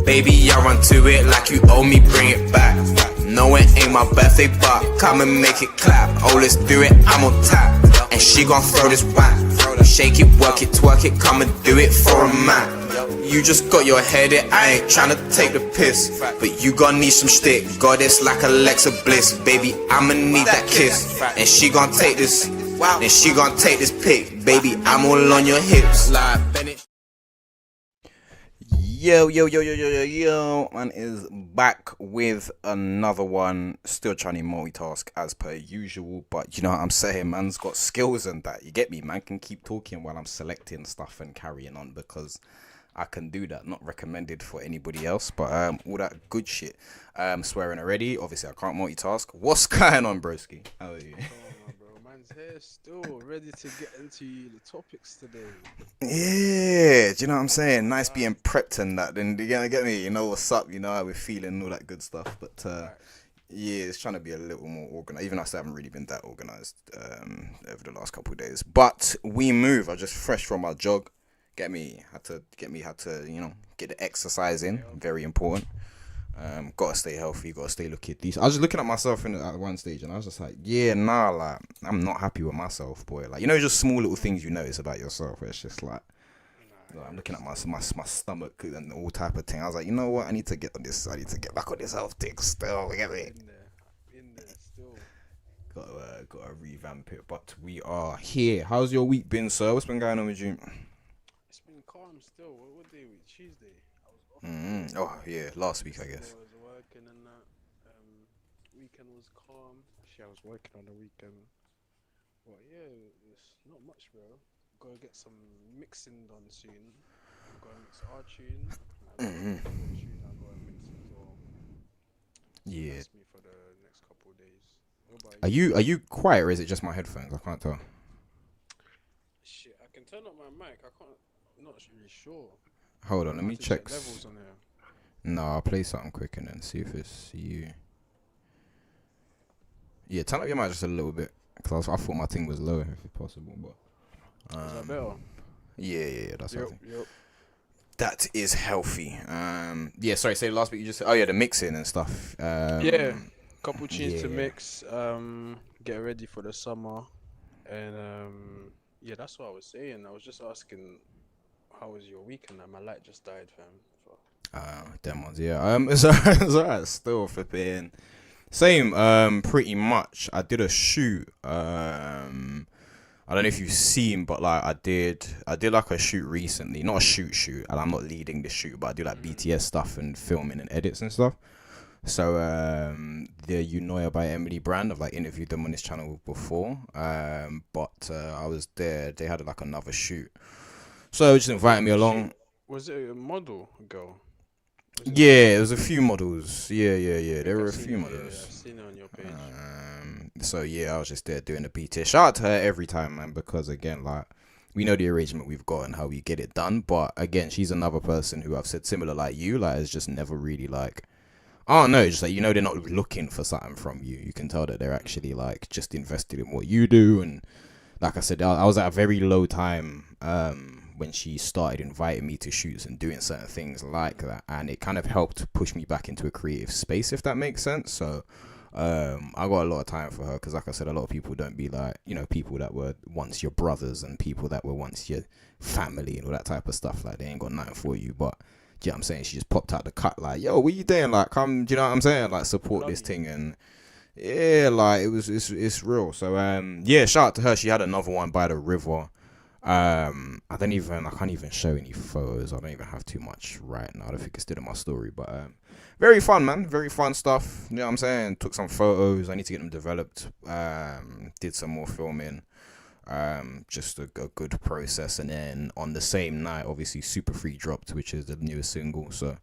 Baby, I run to it like you owe me, bring it back. No, it ain't my birthday, but come and make it clap. Oh, let's do it, I'm on tap. And she gon' throw this whack. Shake it, work it, twerk it, come and do it for a man. You just got your head in, I ain't tryna take the piss. But you gon' need some stick, goddess like Alexa Bliss. Baby, I'ma need that kiss. And she gon' take this, then she gon' take this pic. Baby, I'm all on your hips like Bennett. Yo, man is back with another one. Still trying to multitask as per usual, but you know what I'm saying, man's got skills and that. You get me? Man can keep talking while I'm selecting stuff and carrying on because I can do that. Not recommended for anybody else, but all that good shit. Swearing already. Obviously, I can't multitask. What's going on, broski? How are you? Man's here still ready to get into the topics today. Yeah, do you know what I'm saying? Nice being prepped and that. Then you gonna get me? You know what's up? You know how we're feeling, all that good stuff. But yeah, it's trying to be a little more organized. Even though I haven't really been that organized over the last couple of days. But we move. I just fresh from my jog. Had to you know get the exercise in. Very important. Gotta stay healthy, gotta stay looking decent. I was just looking at myself at one stage and I was just like, like I'm not happy with myself, boy. Like, you know, just small little things you notice about yourself where it's just like I'm looking at my stomach and all type of thing. I was like, you know what, I need to get back on this health thing still, get me? In there still. Gotta revamp it, but we are here. How's your week been, sir? What's been going on with you? It's been calm still. What day week? Tuesday. Oh yeah, last week I guess. I was working and that. Weekend was calm. Actually, I was working on the weekend. But yeah, it's not much, bro. Gotta get some mixing done soon. I'm gonna mix our tune. I gotta mix as well. Yeah. That's me for the next couple of days. What about you? Are you quiet or is it just my headphones? I can't tell. Shit, I can turn up my mic. I'm not really sure. Hold on, let me check. Levels on here. No, I'll play something quick and then see if it's you. Yeah, turn up your mic just a little bit because I thought my thing was low if possible, but Is that better? Yeah, that's Yep. that is healthy. Yeah, sorry, say last week you just said, oh yeah, the mixing and stuff. Yeah, couple tunes to mix. Get ready for the summer, and yeah, that's what I was saying. I was just asking, how was your weekend? My light just died, fam. Them ones, yeah. It's alright, still flipping. Same, pretty much. I did a shoot. I don't know if you've seen, but like I did like a shoot recently. Not a shoot, and I'm not leading the shoot, but I do like BTS stuff and filming and edits and stuff. So the Unoya by Emily Brand, I've like interviewed them on this channel before. But I was there. They had like another shoot. So just invited me along. Was it a model girl? Yeah, there was a few models. Yeah. There were a few models. Yeah, I've seen it on your page. So yeah, I was just there doing the BTS. Shout out to her every time, man, because again, like we know the arrangement we've got and how we get it done. But again, she's another person who I've said similar like you, like has just never really like. Oh no, just like, you know, they're not looking for something from you. You can tell that they're actually like just invested in what you do. And like I said, I was at a very low time when she started inviting me to shoots and doing certain things like that, and it kind of helped push me back into a creative space, if that makes sense. So I got a lot of time for her because, like I said, a lot of people don't be like, you know, people that were once your brothers and people that were once your family and all that type of stuff, like they ain't got nothing for you. But do you know what I'm saying, she just popped out the cut like, yo, what you doing, like, come, do you know what I'm saying, like, support this thing. And yeah, like it's real. So yeah, shout out to her. She had another one by the river. I can't even show any photos. I don't even have too much right now. I don't think it's still in my story, but very fun, man. Very fun stuff. You know what I'm saying? Took some photos. I need to get them developed. Did some more filming. Just a good process. And then on the same night, obviously Super Free dropped, which is the newest single. So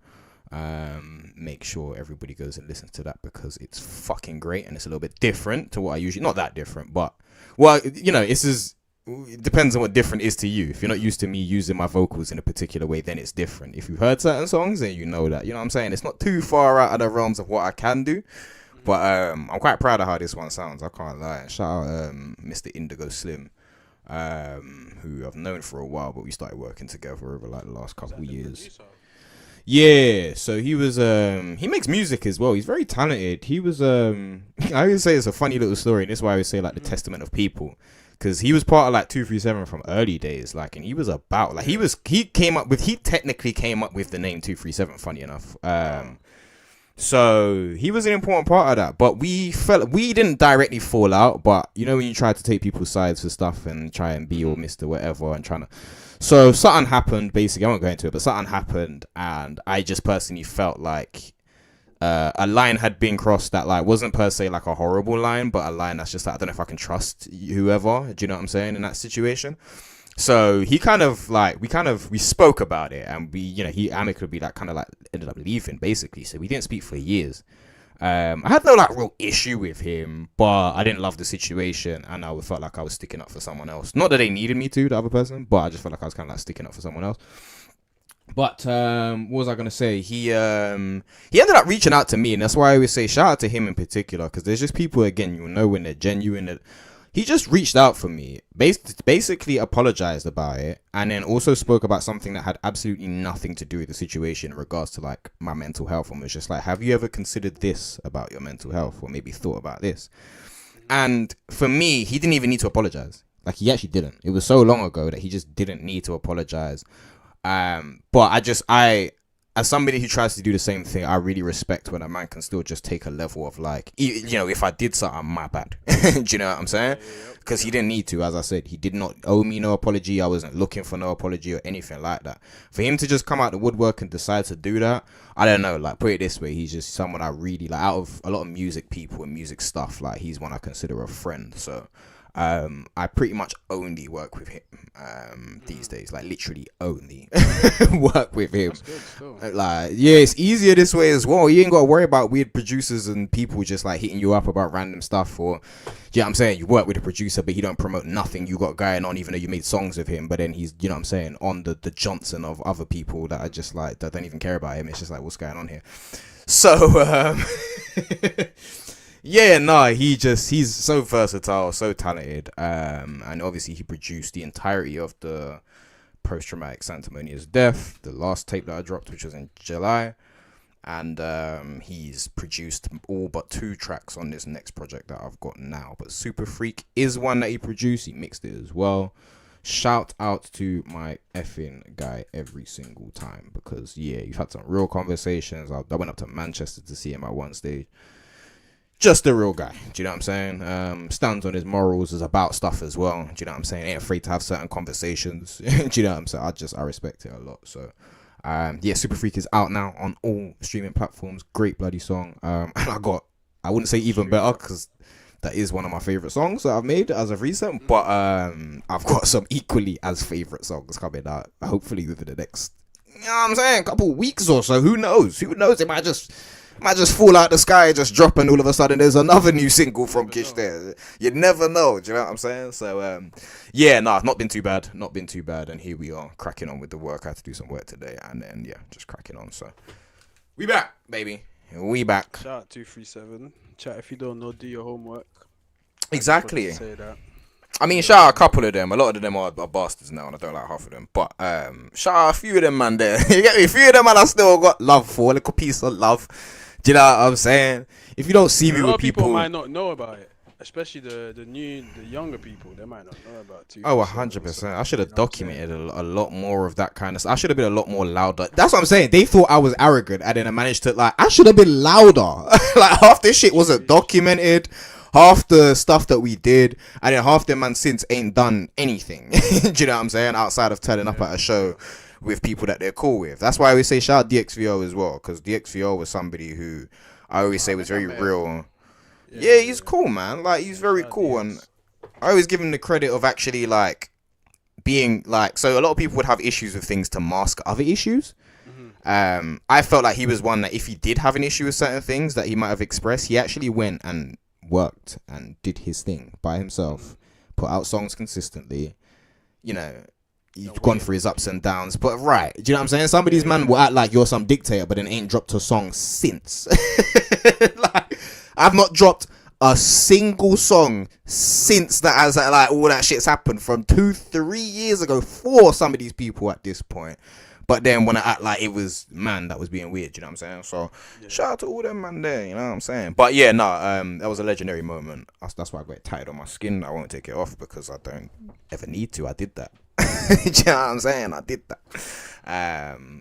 make sure everybody goes and listens to that because it's fucking great and it's a little bit different to what I usually, not that different, but well, you know, it depends on what different is to you. If you're not used to me using my vocals in a particular way, then it's different. If you've heard certain songs, then you know that. You know what I'm saying? It's not too far out of the realms of what I can do. But I'm quite proud of how this one sounds. I can't lie. Shout out Mr. Indigo Slim, who I've known for a while, but we started working together over like the last couple of years. Yeah, so he was he makes music as well. He's very talented. He was I always say it's a funny little story, and this is why I always say like the testament of people. Because he was part of like 237 from early days, like, and he was about like he technically came up with the name 237. Funny enough, so he was an important part of that. But we didn't directly fall out, but you know when you try to take people's sides for stuff and try and be all Mr. Whatever and trying to. So something happened. Basically, I won't go into it, but something happened, and I just personally felt like a line had been crossed that like wasn't per se like a horrible line, but a line that's just like I don't know if I can trust whoever. Do you know what I'm saying in that situation? So he kind of like we spoke about it, and he amicably like kind of like ended up leaving basically. So we didn't speak for years. I had no like real issue with him, but I didn't love the situation, and I felt like I was sticking up for someone else. Not that they needed me to, the other person, but I just felt like I was kind of like sticking up for someone else. But what was I gonna say? He ended up reaching out to me, and that's why I always say shout out to him in particular, because there's just people again you know when they're genuine. He just reached out for me, basically apologized about it, and then also spoke about something that had absolutely nothing to do with the situation in regards to like my mental health, and was just like, have you ever considered this about your mental health, or maybe thought about this? And for me, he didn't even need to apologize. Like, he actually didn't. It was so long ago that he just didn't need to apologize. But I as somebody who tries to do the same thing, I really respect when a man can still just take a level of like, you know, if I did something, my bad. Do you know what I'm saying? Because he didn't need to. As I said, he did not owe me no apology. I wasn't looking for no apology or anything like that. For him to just come out the woodwork and decide to do that, I don't know, like, put it this way, he's just someone I really like. Out of a lot of music people and music stuff, like, he's one I consider a friend. So I pretty much only work with him these days, like literally only work with him. Like, yeah, it's easier this way as well. You ain't gotta worry about weird producers and people just like hitting you up about random stuff, or yeah, I'm saying you work with a producer but he don't promote nothing you got going on, even though you made songs with him, but then he's, you know what I'm saying, on the Johnson of other people that are just like, that don't even care about him. It's just like, what's going on here? So yeah, no, he's so versatile, so talented, and obviously he produced the entirety of the post-traumatic sanctimonious death, the last tape that I dropped, which was in July, and he's produced all but 2 tracks on this next project that I've got now. But Super Freak is one that he produced. He mixed it as well. Shout out to my effing guy every single time, because yeah, you've had some real conversations. I went up to Manchester to see him at one stage. Just a real guy, do you know what I'm saying? Stands on his morals, is about stuff as well, do you know what I'm saying? Ain't afraid to have certain conversations, do you know what I'm saying? I respect it a lot. So yeah, Super Freak is out now on all streaming platforms. Great bloody song. And I wouldn't say even better, because that is one of my favorite songs that I've made as of recent, but I've got some equally as favorite songs coming out, hopefully within the next, you know what I'm saying, couple weeks or so. Who knows? It might just fall out the sky, just drop, and all of a sudden there's another new single from Kish there. You'd never know, do you know what I'm saying? So yeah, it's not been too bad, and here we are cracking on with the work. I had to do some work today, and then yeah, just cracking on. So we back, baby, we back. Shout out 237 chat. If you don't know, do your homework. Exactly. Say that. I mean, shout out a couple of them. A lot of them are bastards now, and I don't like half of them. But shout out a few of them, man. There, you get me? A few of them, man, I still got love for. A little piece of love. Do you know what I'm saying? If you don't see me with people, might not know about it, especially the younger people. They might not know about it. Oh, 100%. I should have documented a lot more of that kind of stuff. I should have been a lot more louder. That's what I'm saying. They thought I was arrogant, and then I managed to, like, I should have been louder. Like, half this shit wasn't documented. Half the stuff that we did, and then half them man since ain't done anything. Do you know what I'm saying? Outside of turning up at a show with people that they're cool with. That's why I always say shout out DXVO as well, because DXVO was somebody who I always say was very real. Yeah, he's cool, man. Like, he's very cool, and I always give him the credit of actually like being like. So a lot of people would have issues with things to mask other issues. I felt like he was one that if he did have an issue with certain things that he might have expressed, he actually went and worked and did his thing by himself, put out songs consistently. You know, he's gone through his ups and downs, but right, do you know what I'm saying? Some of these men will act like you're some dictator, but then ain't dropped a song since. Like, I've not dropped a single song since that, as like all that shit's happened from 2-3 years ago for some of these people at this point. But then when I act like it was man that was being weird, you know what I'm saying? So shout out to all them man there, you know what I'm saying? But yeah, that was a legendary moment. That's why I got it tied on my skin. I won't take it off because I don't ever need to. I did that. Do you know what I'm saying? I did that.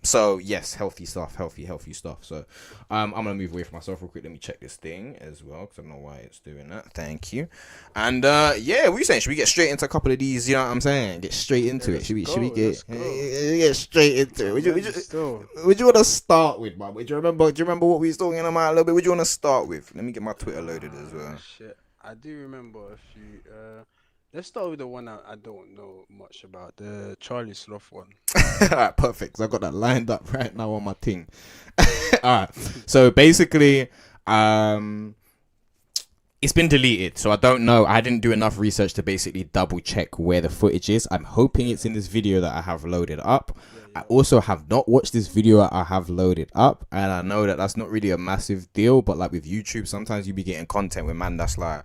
So yes, healthy stuff. So I'm gonna move away from myself real quick. Let me check this thing as well because I don't know why it's doing that. Thank you. And what are you saying? Should we get straight into a couple of these? You know what I'm saying? Get straight into it. Should we get straight into it? Would you want to start with, man? Do you remember what we was talking about a little bit? Would you want to start with? Let me get my Twitter loaded as well. Shit, I do remember a few. Let's start with the one I don't know much about, the Charlie Sloth one. Alright, perfect. So I got that lined up right now on my thing. Alright, so basically, it's been deleted. So I don't know. I didn't do enough research to basically double check where the footage is. I'm hoping it's in this video that I have loaded up. I also have not watched this video I have loaded up, and I know that that's not really a massive deal, but like with YouTube, sometimes you be getting content with man that's like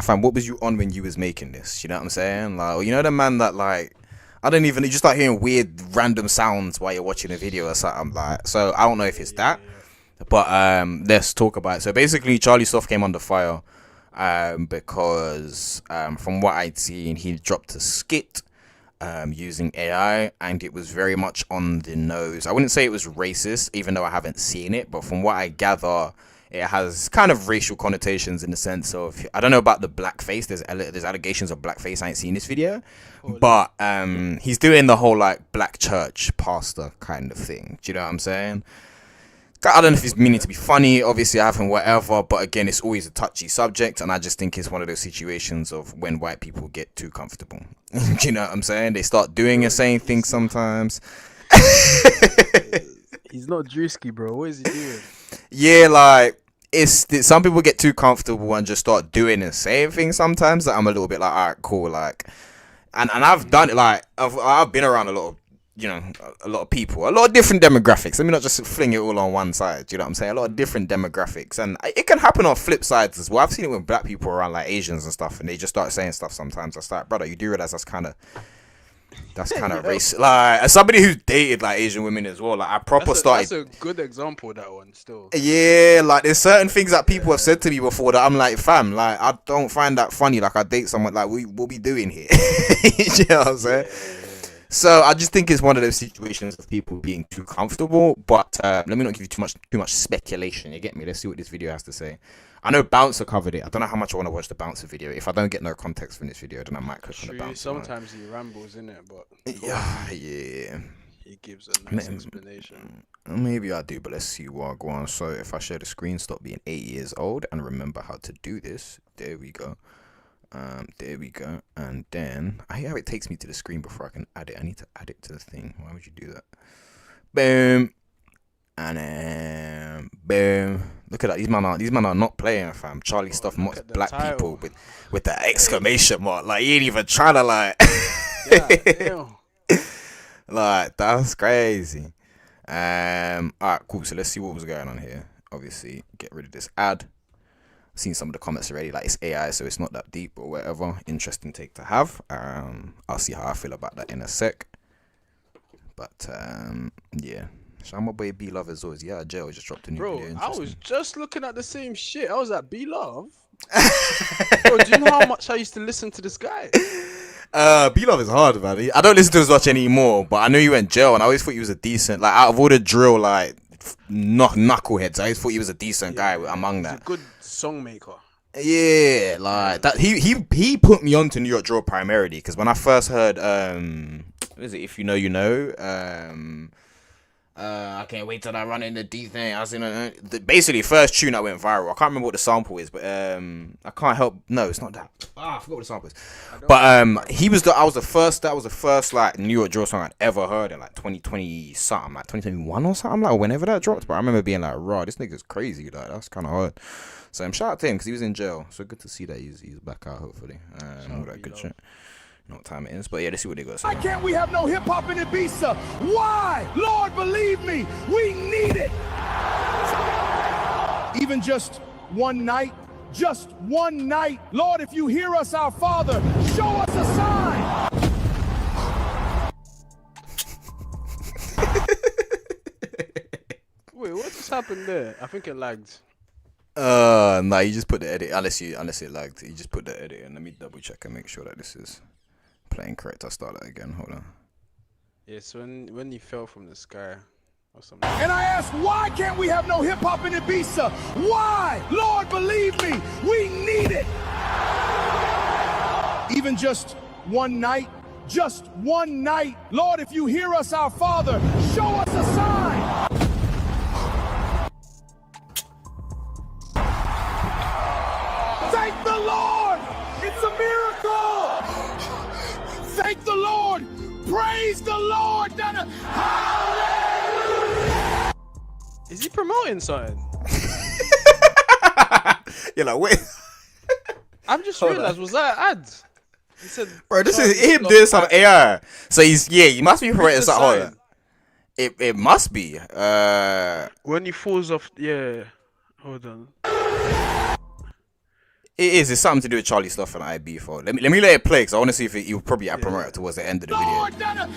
fam, what was you on when you was making this? You know what I'm saying? Like, you know the man that like, you just start hearing weird random sounds while you're watching a video or something like. So I don't know if it's that, but let's talk about it. So basically, Charlie Sloth came under fire because from what I'd seen, he dropped a skit using AI, and it was very much on the nose. I wouldn't say it was racist, even though I haven't seen it, but from what I gather, it has kind of racial connotations in the sense of, I don't know about the blackface. There's allegations of blackface. I ain't seen this video, but he's doing the whole like black church pastor kind of thing. Do you know what I'm saying? I don't know if he's meaning to be funny. Obviously, I haven't, whatever. But again, it's always a touchy subject, and I just think it's one of those situations of when white people get too comfortable. Do you know what I'm saying? They start doing and saying things sometimes. He's not Drewski, bro. What is he doing? Yeah, like, some people get too comfortable and just start doing and saying things sometimes that I'm a little bit like, all right, cool, like, and I've done it, like, I've been around a lot of, you know, a lot of people, a lot of different demographics. Let me not just fling it all on one side. Do you know what I'm saying? A lot of different demographics, and it can happen on flip sides as well. I've seen it with black people around like Asians and stuff, and they just start saying stuff sometimes. I start, brother, you do realize that's kind of racist. Like, as somebody who's dated like Asian women as well, like I started. That's a good example, that one still. Yeah, like there's certain things that people have said to me before that I'm like, fam, like I don't find that funny. Like I date someone, like what we doing here? You know what I'm saying? So I just think it's one of those situations of people being too comfortable. But let me not give you too much speculation. You get me? Let's see what this video has to say. I know Bouncer covered it. I don't know how much I want to watch the Bouncer video. If I don't get no context from this video, then I might click on the Bouncer. Sometimes he rambles in it, but yeah, he gives a nice explanation. Maybe I do, but let's see what I go on. So if I share the screen, stop being 8 years old, and remember how to do this. There we go. There we go. And then I hear how it takes me to the screen before I can add it. I need to add it to the thing. Why would you do that? Boom. And then boom. Look at that. These men are not playing, fam. Charlie Sloth mocks black people with the exclamation mark. Like he ain't even trying to like. Yeah, like that's crazy. Alright, cool. So let's see what was going on here. Obviously, get rid of this ad. I've seen some of the comments already. Like it's AI, so it's not that deep or whatever. Interesting take to have. I'll see how I feel about that in a sec. But yeah. So my boy B Love as always. Yeah, jail just dropped a new video. I was just looking at the same shit. I was at B Love. Bro, do you know how much I used to listen to this guy? B Love is hard, man. I don't listen to his watch anymore, but I knew he went jail, and I always thought he was a decent, like out of all the drill, like knuckleheads, I always thought he was a decent guy among that. He's a good song maker. Yeah, like that. He put me on to New York drill primarily because when I first heard what is it? If you know, you know. I can't wait till I run in the D thing. I was basically first tune that went viral. I can't remember what the sample is, but I can't help. No, it's not that. I forgot what the sample is. But that was the first like New York drill song I'd ever heard in like 2020 something, like 2021 or something, like whenever that dropped. But I remember being like, raw, this nigga's crazy. Like that's kind of hard. So shout out to him because he was in jail. So good to see that he's back out hopefully. All that good shit. You know what time it is, but yeah, let's see what they got to say. Why can't we have no hip hop in Ibiza? Why? Lord, believe me, we need it. Even just one night, Lord, if you hear us, our Father, show us a sign. what just happened there? I think it lagged. Nah, you just put the edit unless it lagged. You just put the edit in. Let me double check and make sure that this is playing correct. I'll start that again. Hold on. Yeah, so when he fell from the sky or something. And I ask, why can't we have no hip hop in Ibiza? Why? Lord, believe me, we need it. Even just one night, Lord, if you hear us, our Father, show us a sign. Thank the Lord. It's a miracle. Thank the Lord. Praise the Lord. Hallelujah. Is he promoting something? You're like, wait. I've just realized, was that an ad? He said, Bro, this is him doing some AI. So he must be promoting Who's the something. Hold on. sign? It must be. When he falls off, yeah. Hold on. It's something to do with Charlie Sloth and IB for. Let me let it play because I want to see if he'll probably promote it towards the end of the video. Lord, hallelujah.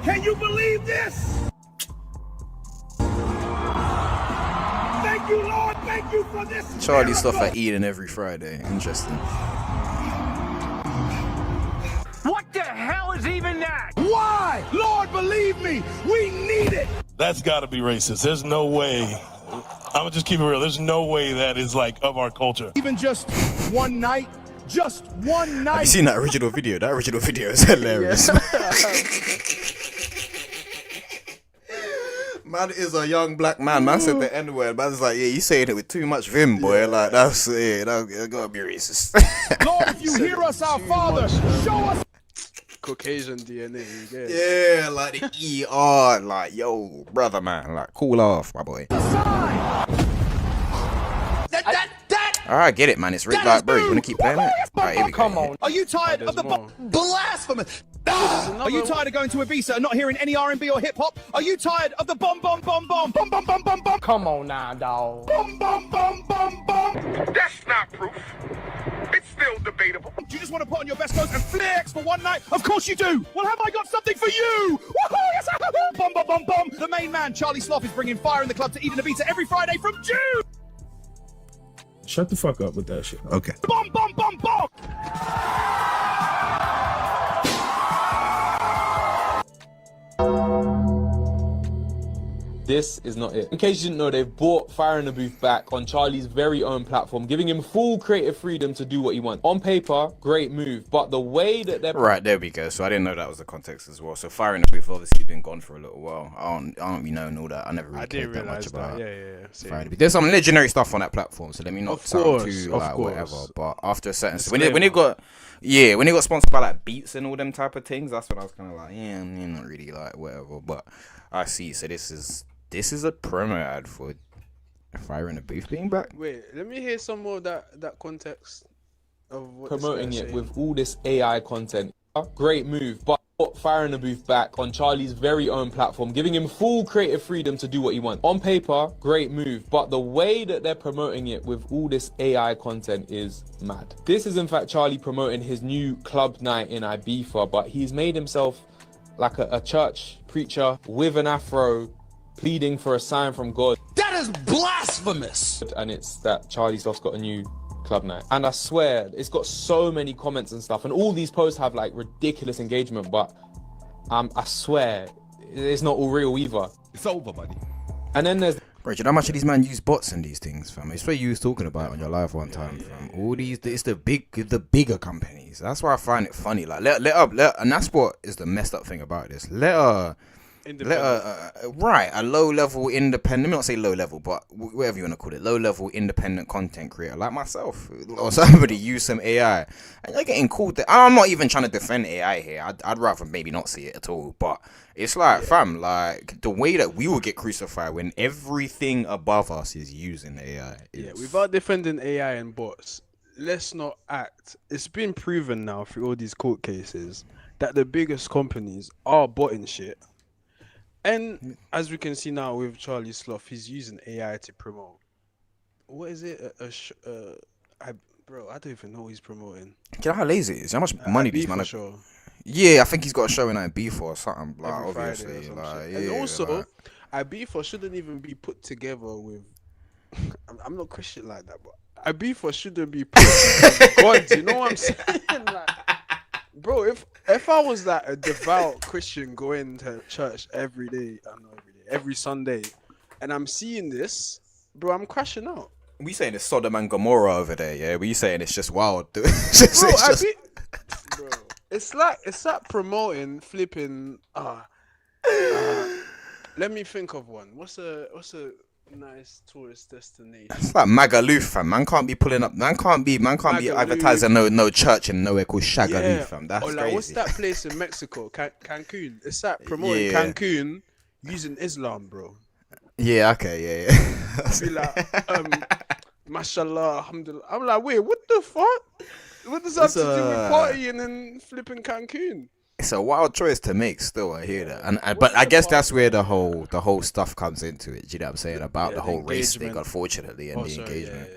Can you believe this? Thank you, Lord. Thank you for this. Charlie miracle. Sloth at Eden every Friday. Interesting. What the hell is even that? Why? Lord, believe me, we need it. That's got to be racist. There's no way. I'm gonna just keep it real. There's no way that is like of our culture. Even just one night, Have you seen that original video? That original video is hilarious. Man is a young black man. Man said the N word. Man's like, yeah, you saying it with too much vim, boy. Like that's that gotta be racist. Lord, if you hear us, our Father, show us. Caucasian DNA. Yeah, like the ER, like yo, brother, man, like cool off, my boy. Alright, get it, man. It's Rick like, bro. You wanna keep playing it? Alright, here we go. Come on. Are you tired There's of the more. blasphemous? Are you tired of going to Ibiza and not hearing any R&B or hip hop? Are you tired of the bum bum bum bum bum bum bum bum bum Come on now, dog. bum bum bum bum bum? That's not proof. It's still debatable. Do you just want to put on your best clothes and flex for one night? Of course you do. Well, have I got something for you? Woohoo! Yes, I have. Bum bum bum bum. The main man, Charlie Sloth, is bringing fire in the club to Eden Ibiza every Friday from June. Shut the fuck up with that shit. Okay. Bum bum bum bum. This is not it. In case you didn't know, they've brought Fire in the Booth back on Charlie's very own platform, giving him full creative freedom to do what he wants. On paper, great move, but the way that they're... Right, there we go. So I didn't know that was the context as well. So Fire in the Booth obviously been gone for a little while. I don't really know and all that. I never really I didn't cared that much realize about that. Yeah. Fire in the Booth. There's some legendary stuff on that platform, so let me not Of sound course, too of like course. whatever. But after a certain when Disclaimer. it got when it got sponsored by like Beats and all them type of things, that's when I was kind of like, not really like whatever. But I see. So this is a promo ad for Fire in the Booth being back. Wait, let me hear some more of that context of what promoting this it guy's with all this AI content. Great move, but put Fire in the Booth back on Charlie's very own platform, giving him full creative freedom to do what he wants. On paper, great move, but the way that they're promoting it with all this AI content is mad. This is in fact Charlie promoting his new club night in Ibiza, but he's made himself like a church preacher with an afro, pleading for a sign from God. That is blasphemous. And it's that Charlie Sloth's got a new club night. And I swear, it's got so many comments and stuff. And all these posts have like ridiculous engagement, but I swear, it's not all real either. It's over, buddy. And then there's... Bro, do you know how much of these man use bots and these things, fam? It's what you was talking about on your live one time, fam. All these, it's the bigger companies. That's why I find it funny. Like, and that's what is the messed up thing about this. Right, a low-level independent, let me not say low-level, but whatever you want to call it, low-level independent content creator like myself or somebody use some AI and you're getting called. I'm not even trying to defend AI here. I'd rather maybe not see it at all, but it's like, fam, like the way that we will get crucified when everything above us is using AI. Yeah, without defending AI and bots, let's not act. It's been proven now through all these court cases that the biggest companies are botting shit. And as we can see now with Charlie Sloth, he's using AI to promote. What is it? Bro, I don't even know what he's promoting. Do you know how lazy it is? How much money these man for are... sure. Yeah, I think he's got a show in IB4 or something. Like, Every Friday or obviously, some like, shit. yeah. And also, like, IB4 shouldn't even be put together with. I'm not Christian like that, but IB4 shouldn't be put with God. You know what I'm saying? Like, bro, if I was like a devout Christian going to church every day, every Sunday, and I'm seeing this, bro, I'm crashing out. we saying it's Sodom and Gomorrah over there, yeah? We saying it's just wild, dude. Bro, it's just... bro, it's like promoting flipping. Let me think of one. What's a nice tourist destination? It's like Magaluf, fam. Man can't be pulling up. Man can't be Magaluf. advertising no church and nowhere called Shagaloo, Yeah. fam. That's Or like, crazy. what's that place in Mexico? Cancun. It's like promoting Yeah. Cancun using Islam, bro. Yeah, okay, yeah. Be like, mashallah, alhamdulillah. I'm like, wait, what the fuck? What does that have to do with partying and flipping Cancun? It's a wild choice to make. Still, I hear that, and but I guess that's where the whole stuff comes into it. Do you know what I'm saying about the whole race thing? Unfortunately, and the engagement.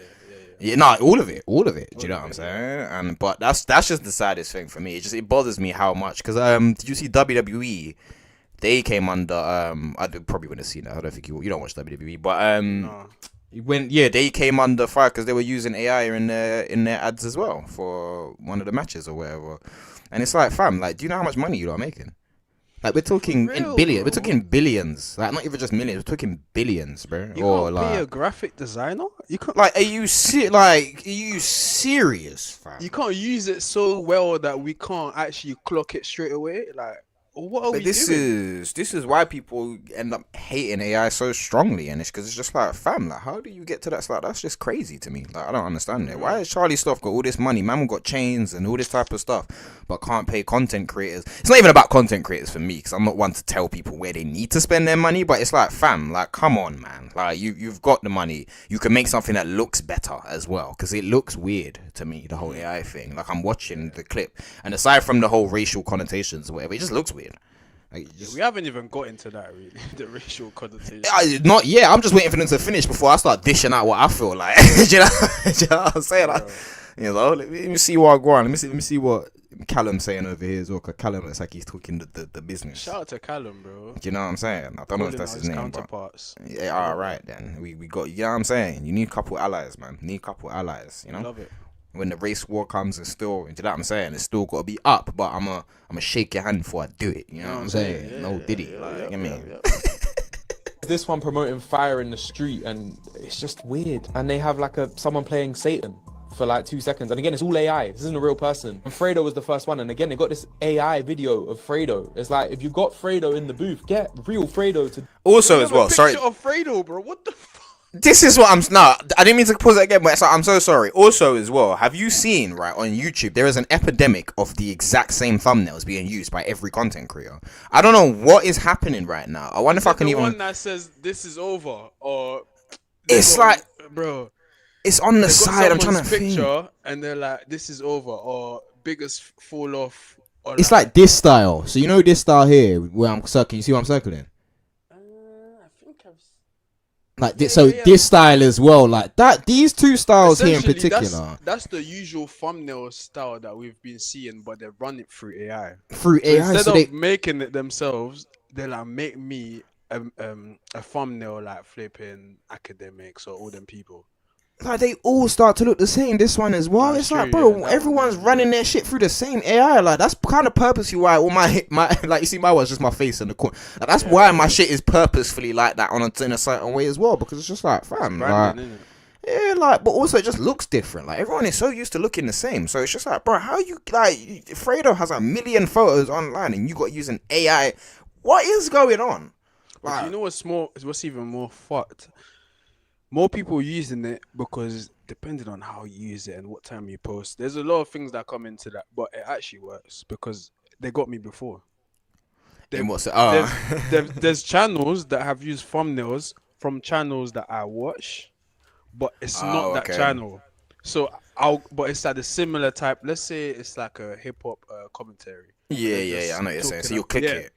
Yeah, no, all of it. Do you know what I'm saying? And but that's just the saddest thing for me. It bothers me how much because did you see WWE? They came under I probably wouldn't have seen that. I don't think you don't watch WWE, but No. they came under fire because they were using AI in their ads as well for one of the matches or whatever. And it's like, fam, like, do you know how much money you are making? Like, we're talking in billions. We're talking billions. Like, not even just millions. We're talking billions, bro. You or can't like, pay a graphic designer. You can't. like, are you serious, fam? You can't use it so well that we can't actually clock it straight away. Like, what are we doing? This is why people end up hating AI so strongly, and it's because it's just like, fam, like, how do you get to that? Like, that's just crazy to me. Like, I don't understand it. Why has Charlie Sloth got all this money? Man got chains and all this type of stuff, but can't pay content creators. It's not even about content creators for me, because I'm not one to tell people where they need to spend their money. But it's like, fam, like, come on, man. Like, you've got the money. You can make something that looks better as well, because it looks weird to me, the whole AI thing. Like, I'm watching the clip, and aside from the whole racial connotations or whatever, it just looks weird. Like, We haven't even got into that really. The racial connotation. not yet. I'm just waiting for them to finish before I start dishing out what I feel like. do you know what I'm saying? Like, you know, let me see what I go on. Let me see what Callum's saying over here as well. Cause Callum looks like he's talking the business. Shout out to Callum, bro. Do you know what I'm saying? I don't know if that's his name. Counterparts. But yeah, all right then. We got. You know what I'm saying? You need a couple allies, man. You need a couple allies. You know. Love it. When the race war comes, it's still, do you know what I'm saying? It's still got to be up, but I'm a shake your hand before I do it. You know what I'm saying? Yeah, no diddy, like, I mean. This one promoting fire in the street, and it's just weird. And they have like someone playing Satan for like 2 seconds. And again, it's all AI. This isn't a real person. And Fredo was the first one. And again, they got this AI video of Fredo. It's like, if you got Fredo in the booth, get real Fredo to... Also as well, sorry. Picture of Fredo, bro. What the fuck? This is what I didn't mean to pause it again, but I'm so sorry. Also as well, have you seen, right, on YouTube, there is an epidemic of the exact same thumbnails being used by every content creator. I don't know what is happening right now. I wonder if I can even... one that says, this is over, or... It's like... Bro... It's on the side, I'm trying to picture, think. and they're like, this is over, or biggest fall off, or It's like this style. So you know this style here, where I'm circling, you see what I'm circling? I think I've... Like this, this style as well, like that. These two styles here in particular, that's the usual thumbnail style that we've been seeing, but they run it through AI. Through So AI, instead so of making it themselves, they like make me a thumbnail like flipping academics or all them people. like they all start to look the same. This one as well. That's It's like, true, bro, yeah, everyone's running their shit through the same AI. Like that's kind of purposely why all my like you see my one's just my face in the corner. Like, that's why my shit is purposefully like that in a certain way as well, because it's just like, fam, Branding, like, innit? yeah, like, but also it just looks different. Like everyone is so used to looking the same, so it's just like, bro, how you like? Fredo has 1 million photos online, and you got using AI. What is going on? But you know what's even more fucked? More people using it because depending on how you use it and what time you post, there's a lot of things that come into that, but it actually works because they got me before. There's channels that have used thumbnails from channels that I watch, but it's not that channel. So but it's like a similar type. Let's say it's like a hip hop commentary. Yeah. I know what you're saying. So you'll click it.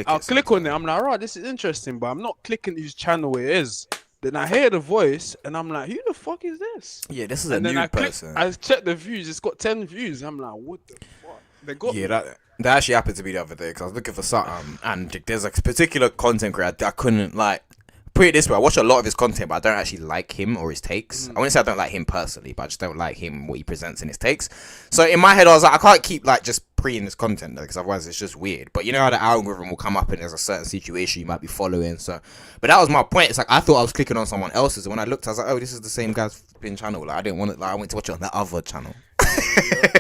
I'll click on it. I'm like, right, this is interesting, but I'm not clicking whose channel it is. Then I hear the voice, and I'm like, who the fuck is this? Yeah, this is a And then new I click, person. I checked the views. It's got 10 views. I'm like, what the fuck? They got me. That actually happened to me the other day because I was looking for something, and there's a particular content creator I couldn't like. Put it this way, I watch a lot of his content, but I don't actually like him or his takes. I wouldn't say I don't like him personally, but I just don't like him, what he presents in his takes. So in my head, I was like, I can't keep like just pre-ing this content though, because otherwise it's just weird. But you know how the algorithm will come up and there's a certain situation you might be following. So, but that was my point. It's like I thought I was clicking on someone else's, and when I looked, I was like, oh, this is the same guy's flipping channel. Like I didn't want it. Like I went to watch it on the other channel.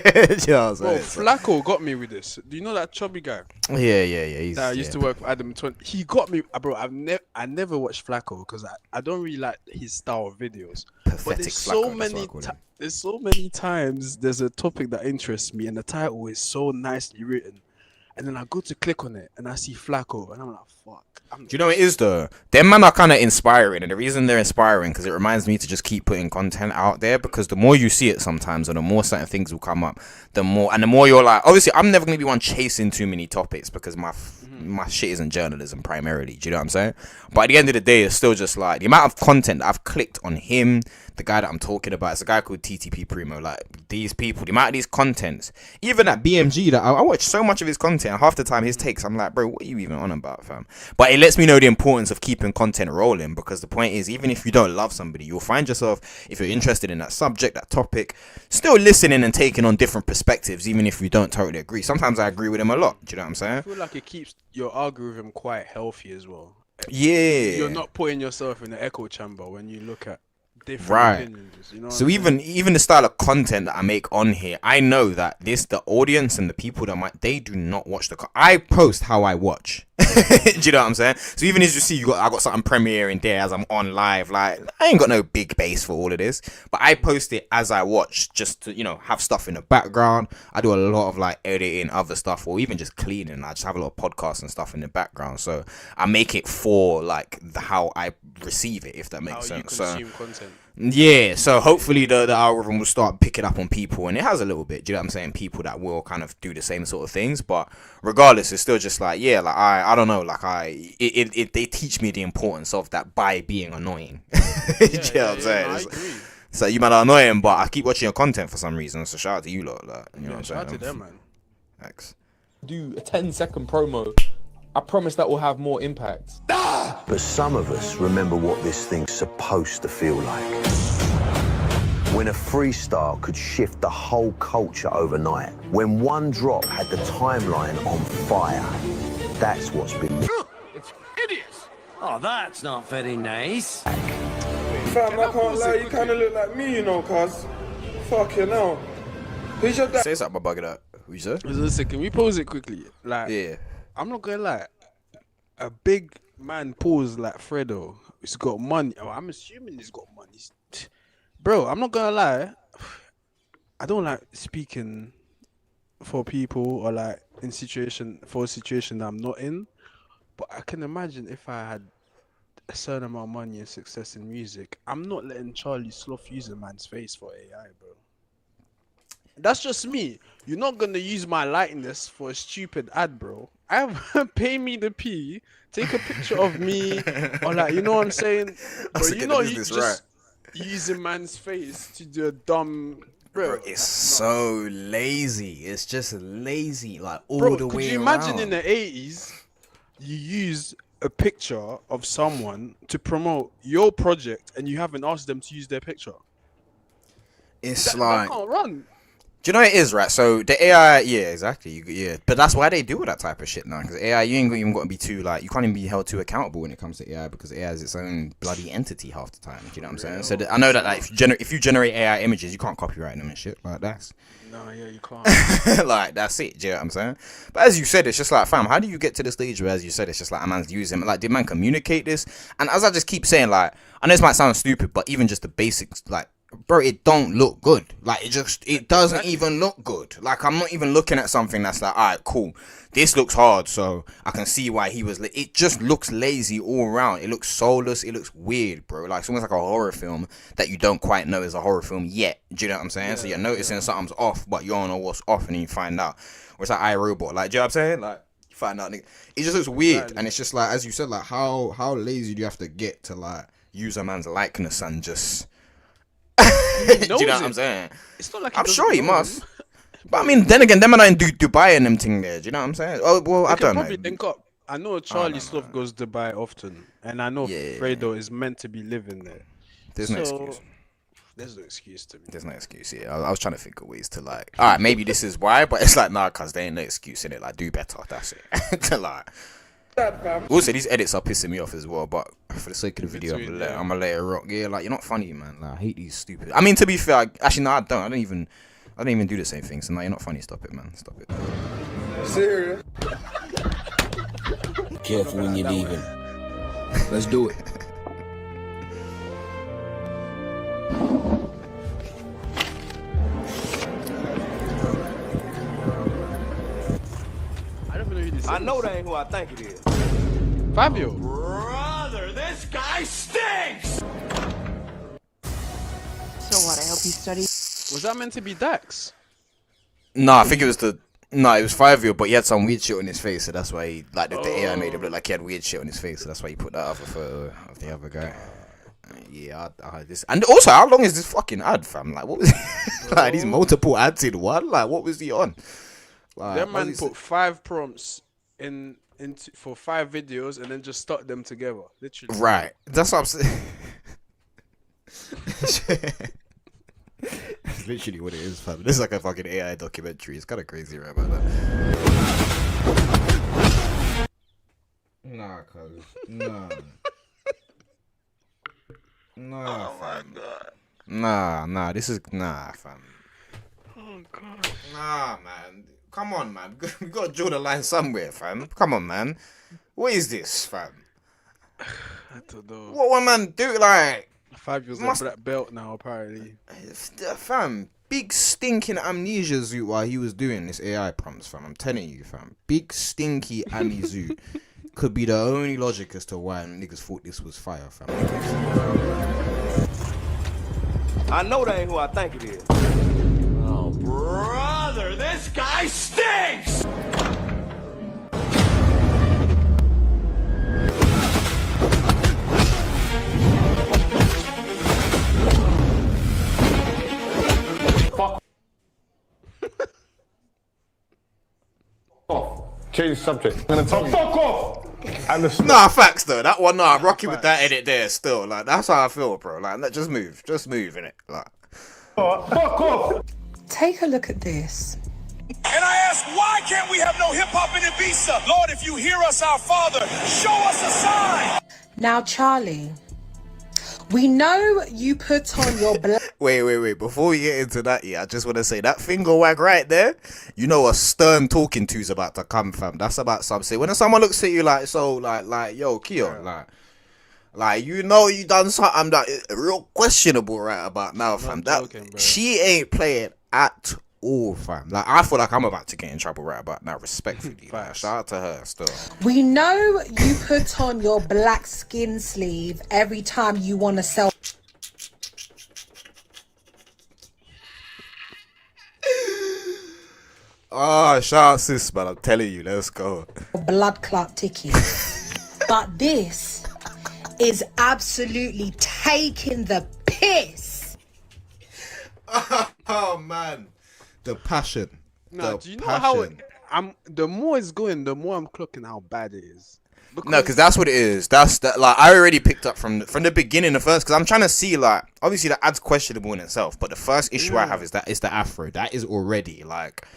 You know what I'm Bro, saying? Flacco got me with this. Do you know that chubby guy Yeah. He's, that used to work for Adam 20? He got me, bro. I never watched Flacco because I don't really like his style of videos. But Pathetic there's Flacco, so that's what I many call him. there's so many times there's a topic that interests me and the title is so nicely written, and then I go to click on it and I see Flacco and I'm like, fuck. Do you know what it is though? Them man are kind of inspiring, and the reason they're inspiring because it reminds me to just keep putting content out there. Because the more you see it sometimes, and the more certain things will come up, the more you're like, obviously, I'm never gonna be one chasing too many topics because my shit isn't journalism primarily. Do you know what I'm saying? But at the end of the day, it's still just like the amount of content that I've clicked on him, the guy that I'm talking about. It's a guy called TTP Primo. Like these people, the amount of these contents, even at BMG, that I watch so much of his content. And half the time his takes, I'm like, bro, what are you even on about, fam? But it lets me know the importance of keeping content rolling, because the point is, even if you don't love somebody, you'll find yourself, if you're interested in that subject, that topic, still listening and taking on different perspectives, even if you don't totally agree. Sometimes I agree with him a lot. Do you know what I'm saying? I feel like it keeps your algorithm quite healthy as well. Yeah. You're not putting yourself in the echo chamber when you look at different opinions. You know So even the style of content that I make on here, I know that the audience and the people that they do not watch I post how I watch. Do you know what I'm saying? So even as you see, I got something premiering there as I'm on live. Like I ain't got no big base for all of this, but I post it as I watch, just to have stuff in the background. I do a lot of like editing, other stuff, or even just cleaning. I just have a lot of podcasts and stuff in the background. So I make it for like how I receive it, if that makes sense. How you consume content. Yeah, so hopefully the algorithm will start picking up on people, and it has a little bit, do you know what I'm saying? People that will kind of do the same sort of things, but regardless, it's still just like, yeah, like I don't know, like they teach me the importance of that by being annoying. Do you know what I'm saying? No, I agree. So you might are annoying, but I keep watching your content for some reason, so shout out to you lot, like, you know what I'm saying? Shout out to them, man. Thanks. Do a 10-second promo. I promise that will have more impact. But some of us remember what this thing's supposed to feel like. When a freestyle could shift the whole culture overnight. When one drop had the timeline on fire. That's what's been missing. It's hideous. Oh, that's not very nice. Fam, I can't lie, you kind of look like me, cuz. Fucking hell. Who's your dad? Say something about that. Who you say? Listen, can we pause it quickly? Like, Yeah. I'm not gonna lie. A big man pause like Fredo. He's got money. Oh, I'm assuming he's got money. Bro, I'm not gonna lie. I don't like speaking for people or like for a situation that I'm not in. But I can imagine if I had a certain amount of money and success in music, I'm not letting Charlie Sloth use a man's face for AI, bro. That's just me. You're not gonna use my likeness for a stupid ad, bro. Pay me the P, take a picture of me, or like, you know what I'm saying? Bro, you know, you just using man's face to do a dumb, bro. It's so lazy. It's just lazy, like all the way around. Could you imagine in the 80s, you use a picture of someone to promote your project and you haven't asked them to use their picture? It's That like, can't run. do you know what it is, right? So the AI, yeah, exactly, yeah. But that's why they do that type of shit now. Because AI, you ain't even got to be too like, you can't even be held too accountable when it comes to AI, because AI is its own bloody entity half the time. Do you know what I'm saying? So I know that like if you generate AI images, you can't copyright them and shit like that. No, yeah, you can't. Like that's it. Do you know what I'm saying? But as you said, it's just like, fam, how do you get to the stage where, as you said, it's just like a man's using, like, did man communicate this? And as I just keep saying, like, I know this might sound stupid, but even just the basics, like, bro, it don't look good. Like, it doesn't even look good. Like, I'm not even looking at something that's like, alright, cool, this looks hard, so I can see why he was it just looks lazy all around. It looks soulless. It looks weird, bro. Like, it's almost like a horror film that you don't quite know is a horror film yet. Do you know what I'm saying? So you're noticing something's off, but you don't know what's off, and then you find out. Or it's like iRobot. Like, do you know what I'm saying? Like, find out, it just looks weird. And it's just like, as you said, like, how lazy do you have to get to like use a man's likeness and just. Do you know what I'm saying? It's not like I'm sure he must. But I mean, then again, them and I in Dubai and them thing there. Do you know what I'm saying? Oh well, I don't know. Link up. I know Charlie Sloth goes to Dubai often, and I know Fredo is meant to be living there. There's no excuse. There's no excuse to me. There's no excuse. Yeah, I was trying to think of ways to like. All right, maybe this is why, but it's like nah, cause there ain't no excuse in it. Like, do better. That's it. To like. Also, these edits are pissing me off as well. But for the sake of the video, I'm gonna let it rock. Yeah, like you're not funny, man. Like, I hate these stupid. I mean, to be fair, actually, no, I don't. I don't even do the same thing. So no, you're not funny. Stop it, man. Stop it. Serious? Careful when you're leaving. Let's do it. I know that ain't who I think it is. Fabio. Brother, this guy stinks! So what, I hope you study? Was that meant to be Dax? No, I think it was it was Fabio, but he had some weird shit on his face, so that's why he, like, the AI made him look like he had weird shit on his face, so that's why he put that other photo of the other guy. Yeah, I this. And also, how long is this fucking ad, fam? Like, what was like these multiple ads in one? Like, what was he on? Like, that man put 5 prompts for 5 videos and then just stuck them together, literally. Right, that's what I'm saying. That's literally what it is, fam. This is like a fucking AI documentary. It's kind of crazy, right, about that. Nah, cuz. Nah. Nah, oh fam. My God. Nah, this is fam. Oh god. Nah, man. Come on, man. We gotta draw the line somewhere, fam. Come on, man. What is this, fam? I don't know. What one man do, like? 5 years a black belt now, apparently. Fam, big stinking amnesia zoo while he was doing this AI prompts, fam. I'm telling you, fam. Big stinky amnesia could be the only logic as to why niggas thought this was fire, fam. I know that ain't who I think it is. Oh, brother, this guy stinks! Change subject. I'm gonna tell you. Fuck off! Nah, facts though. That one, I'm rocking with that edit there still. Like, that's how I feel, bro. Like, just move, innit? Like, fuck off! Take a look at this. And I ask, why can't we have no hip-hop in Ibiza? Lord, if you hear us, our Father, show us a sign. Now, Charlie, we know you put on your Wait. Before we get into that, I just want to say that finger wag right there, you know a stern talking to's about to come, fam. That's about something. When someone looks at you like, so, like, yo, Keo, like, you know you done something that is real questionable right about now, fam. Joking, she ain't playing at all, fam. Like, I feel like I'm about to get in trouble right about now, respectfully. Like, shout out to her still. We know you put on your black skin sleeve every time you want to sell. Oh, shout out sis, man. I'm telling you, let's go. Blood clot tickets. But this is absolutely taking the piss. Oh man, the passion. No, do you know how the more it's going, the more I'm clocking how bad it is. No, because that's what it is. That's that. Like, I already picked up from the beginning. The first, because I'm trying to see, like, obviously the ad's questionable in itself, but the first issue I have is that it's the afro. That is already like,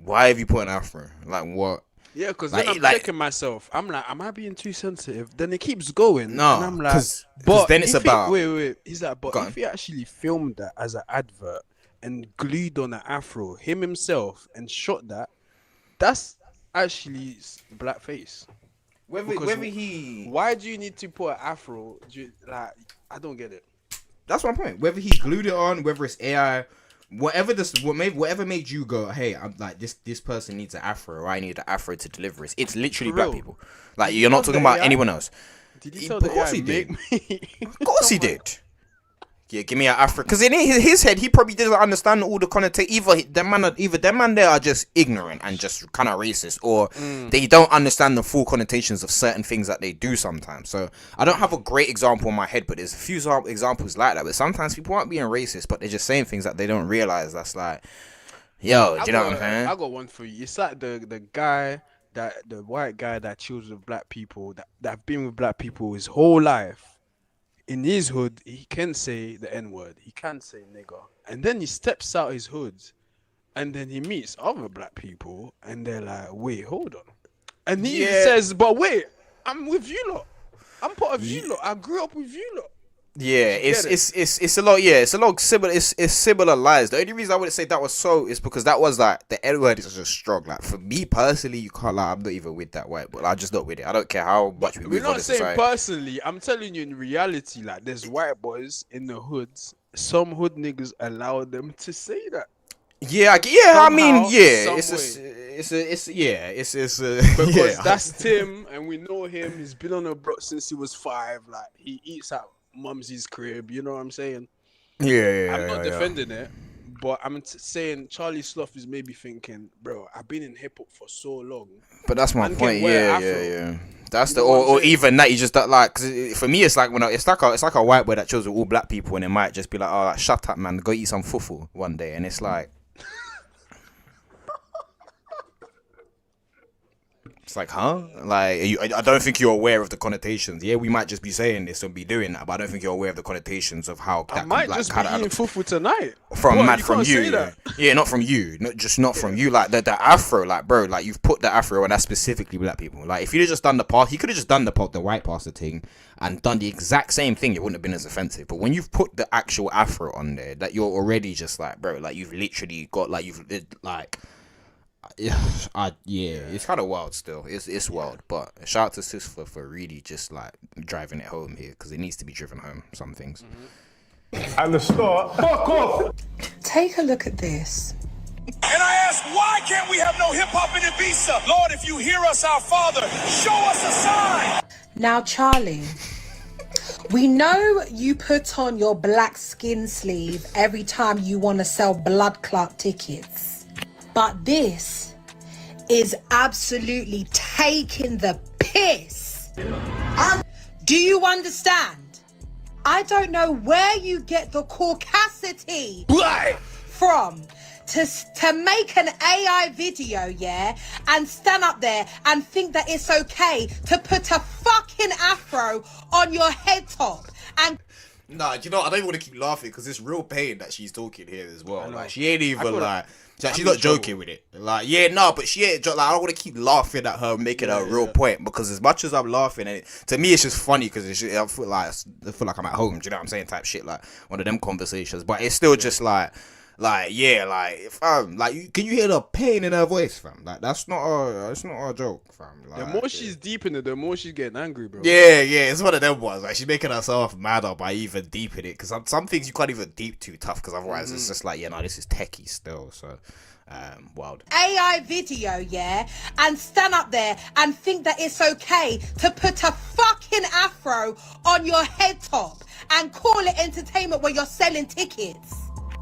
why have you put an afro? Like, what? Yeah, because then I'm checking myself. I'm like, am I being too sensitive? Then it keeps going. No, and I'm like, but then it's about. Wait. He's like, but if he actually filmed that as an advert and glued on an afro, himself, and shot that, that's actually blackface. Why do you need to put an afro? Like, I don't get it. That's my point. Whether he glued it on, whether it's AI, whatever made you go, hey, I'm like this person needs an afro, or I need an afro to deliver it. It's literally black people. Like, you're not talking about anyone else. Did he tell the AI he did. me? Of course he did. Yeah, give me an Afro. Because in his head, he probably doesn't understand all the connotation. Either them man there are just ignorant and just kind of racist, or they don't understand the full connotations of certain things that they do sometimes. So I don't have a great example in my head, but there's a few examples like that. But sometimes people aren't being racist, but they're just saying things that they don't realize. That's like, yo, do you know what I'm saying? I got one for you. It's like the white guy that chills with black people, that have been with black people his whole life. In his hood, he can say the N-word. He can say nigger. And then he steps out his hood, and then he meets other black people, and they're like, wait, hold on. And he says, but wait, I'm with you lot. I'm part of you lot. I grew up with you lot. Yeah, it's a lot. Yeah, it's a lot similar. It's similar lies. The only reason I would say that was so is because that was like the N word is just strong. Like for me personally, you can't lie. I'm not even with that white, but I'm just not with it. I don't care how much we We're move on not in saying society. personally. I'm telling you in reality. Like there's white boys in the hoods. Some hood niggas allow them to say that. Yeah, I mean, yeah, because yeah. that's Tim, and we know him. He's been on a block since he was 5. Like he eats at Mumsy's crib. You know what I'm saying? Yeah. I'm not defending it, but I'm saying Charlie Sloth is maybe thinking, bro, I've been in hip hop for so long. But that's my point. Yeah. That's You know or even that you just that like, cause for me it's like when it's like a white boy that chose with all black people, and it might just be like, oh, like, shut up, man, go eat some fufu one day, and it's like. It's like, huh? Like, I don't think you're aware of the connotations. Yeah, we might just be saying this and be doing that, but I don't think you're aware of the connotations of how that I might just be eating fufu tonight. From you. Yeah, not from you. Not from you. Like the afro, like bro, like you've put the afro, and that's specifically black people. Like if you'd have just done he could have just done the white pastor thing and done the exact same thing. It wouldn't have been as offensive. But when you've put the actual afro on there, that you're already just like, bro, like you've literally got it's kind of wild still. It's wild, but shout out to Sis for really just like driving it home here, because it needs to be driven home, some things. And the start, fuck off. Take a look at this. And I ask, why can't we have no hip-hop in Ibiza? Lord, if you hear us, our Father, show us a sign. Now, Charlie, we know you put on your black skin sleeve every time you want to sell blood clot tickets. But this is absolutely taking the piss. Do you understand? I don't know where you get the caucasity from to make an AI video, yeah, and stand up there and think that it's okay to put a fucking afro on your head top and... Nah, do you know, I don't even want to keep laughing because it's real pain that she's talking here as well. Like, she ain't even like... she's not joking with it. Like, yeah, no, but she ain't. Like, I don't want to keep laughing at her making a real point, because as much as I'm laughing, and to me it's just funny because I feel like I'm at home. Do you know what I'm saying? Type shit, like one of them conversations. But it's still just like can you hear the pain in her voice, fam? Like that's not a joke, fam. Like, the more she's deep in it, the more she's getting angry, bro. Yeah, it's one of them ones. Like she's making herself madder by even deeping it, because some things you can't even deep too tough, because otherwise it's just like, this is techie still. So wild. AI video, yeah, and stand up there and think that it's okay to put a fucking afro on your head top and call it entertainment when you're selling tickets.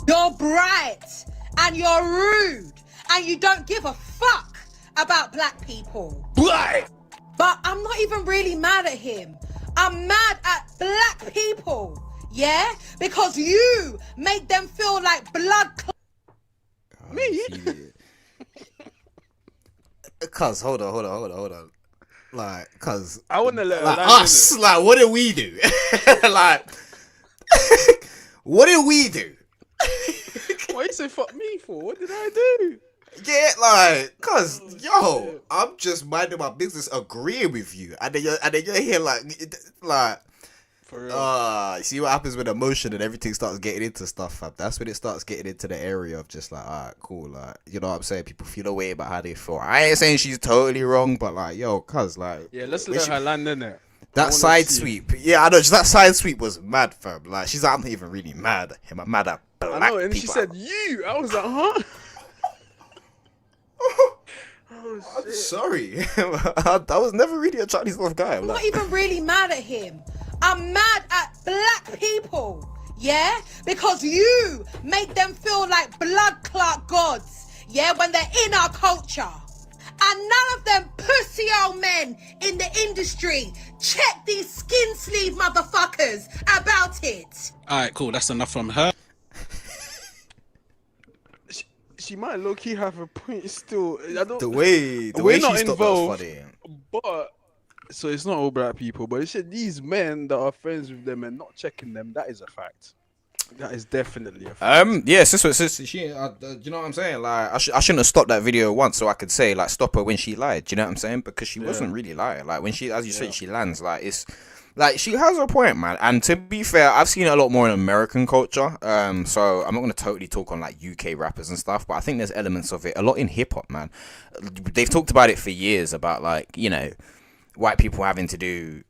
You're bright and you're rude and you don't give a fuck about black people. Black! But I'm not even really mad at him. I'm mad at black people, yeah? Because you make them feel like blood Me? Cuz, hold on. Like, cuz... I wouldn't let like us, like, what did we do? Like... what did we do? What you say fuck me for? What did I do? Yeah, like, cuz, I'm just minding my business, agreeing with you, and then you're here like, for real. You see what happens with emotion and everything starts getting into stuff, fam. That's when it starts getting into the area of just like, alright, cool, like, you know what I'm saying? People feel a way about how they feel. I ain't saying she's totally wrong, but like, cuz, like, yeah, let's let her land in it. That side sweep, yeah, I know. Just that side sweep was mad, fam. Like, she's like, I'm not even really mad at him. I'm mad at black I know, and people. she said you. I was like, huh? I'm sorry. I was never really a Chinese love guy. I'm not even really mad at him. I'm mad at black people, Yeah? Because you make them feel like blood clot gods. Yeah? When they're in our culture. And none of them pussy old men in the industry check these skin sleeve motherfuckers about it. Alright, cool. That's enough from her. She might low key have a point still. I don't. The way We're not she stopped involved, that was funny. but so it's not all black people. But it's just these men that are friends with them and not checking them. That is a fact. That is definitely a fact. Yeah, sis, she, do you know what I'm saying? Like, I shouldn't have stopped that video once, so I could say like, stop her when she lied. Do you know what I'm saying? Because she wasn't really lying. Like when she, as you said, she lands. Like it's, like she has a point, man. And to be fair, I've seen it a lot more in American culture. So I'm not gonna totally talk on like UK rappers and stuff, but I think there's elements of it a lot in hip hop, man. They've talked about it for years about like, you know, white people having to do.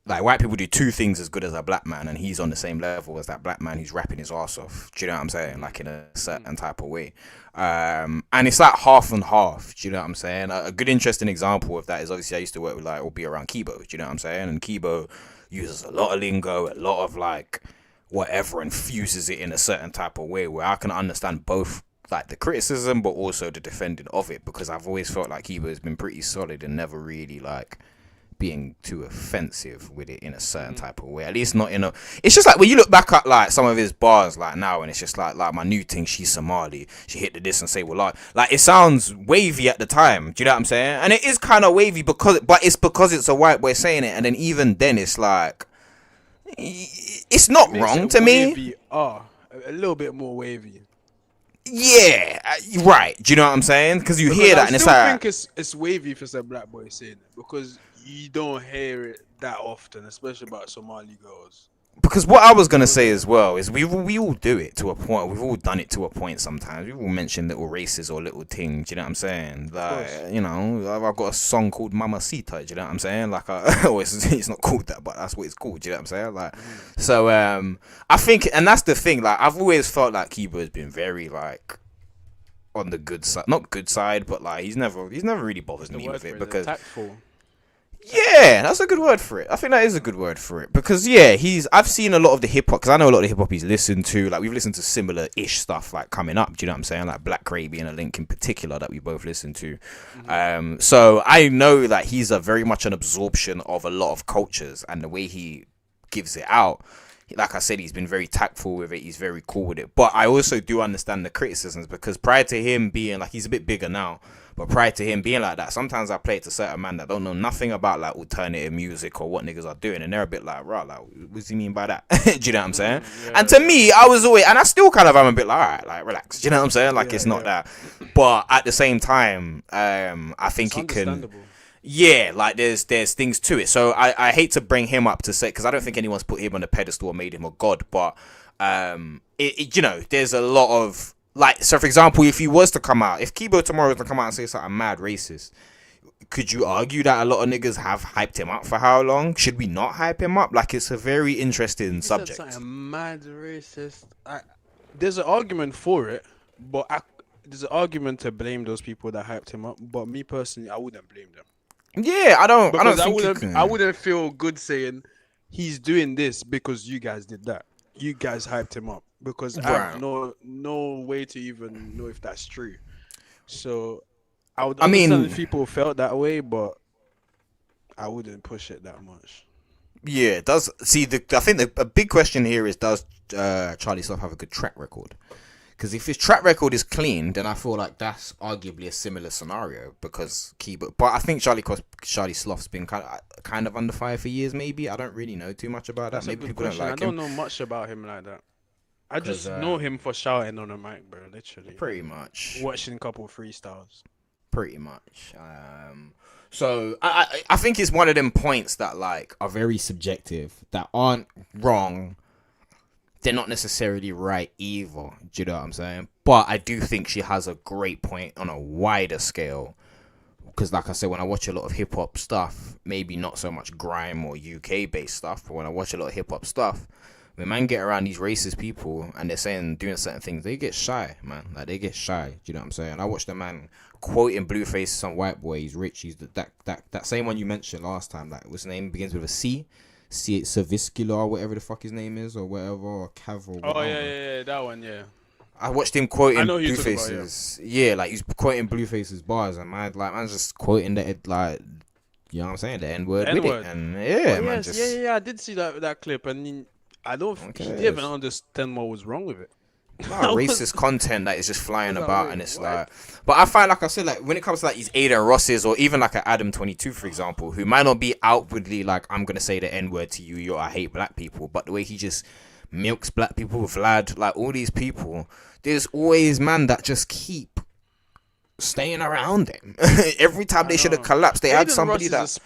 Like, white people do two things as good as a black man, and he's on the same level as that black man who's rapping his ass off. Do you know what I'm saying? Like, in a certain type of way. And it's like half and half. Do you know what I'm saying? A good, interesting example of that is obviously I used to work with, like, or be around Kibo. Do you know what I'm saying? And Kibo uses a lot of lingo, a lot of, like, whatever, and fuses it in a certain type of way where I can understand both, like, the criticism, but also the defending of it, because I've always felt like Kibo has been pretty solid and never really, like, being too offensive with it in a certain type of way. At least not in a. It's just like when you look back at like some of his bars like now, and it's just like my new thing. She's Somali. She hit the diss and say well, like it sounds wavy at the time. Do you know what I'm saying? And it is kind of wavy because it's a white boy saying it, and then even then it's like it's not wrong to me. A little bit more wavy. Yeah, right. Do you know what I'm saying? Because you hear that and it's like I think it's wavy if it's a black boy saying it, because you don't hear it that often, especially about Somali girls. Because what I was gonna say as well is we all do it to a point. We've all done it to a point sometimes. We've all mentioned little races or little things. Do you know what I'm saying? Like, you know, I've got a song called Mamacita. Do you know what I'm saying? Like, it's not called that, but that's what it's called. Do you know what I'm saying? Like, so I think, and that's the thing. Like, I've always felt like Kibo has been very like on the good side, not good side, but like he's never really bothered me with it because. Tactful. Yeah, that's a good word for it. I think that is a good word for it because I've seen a lot of the hip hop because I know a lot of the hip hop he's listened to. Like we've listened to similar ish stuff like coming up. Do you know what I'm saying? Like Black Ray being a link in particular that we both listened to. So I know that he's very much an absorption of a lot of cultures, and the way he gives it out. Like I said, he's been very tactful with it. He's very cool with it. But I also do understand the criticisms because prior to him being like, he's a bit bigger now, but prior to him being like that, sometimes I play it to certain men that don't know nothing about like alternative music or what niggas are doing, and they're a bit like, right, like, what does he mean by that? Do you know what I'm saying? And to me, I was always, and I still kind of am a bit like, all right, like, relax. Do you know what I'm saying? Like, it's not that. But at the same time, I think it can. Yeah, like there's things to it. So I hate to bring him up to say, because I don't think anyone's put him on a pedestal or made him a god. But you know, there's a lot of like. So for example, if he was to come out, if Kibo tomorrow was to come out and say something mad racist, could you argue that a lot of niggas have hyped him up for how long? Should we not hype him up? Like it's a very interesting subject. Something mad racist. There's an argument for it, but there's an argument to blame those people that hyped him up. But me personally, I wouldn't blame them. Yeah, I wouldn't feel good saying he's doing this because you guys did that. You guys hyped him up because I have no way to even know if that's true. So I would understand if people felt that way, but I wouldn't push it that much. Yeah, I think a big question here is, does Charlie Sloth have a good track record? Because if his track record is clean, then I feel like that's arguably a similar scenario. Because but I think Charlie Sloth's been kind of under fire for years. Maybe I don't really know too much about that. Maybe people don't like him. I don't know much about him like that. I just know him for shouting on a mic, bro. Literally, pretty much watching a couple of freestyles. Pretty much. So I think it's one of them points that like are very subjective, that aren't wrong. They're not necessarily right either. Do you know what I'm saying? But I do think she has a great point on a wider scale. Because like I said, when I watch a lot of hip-hop stuff, maybe not so much grime or UK-based stuff, but when I watch a lot of hip-hop stuff, when man get around these racist people and they're doing certain things, they get shy, man. Like, they get shy. Do you know what I'm saying? I watched a man quoting Blueface, some white boy, he's rich. He's that same one you mentioned last time. Like, what's his name? Begins with a C. Saviscula or whatever the fuck his name is, or whatever, or Cav or Oh whatever. yeah, that one, yeah. I watched him quoting I know who you're talking about, Blueface's. Yeah, like he's quoting Blueface's bars, and man's just quoting that, like, you know what I'm saying, the N word with it, and yeah, Oh, man, yes, just yeah, I did see that clip, and I don't. He didn't even understand what was wrong with it. racist content that is just flying was about, like, and it's what? like, but I find, like I said, like when it comes to like these Aiden Rosses or even like an Adam 22, for example, who might not be outwardly like, I'm gonna say the N word to you, I hate black people, but the way he just milks black people, Vlad, like all these people, there's always man that just keep staying around him. Every time they should have collapsed, they had Aiden somebody Ross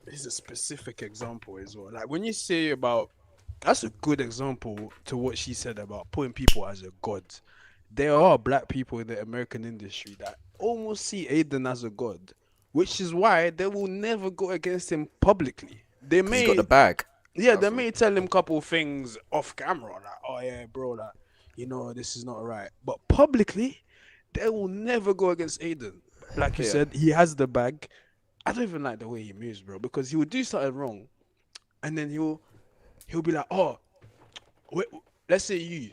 is a specific example as well. Like when you say about, that's a good example to what she said about putting people as a god. There are black people in the American industry that almost see Aiden as a god, which is why they will never go against him publicly. They may he's got the bag. Yeah, they may tell him a couple things off camera, like, oh yeah, bro, like, you know, this is not right. But publicly, they will never go against Aiden. Like you said, he has the bag. I don't even like the way he moves, bro, because he would do something wrong, and then he'll be like, oh, wait, let's say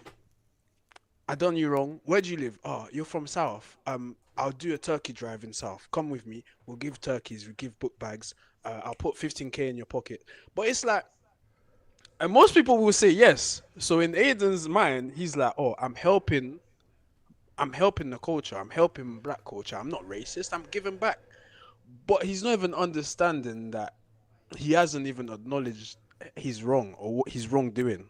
I done you wrong. Where do you live? Oh, you're from South. I'll do a turkey drive in South. Come with me. We'll give turkeys. We give book bags. I'll put 15K in your pocket. But it's like, and most people will say yes. So in Aiden's mind, he's like, oh, I'm helping the culture. I'm helping black culture. I'm not racist. I'm giving back. But he's not even understanding that he hasn't even acknowledged he's wrong or what he's wrongdoing.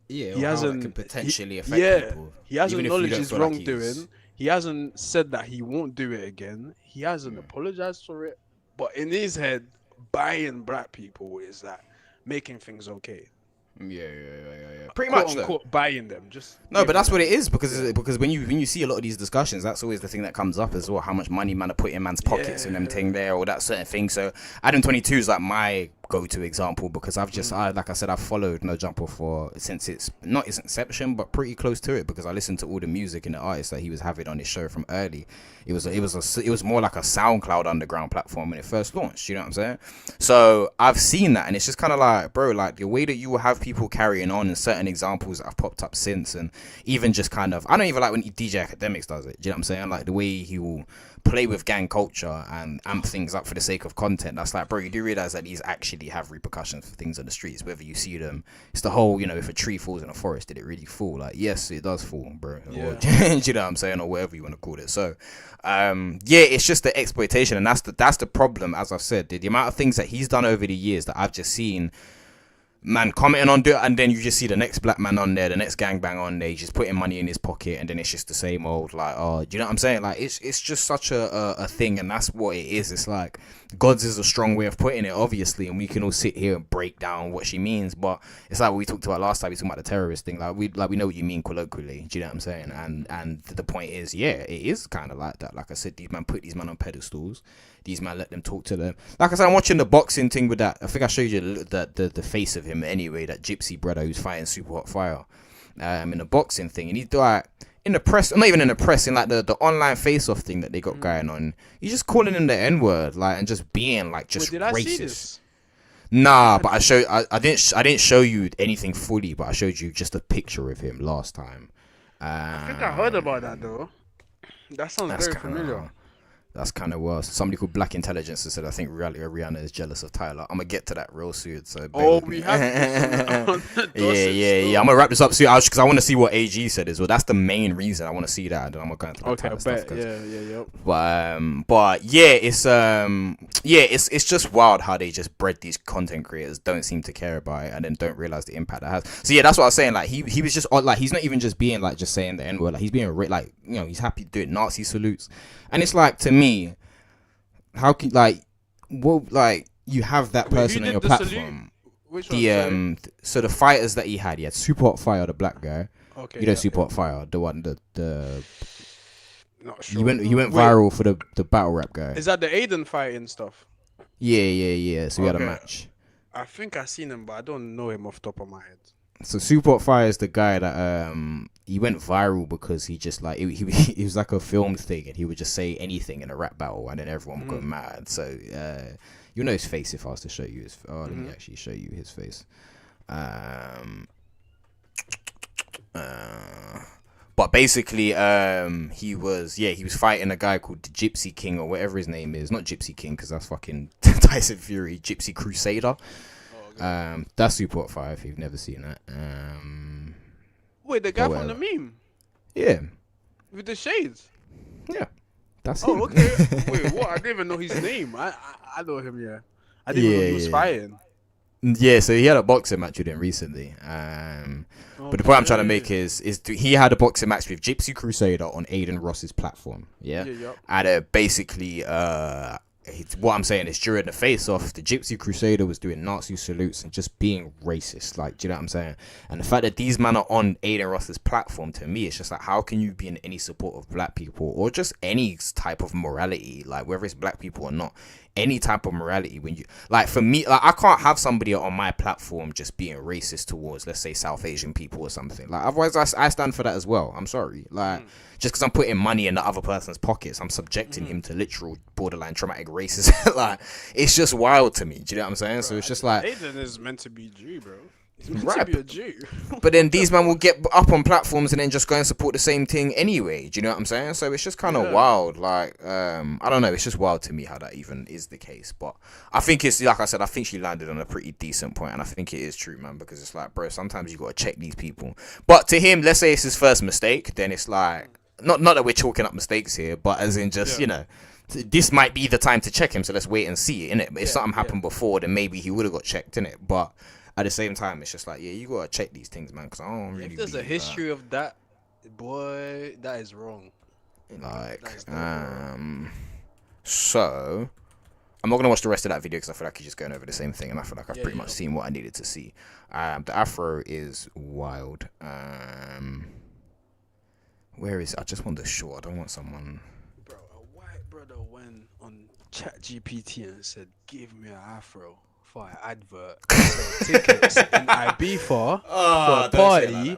Yeah, he hasn't can potentially affect people. He hasn't acknowledged his wrongdoing. Like he hasn't said that he won't do it again. He hasn't apologized for it. But in his head, buying black people is that making things okay. Yeah. Pretty much, unquote, buying them. Just no, but that's what it is, because when you see a lot of these discussions, that's always the thing that comes up as well. How much money man are put in man's pockets and them thing there, or that certain thing. So Adam 22 is like my go-to example, because I've just like I said, I've followed No Jumper for since it's not its inception, but pretty close to it, because I listened to all the music and the artists that he was having on his show from early. It was more like a SoundCloud underground platform when it first launched. You know what I'm saying? So I've seen that, and it's just kind of like, bro, like the way that you will have people carrying on, and certain examples that have popped up since, and even just kind of, I don't even like when DJ Academics does it. Do you know what I'm saying? Like the way he will play with gang culture and amp things up for the sake of content. That's like, bro, you do realize that these actually have repercussions for things on the streets, whether you see them. It's the whole, you know, if a tree falls in a forest, did it really fall? Like, yes, it does fall, bro. Yeah. Or, do you know what I'm saying? Or whatever you want to call it. So it's just the exploitation, and that's the problem. As I've said, the amount of things that he's done over the years that I've just seen man commenting on it, and then you just see the next black man on there, the next gangbang on there, he's just putting money in his pocket, and then it's just the same old, like, oh, do you know what I'm saying? Like, it's just such a thing, and that's what it is. It's like, Gods is a strong way of putting it, obviously, and we can all sit here and break down what she means, but it's like what we talked about last time. We talked about the terrorist thing, like we know what you mean colloquially. Do you know what I'm saying? And the point is, yeah, it is kind of like that. Like I said, these man put these men on pedestals. These man let them talk to them. Like I said, I'm watching the boxing thing with that. I think I showed you the face of him anyway. That gypsy brother who's fighting Super Hot Fire, in the boxing thing, and he's like in the press, not even in the press, in like the online face-off thing that they got going on. He's just calling him the N-word, like, and just being like just Wait, did racist. I see this? Nah, but I didn't show you anything fully, but I showed you just a picture of him last time. I think I heard about that though. That sounds very familiar. That's kind of worse. Somebody called Black Intelligence said, I think Rihanna is jealous of Tyla. I'm going to get to that real soon. So we have Yeah. I'm going to wrap this up soon because I want to see what AG said as well. That's the main reason I want to see that. And then I'm going to go into Tyla stuff. But it's just wild how they just bred these content creators, don't seem to care about it, and then don't realize the impact that has. So yeah, that's what I was saying. Like he was just like, he's not even just being like just saying the N-word. Like he's being like, you know, he's happy doing Nazi salutes. And it's like, to me, how can, like, well, like, you have that person on your platform. Which one? So the fighters that he had Super Hot Fire, the black guy. Okay. You know Super Hot Fire, the one, the. Not sure. He went viral for the battle rap guy. Is that the Aiden fighting stuff? Yeah. So we had a match. I think I seen him, but I don't know him off the top of my head. So Super Hot Fire is the guy that he went viral because he just like it was like a film thing, and he would just say anything in a rap battle, and then everyone would go mad. So you know his face if I was to show you his. Oh, let me actually show you his face. But basically, he was fighting a guy called the Gypsy King or whatever his name is. Not Gypsy King because that's fucking Tyson Fury. Gypsy Crusader. That's super hot fire if you've never seen that. Wait, the guy from the meme? Yeah. With the shades? Yeah. That's him. Oh, okay. Wait, what? I didn't even know his name. I know him, yeah. I didn't even know he was fighting. Yeah, so he had a boxing match with him recently. But the point I'm trying to make is he had a boxing match with Gypsy Crusader on Aiden Ross's platform. Yeah. And basically, what I'm saying is during the face-off, the Gypsy Crusader was doing Nazi salutes and just being racist. Like, do you know what I'm saying? And the fact that these men are on Aiden Ross's platform, to me, it's just like, how can you be in any support of black people or just any type of morality, like whether it's black people or not? Any type of morality when you like, for me, like, I can't have somebody on my platform just being racist towards, let's say, South Asian people or something. Like, otherwise I stand for that as well. I'm sorry. Like, just because I'm putting money in the other person's pockets, I'm subjecting him to literal borderline traumatic racism. Like, it's just wild to me. Do you know what I'm saying? Bro, so it's just like, Aiden is meant to be Jew, bro. He's meant to be a Jew. But then these men will get up on platforms and then just go and support the same thing anyway. Do you know what I'm saying? So it's just kind of wild. Like, I don't know. It's just wild to me how that even is the case. But I think it's, like I said, I think she landed on a pretty decent point, and I think it is true, man, because it's like, bro, sometimes you got to check these people. But to him, let's say it's his first mistake, then it's like, not that we're chalking up mistakes here, but as in just, you know, this might be the time to check him, so let's wait and see, innit? But if something happened before, then maybe he would have got checked, innit? But at the same time, it's just like, yeah, you gotta check these things, man, because I don't really. If there's a history of that, boy, that is wrong. Like, so I'm not gonna watch the rest of that video because I feel like he's just going over the same thing, and I feel like I've pretty much seen what I needed to see. The afro is wild. Where is it? I just want the short. I don't want someone. Bro, a white brother went on ChatGPT and said, "Give me an afro for an advert, tickets in Ibiza for a party,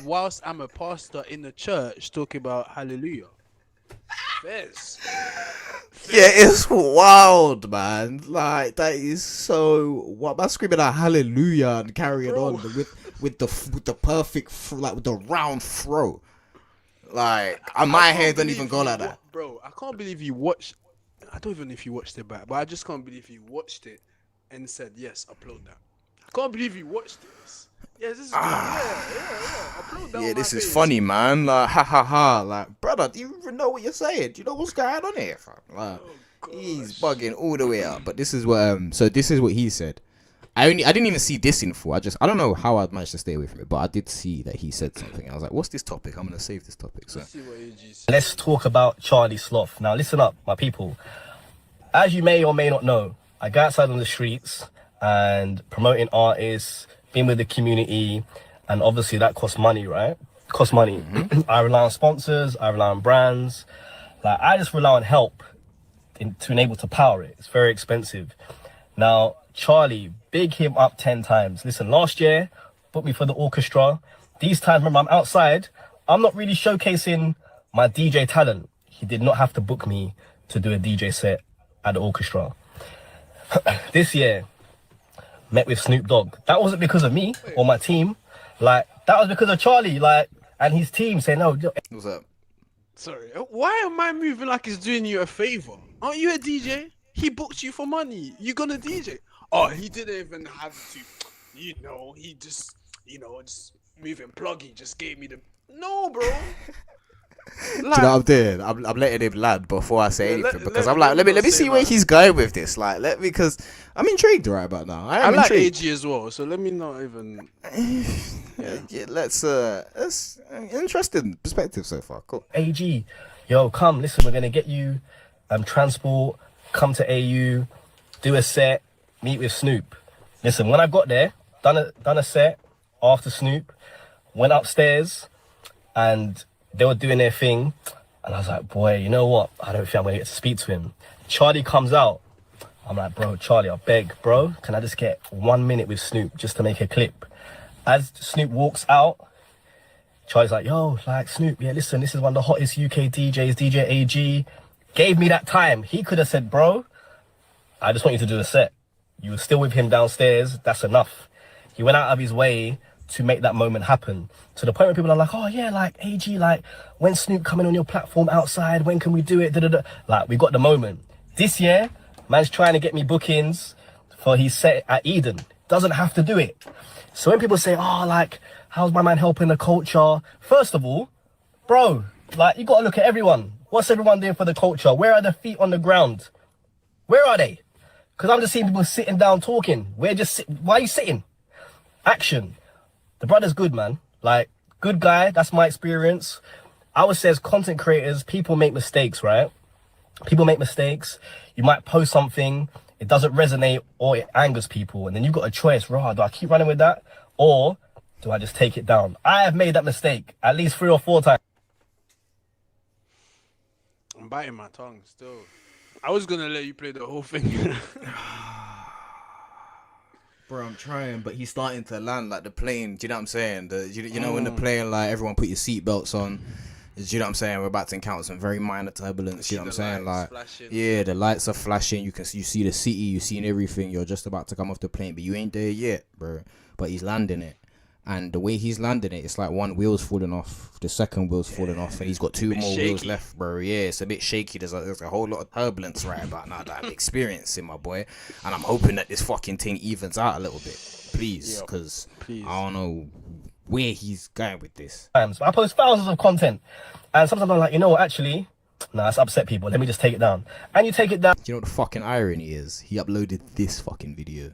whilst I'm a pastor in the church talking about hallelujah." Fizz. Yeah, it's wild, man. Like, that is so. What am I screaming at hallelujah and carrying on with the perfect like with the round throw. Like, my hair don't even go like that. Bro, I can't believe you watched. I don't even know if you watched it back, but I just can't believe you watched it and said, yes, upload that. I can't believe you watched this. Yeah, this is good. Upload that. Yeah, this is funny, man. Like, ha ha ha. Like, brother, do you even know what you're saying? Do you know what's going on here, fam? Like, he's bugging all the way up. But this is what so this is what he said. I didn't even see this info. I don't know how I managed to stay away from it, but I did see that he said something. I was like, what's this topic? I'm gonna save this topic. So let's talk about Charlie Sloth. Now listen up, my people. As you may or may not know, I go outside on the streets and promoting artists, being with the community, and obviously that costs money, right? Costs money. I rely on sponsors, I rely on brands. Like, I just rely on help to enable to power it. It's very expensive. Now, Charlie, big him up 10 times. Listen, last year, booked me for the orchestra. These times, remember, I'm outside. I'm not really showcasing my DJ talent. He did not have to book me to do a DJ set at the orchestra. This year, met with Snoop Dogg. That wasn't because of me or my team. Like, that was because of Charlie, like, and his team saying, no. What's up? Sorry, why am I moving like he's doing you a favor? Aren't you a DJ? He booked you for money. You gonna DJ? Oh, he didn't even have to, he just, just moving plug. He just gave me the, no, bro. Do you know what I'm doing? I'm letting him land before I say anything, because I'm like, let me see where he's going with this. Like, because I'm intrigued right about now. I like AG as well, so let me not even. Let's interesting perspective so far. Cool. AG, yo, come listen. We're gonna get you transport. Come to AU, do a set, meet with Snoop. Listen, when I got there, done a set after Snoop, went upstairs, and they were doing their thing, and I was like, boy, you know what? I don't think I'm gonna get to speak to him. Charlie comes out. I'm like, bro, Charlie, I beg, bro, can I just get 1 minute with Snoop just to make a clip? As Snoop walks out, Charlie's like, yo, like Snoop, yeah, listen, this is one of the hottest UK DJs, DJ AG. Gave me that time. He could have said, bro, I just want you to do a set. You were still with him downstairs. That's enough. He went out of his way to make that moment happen. To the point where people are like, oh yeah, like AG, like when Snoop coming on your platform outside, when can we do it? Da-da-da. Like we got the moment. This year, man's trying to get me bookings for his set at Eden. Doesn't have to do it. So when people say, oh, like, how's my man helping the culture? First of all, bro, like you gotta look at everyone. What's everyone doing for the culture? Where are the feet on the ground? Where are they? Because I'm just seeing people sitting down talking. Why are you sitting? Action. The brother's good, man. Like, good guy. That's my experience. I would say as content creators, people make mistakes, right? People make mistakes. You might post something, it doesn't resonate or it angers people. And then you've got a choice. Rah, do I keep running with that? Or do I just take it down? I have made that mistake at least 3 or 4 times. I'm biting my tongue still. I was gonna let you play the whole thing. Bro, I'm trying, but he's starting to land like the plane. Do you know what I'm saying? You know when the plane, like everyone put your seatbelts on. Do you know what I'm saying? We're about to encounter some very minor turbulence. You know what I'm saying? Like, yeah, the lights are flashing. You see the city. You seen everything. You're just about to come off the plane, but you ain't there yet, bro. But he's landing it. And the way he's landing it, it's like one wheel's falling off, the second wheel's falling off, and he's got 2 more wheels left, bro. Yeah, it's a bit shaky. There's a whole lot of turbulence right about now that I'm experiencing, my boy. And I'm hoping that this fucking thing evens out a little bit, please, because I don't know where he's going with this. I post thousands of content, and sometimes I'm like, you know what, actually, nah, it's upset people. Let me just take it down. And you take it down. You know what the fucking irony is? He uploaded this fucking video.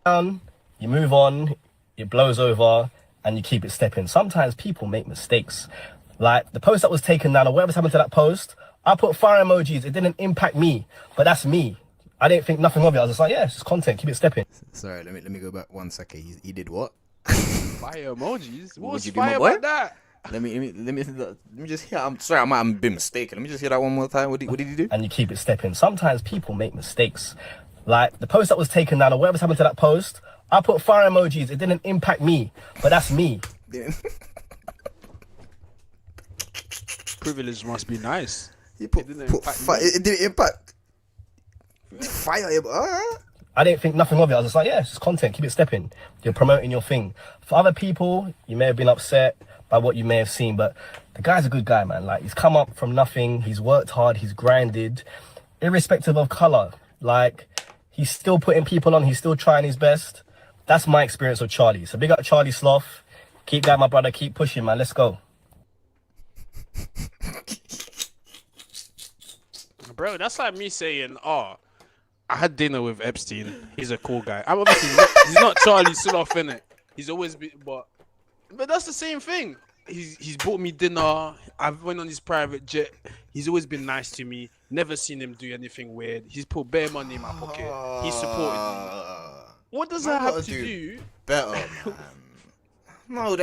You move on. It blows over and you keep it stepping. Sometimes people make mistakes. Like the post that was taken down or whatever's happened to that post, I put fire emojis. It didn't impact me, but that's me. I didn't think nothing of it. I was just like, yeah, it's just content. Keep it stepping. Sorry, let me go back 1 second. He did what? Fire emojis? What was you fire do, my boy? about that? Let me just hear. I'm sorry, I might have been mistaken. Let me just hear that one more time. What did he do? And you keep it stepping. Sometimes people make mistakes. Like the post that was taken down or whatever's happened to that post, I put fire emojis. It didn't impact me, but that's me. Privilege must be nice. It didn't impact. Fire. I didn't think nothing of it. I was just like, yeah, it's just content. Keep it stepping. You're promoting your thing. For other people, you may have been upset by what you may have seen, but the guy's a good guy, man. Like, he's come up from nothing. He's worked hard. He's grinded, irrespective of color. Like, he's still putting people on. He's still trying his best. That's my experience with Charlie. So big up Charlie Sloth. Keep going, my brother. Keep pushing, man. Let's go. Bro, that's like me saying, oh, I had dinner with Epstein. He's a cool guy. I'm obviously not, he's not Charlie Sloth, innit? He's always been, but that's the same thing. He's bought me dinner. I went on his private jet. He's always been nice to me. Never seen him do anything weird. He's put bare money in my pocket. He supported me. What does that have to do? Better, man. No,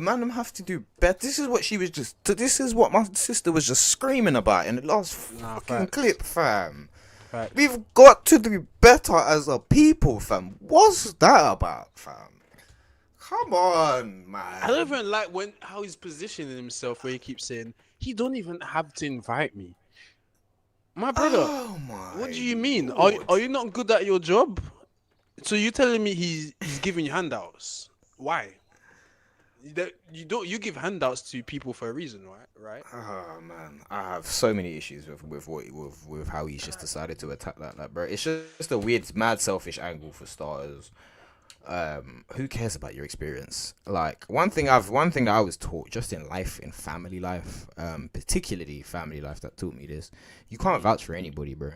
man, them have to do better. This is what my sister was just screaming about in the last fucking clip, fam. Facts. We've got to do better as a people, fam. What's that about, fam? Come on, man. I don't even like how he's positioning himself, where he keeps saying he don't even have to invite me. My brother, what do you mean? Are you not good at your job? So you're telling me he's giving you handouts? Why? You give handouts to people for a reason, right? Oh man, I have so many issues with how he's just decided to attack that, bro. It's just a weird, mad, selfish angle for starters. Who cares about your experience? Like one thing that I was taught just in life, in family life, particularly family life, that taught me this: you can't vouch for anybody, bro.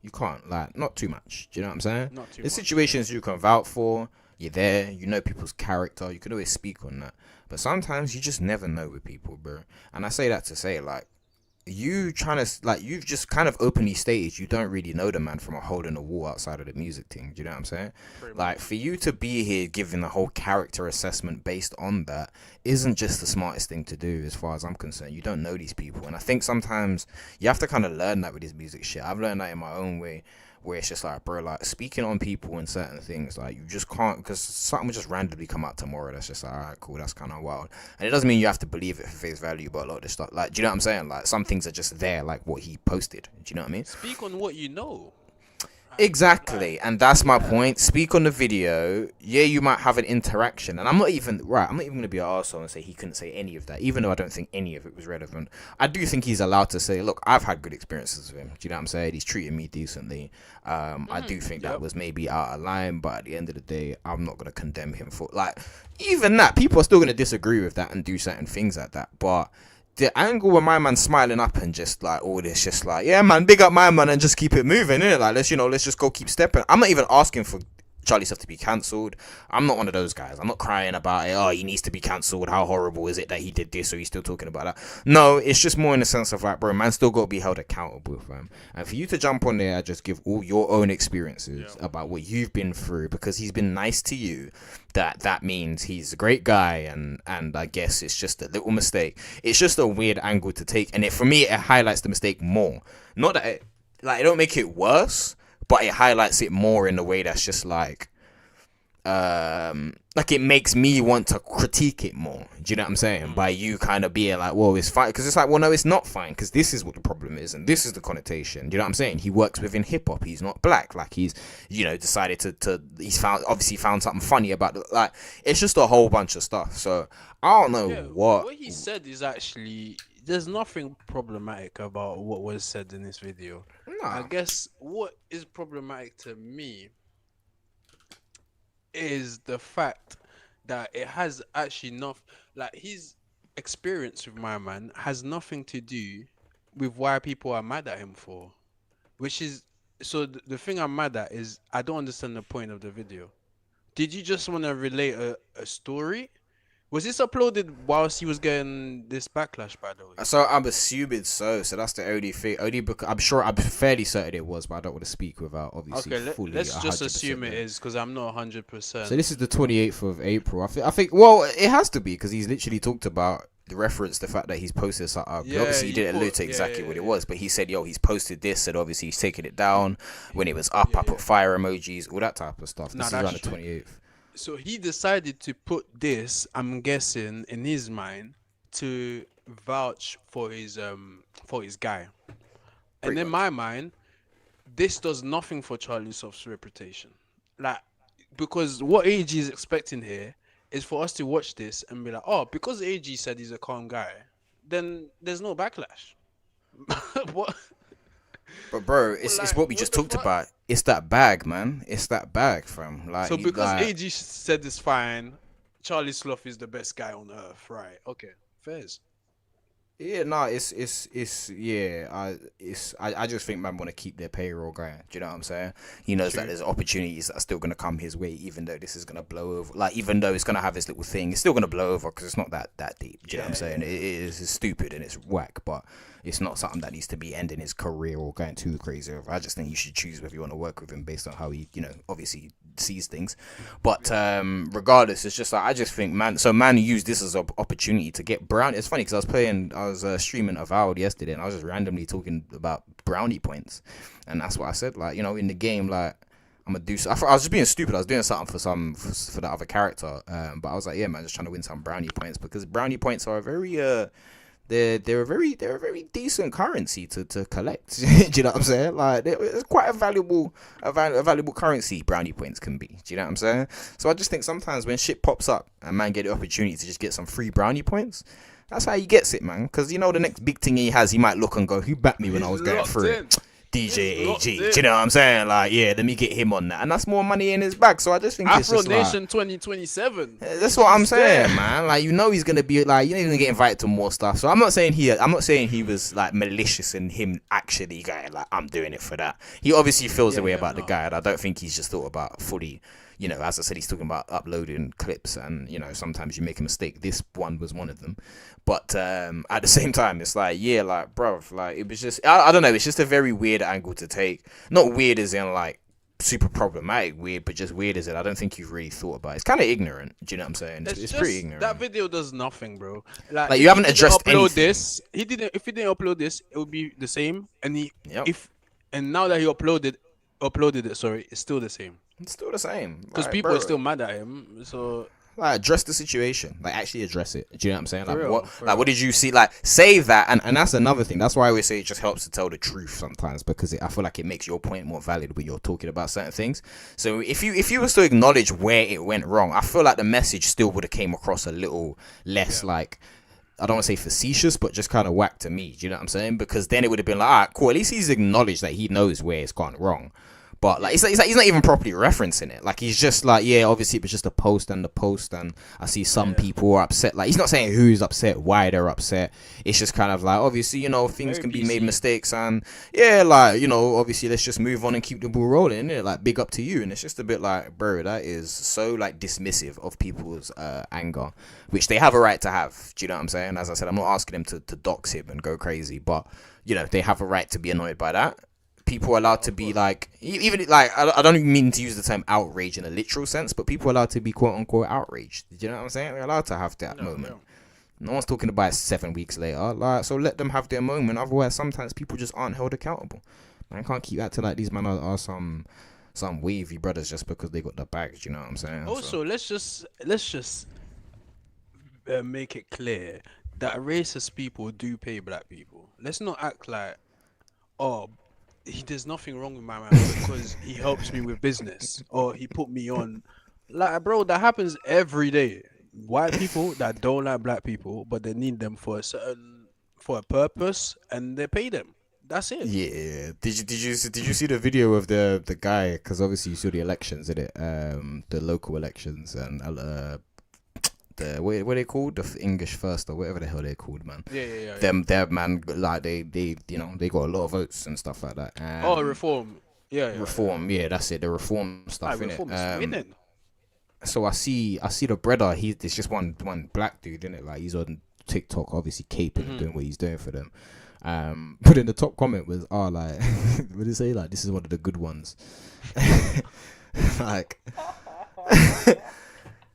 You can't, like, not too much. Do you know what I'm saying? Not too much. There's situations you can vouch for. You're there. You know people's character. You can always speak on that. But sometimes you just never know with people, bro. And I say that to say, like, you've just kind of openly stated you don't really know the man from a hole in the wall outside of the music thing. Do you know what I'm saying? Like, for you to be here giving the whole character assessment based on that isn't just the smartest thing to do as far as I'm concerned. You don't know these people. And I think sometimes you have to kind of learn that with this music shit. I've learned that in my own way, where it's just like, bro, like speaking on people and certain things, like you just can't, because something will just randomly come out tomorrow that's just like, all right, cool, that's kind of wild. And it doesn't mean you have to believe it for face value, but a lot of this stuff, like, do you know what I'm saying? Like some things are just there, like what he posted. Do you know what I mean? Speak on what you know. Exactly, and that's my point. Speak on the video. Yeah, you might have an interaction, and I'm not even gonna be an arsehole and say he couldn't say any of that, even though I don't think any of it was relevant. I do think he's allowed to say, look, I've had good experiences with him. Do you know what I'm saying? He's treated me decently. I do think that was maybe out of line, but at the end of the day, I'm not gonna condemn him for, like, even that. People are still gonna disagree with that and do certain things like that, but the angle where my man's smiling up and just like all this, just like, yeah, man, big up my man and just keep it moving, innit? Like, let's just go keep stepping. I'm not even asking for Charlie stuff to be cancelled. I'm not one of those guys. I'm not crying about it. Oh, he needs to be cancelled. How horrible is it that he did this? Or he's still talking about that? No, it's just more in the sense of like, bro, man, still got to be held accountable, fam. And for you to jump on there and just give all your own experiences about what you've been through because he's been nice to you, that means he's a great guy, and I guess it's just a little mistake. It's just a weird angle to take, and for me, it highlights the mistake more. Not that it don't make it worse, but it highlights it more in a way that's just like it makes me want to critique it more. Do you know what I'm saying? By you kind of being like, well, it's fine, because it's like, well, no, it's not fine, because this is what the problem is, and this is the connotation. Do you know what I'm saying? He works within hip hop. He's not black. Like, he's, you know, decided to he's obviously found something funny about it. Like, it's just a whole bunch of stuff. So I don't know what he said is actually, there's nothing problematic about what was said in this video. I guess what is problematic to me is the fact that it has actually not, like, his experience with my man has nothing to do with why people are mad at him for, which is, so the thing I'm mad at is I don't understand the point of the video. Did you just want to relate a story? Was this uploaded whilst he was getting this backlash, by the way? So I'm assuming so. So that's the only thing. Only because I'm fairly certain it was, but I don't want to speak without obviously fully. Let's just assume it is, because I'm not 100%. So this is the 28th of April. I think. Well, it has to be, because he's literally talked about the reference, the fact that he's posted something. Obviously, he didn't allude to exactly what it was, but he said, "Yo, he's posted this," and obviously he's taken it down. When it was up, I put fire emojis, all that type of stuff. This is around the 28th. So he decided to put this, I'm guessing, in his mind, to vouch for his guy. And in my mind, this does nothing for Charlie Soft's reputation. Like, because what AG is expecting here is for us to watch this and be like, oh, because AG said he's a calm guy, then there's no backlash. What? But bro, it's what we just talked about. It's that bag, man. It's that bag, fam. Like, so because AG said it's fine, Charlie Sloth is the best guy on earth, right? Okay, fairs. Yeah, no, I just think man want to keep their payroll going. Do you know what I'm saying? He knows that there's opportunities that are still gonna come his way, even though this is gonna blow over. Like, even though it's gonna have this little thing, it's still gonna blow over because it's not that deep. Do you know what I'm saying? It is stupid and it's whack, but it's not something that needs to be ending his career or going too crazy over. I just think you should choose whether you want to work with him based on how he, you know, obviously sees things. But regardless, it's just like, I just think man used this as an opportunity to get Brown. It's funny because I was streaming Avowed yesterday, and I was just randomly talking about brownie points, and that's what I said. Like, you know, in the game, like, I'm gonna do. I was just being stupid. I was doing something for the other character, but I was like, yeah, man, just trying to win some brownie points, because brownie points are a very they're a very decent currency to collect. Do you know what I'm saying? Like, it's quite a valuable currency brownie points can be. Do you know what I'm saying? So I just think sometimes when shit pops up and man get the opportunity to just get some free brownie points, that's how he gets it, man. Because, you know, the next big thing he has, he might look and go, who backed me when I was going through it? DJ AG. Do you know what I'm saying? Like, yeah, let me get him on that. And that's more money in his bag. So I just think Afro it's just Nation like, 2027. That's what I'm saying, man. Like, you know he's going to be, like, you know he's going to get invited to more stuff. So I'm not saying he was, like, malicious in him actually going, like, I'm doing it for that. He obviously feels the way about the guy. And I don't think he's just thought about fully, you know, as I said, he's talking about uploading clips, and, you know, sometimes you make a mistake. This one was one of them. But at the same time, it's like, yeah, like, bro, like, it was just, I don't know, it's just a very weird angle to take. Not weird as in, like, super problematic weird, but just weird as in I don't think you've really thought about it. It's kind of ignorant. Do you know what I'm saying? It's pretty ignorant. That video does nothing, bro. Like you haven't addressed anything. If he didn't upload this, it would be the same. And now that he uploaded, uploaded it, sorry, it's still the same. It's still the same. Because Like, people bro, are still mad at him. So like, address the situation. Like, actually address it. Do you know what I'm saying? For Like, real, what did you see? Like, say that, and that's another thing. That's why I always say it just helps to tell the truth sometimes, because I feel like it makes your point more valid when you're talking about certain things. So if you was to acknowledge where it went wrong, I feel like the message still would have came across a little less like, I don't want to say facetious, but just kind of whack to me. Do you know what I'm saying? Because then it would have been like, all right, cool. At least he's acknowledged that he knows where it's gone wrong. But like, it's like he's not even properly referencing it. Like, he's just like, yeah, obviously it was just a post, and I see some people are upset. Like, he's not saying who's upset, why they're upset. It's just kind of like, obviously, you know, things can be made mistakes, and yeah, like, you know, obviously let's just move on and keep the ball rolling. Innit? Like, big up to you. And it's just a bit like, bro, that is so like dismissive of people's anger, which they have a right to have. Do you know what I'm saying? As I said, I'm not asking them to dox him and go crazy, but you know, they have a right to be annoyed by that. People are allowed to be like, even like, I don't even mean to use the term outrage in a literal sense, but people are allowed to be quote unquote outraged. Do you know what I'm saying? They're allowed to have that moment. No one's talking about it 7 weeks later. Like, so let them have their moment. Otherwise, sometimes people just aren't held accountable. Man, can't keep acting like these men are some wavy brothers just because they got the bags. Do you know what I'm saying? also, let's just make it clear that racist people do pay black people. Let's not act like, oh, there's nothing wrong with my man because he helps me with business or he put me on. Like, bro, that happens every day. White people that don't like black people, but they need them for a purpose, and they pay them. That's it. Yeah. Did you see the video of the guy? Because obviously you saw the elections, did it? The local elections, and the what are they called? The English First or whatever the hell they're called, man. Yeah. Them man, like they you know, they got a lot of votes and stuff like that. Reform. Yeah. Reform. Yeah, that's it. The reform stuff, innit? Reform is winning. So I see the brother. There's just one black dude, innit? Like, he's on TikTok, obviously caping and doing what he's doing for them. But in the top comment was, like, what did it say? Like, this is one of the good ones. Like.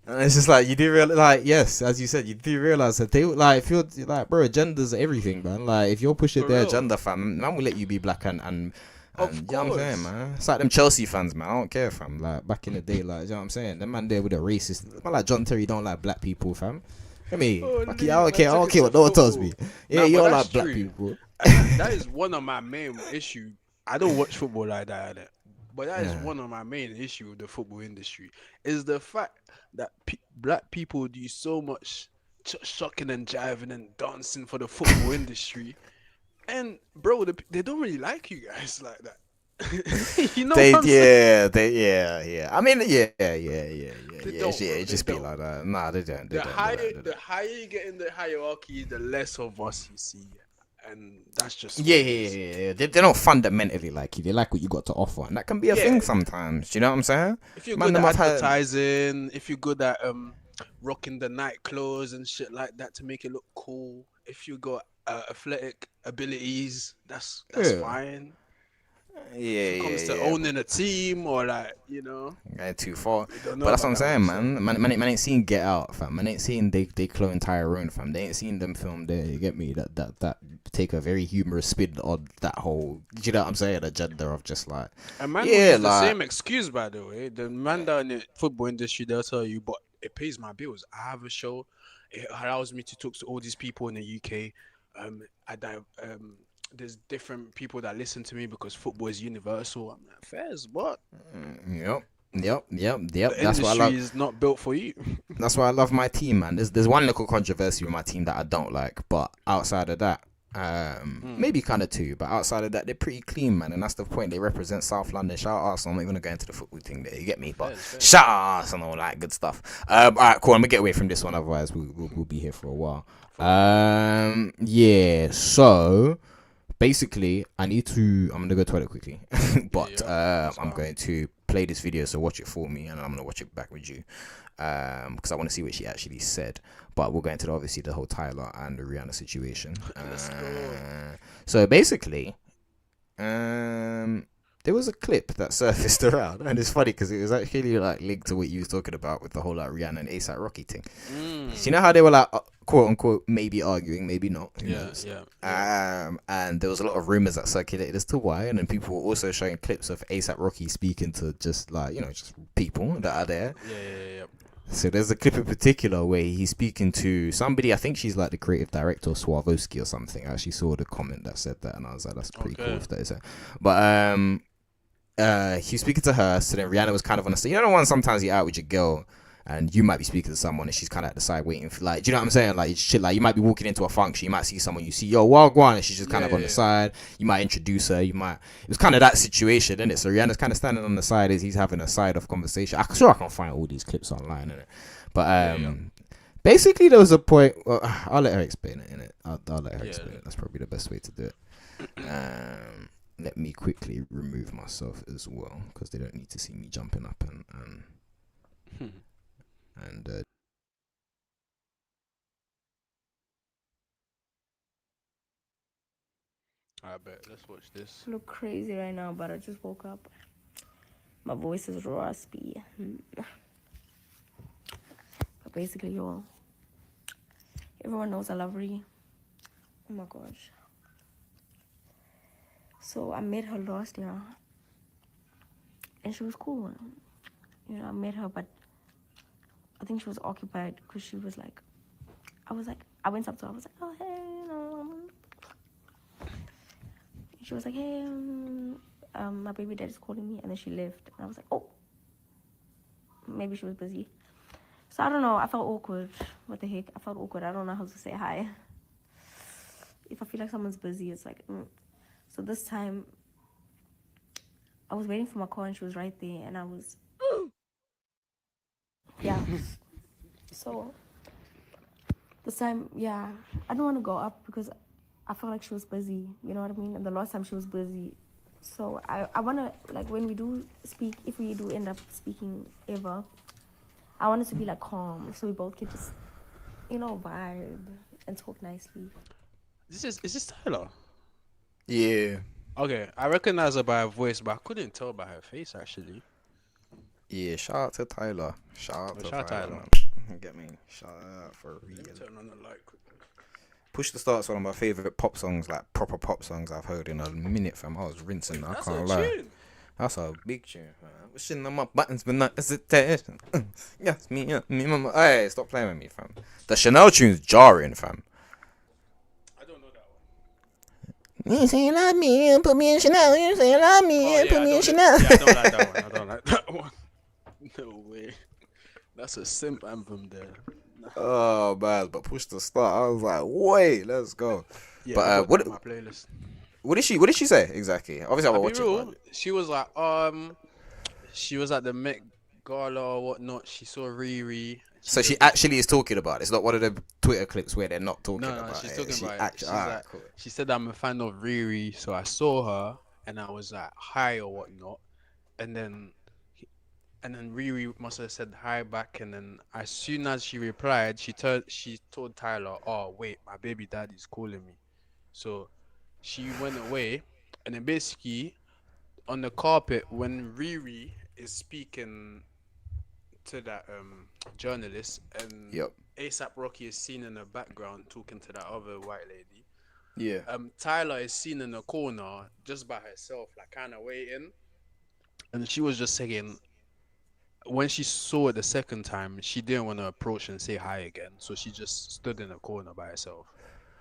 And it's just like, you do realize, like, yes, as you said, you do realize that they like, if you're like, bro, agenda's everything, man. Like, if you're pushing their agenda, fam, man will let you be black and you know what I'm saying, man. It's like them Chelsea fans, man. I don't care, fam. Like, back in the day, like, you know what I'm saying? The man there with a racist, man, like John Terry don't like black people, fam. I mean, I don't care what no one tells me. Yeah, you don't like black people. That is one of my main issues. I don't watch football like that, but that is one of my main issues with the football industry, is the fact that black people do so much shocking and jiving and dancing for the football industry, and bro, they don't really like you guys like that. You know, yeah. I mean, yeah. It just be like that. Nah, they don't. The higher you get in the hierarchy, the less of us you see. And that's just yeah. They don't fundamentally like you. They like what you got to offer, and that can be a thing sometimes. Do you know what I'm saying? If you're good at advertising, if you're good at rocking the night clothes and shit like that to make it look cool, if you got athletic abilities, that's fine. Yeah, when it comes to owning a team or, like, you know, going too far. But that's what I'm saying, man. Man ain't seen Get Out, fam. Man ain't seen they clone Tyrone, fam. They ain't seen them film there. You get me? That take a very humorous spin on that whole, you know what I'm saying, agenda of just like, and man, yeah, the same excuse, by the way. The man down in the football industry, they'll tell you, but it pays my bills. I have a show. It allows me to talk to all these people in the UK. There's different people that listen to me because football is universal. I'm like, fairs, what? Yep. The That's what I love. is not built for you. That's why I love my team, man. There's one little controversy with my team that I don't like, but outside of that, maybe kind of two, but outside of that, they're pretty clean, man. And that's the point. They represent South London. Shout out Arsenal. I'm not even gonna go into the football thing there. You get me? But shout out Arsenal and all that good stuff. All right, cool. I'm gonna get away from this one, otherwise we'll be here for a while. Yeah. So basically, I'm gonna go to toilet quickly, but I'm going to play this video, so watch it for me, and I'm gonna watch it back with you, because I want to see what she actually said. But we'll go into obviously the whole Tyla and the Rihanna situation. So basically, this there was a clip that surfaced around, and it's funny because it was actually like linked to what you was talking about with the whole like Rihanna and ASAP Rocky thing. So you know how they were like quote unquote maybe arguing, maybe not. Who knows? And there was a lot of rumors that circulated as to why, and then people were also showing clips of ASAP Rocky speaking to just like just people that are there. So there's a clip in particular where he's speaking to somebody. I think she's like the creative director of Swarovski or something. I actually saw the comment that said that, and I was like, that's pretty cool if that is it. But he was speaking to her. So then Rihanna was kind of on the side. You know, the one sometimes you're out with your girl and you might be speaking to someone and she's kind of at the side waiting for, like, do you know what I'm saying? Like, shit, like you might be walking into a function, you might see someone, you see, yo, Wagwan, and she's just kind of on the side. You might introduce her. It was kind of that situation, isn't it? So Rihanna's kind of standing on the side as he's having a side of conversation. I'm sure I can find all these clips online, innit? But basically there was a point. Well, I'll let her explain it, innit? I'll let her explain it. That's probably the best way to do it. Let me quickly remove myself as well because they don't need to see me jumping up and I bet. Let's watch this. I look crazy right now, but I just woke up. My voice is raspy. But basically, y'all, everyone knows I love Ree. Oh my gosh. So I met her last year, and she was cool. You know, I met her, but I think she was occupied because she was like, I went up to her, I was like, oh, hey, you know. She was like, hey, my baby dad's calling me, and then she left. And I was like, oh, maybe she was busy. So I don't know, I felt awkward. What the heck? I felt awkward. I don't know how to say hi. If I feel like someone's busy, it's like, So this time, I was waiting for my car, and she was right there, and I was, yeah. So this time, yeah, I don't want to go up because I felt like she was busy, you know what I mean? And the last time she was busy. So I want to, like, when we do speak, if we do end up speaking ever, I want it to be, like, calm. So we both can just, vibe and talk nicely. Is this Tyla? Yeah. Okay, I recognize her by her voice, but I couldn't tell by her face, actually. Yeah, shout out to Tyla. Shout out to Tyla. Man. Get me? Shout out for real. Turn on the light quickly. Push the Start's one of my favourite pop songs, like proper pop songs I've heard in a minute, fam. I was rinsing that, I can't lie. Tune. That's a big tune, man. Wishing on my buttons, but not hesitation. Yes, me, mama. Hey, stop playing with me, fam. The Chanel tune's jarring, fam. I don't know that one. You say you love me, put me in Chanel. You say you love me, put me in Chanel. Yeah, I don't like that one. I don't like that one. No way. That's a simp anthem there. Oh man, but Push the Start, I was like, wait, let's go. Yeah, but what? My playlist. What did she say exactly? Obviously, I will watch it. She was like, she was at the Met Gala or whatnot. She saw Riri. So she actually is talking about it. It's not one of the Twitter clips where they're not talking about it. No, she's talking about it. She said, I'm a fan of Riri, so I saw her and I was like, hi or whatnot. And then Riri must have said hi back, and then as soon as she replied, she told Tyla, oh wait, my baby daddy's calling me. So she went away, and then basically on the carpet when Riri is speaking to that journalist, and ASAP Rocky is seen in the background talking to that other white lady. Yeah. Tyla is seen in the corner just by herself, like kind of waiting, and she was just saying, when she saw it the second time, she didn't want to approach and say hi again, so she just stood in the corner by herself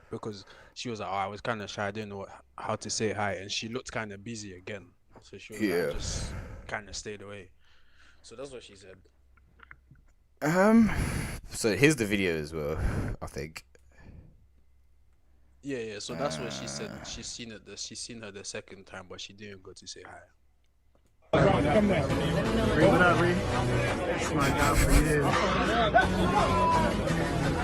because she was like, I was kind of shy, I didn't know how to say hi, and she looked kind of busy again, so she was like, just kind of stayed away. So that's what she said. So here's the video as well, I think. Yeah. So that's what she said. She's seen her the second time, but she didn't go to say hi. Come there. Ree, what up, Ree? That's my job for years. I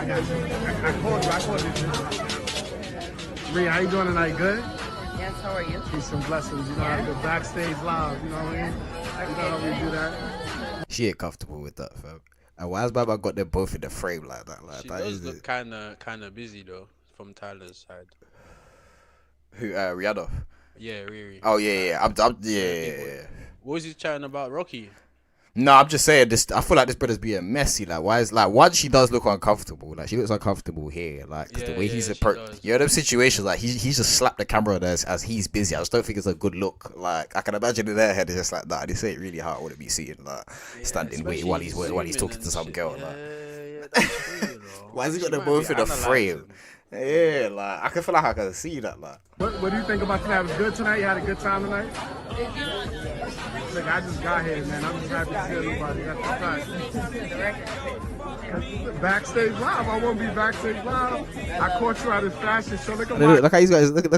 got you. I called you. Ree, how you doing tonight? Good? Yes, how are you? Peace and blessings. You know how to go backstage live. You know what I mean? You know how we do that. She ain't comfortable with that, fam. And why has Baba got them both in the frame like that? Like, she that does look kind of busy though, from Tyler's side. Who? Rihanna. Yeah, Riri. Oh yeah. Yeah. What was he chatting about, Rocky? No, I'm just saying this. I feel like this brother's being messy. Like, why she does look uncomfortable. Like, she looks uncomfortable here. Like, 'cause the way he's approached. You know, them situations, like, he's just slapped the camera as he's busy. I just don't think it's a good look. Like, I can imagine in their head, it's just like, nah, this ain't really how I want to be seen. Like, standing waiting while he's talking to some girl. Like, why has he got them both in a frame? Yeah, like, I can feel like I can see that. Like, What do you think about tonight? It was good tonight? You had a good time tonight? Look, I just got here, man. I'm just happy to see everybody. That's the fact. Backstage live. I won't be backstage live. I caught you at his fashion show. Look how these guys look at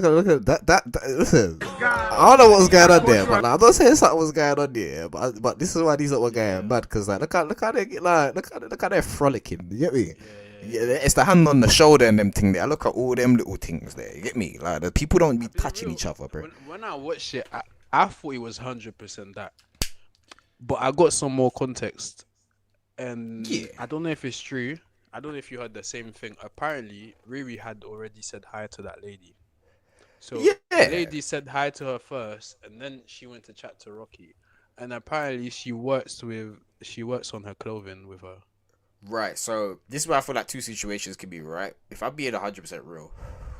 that. Listen, I don't know what's going on there, but like, I'm not saying something was going on there, but this is why these are going mad, because like look how they get, like look how they're frolicking. You get me? Yeah, it's the hand on the shoulder and them thing there. I look at all them little things there. You get me? Like, the people don't be touching each other, bro. When I watched it, I thought it was 100% that, but I got some more context, and I don't know if it's true. I don't know if you heard the same thing. Apparently, Riri had already said hi to that lady. So the lady said hi to her first, and then she went to chat to Rocky, and apparently she works on her clothing with her. Right, so this is where I feel like two situations can be, right? If I'm being 100% real,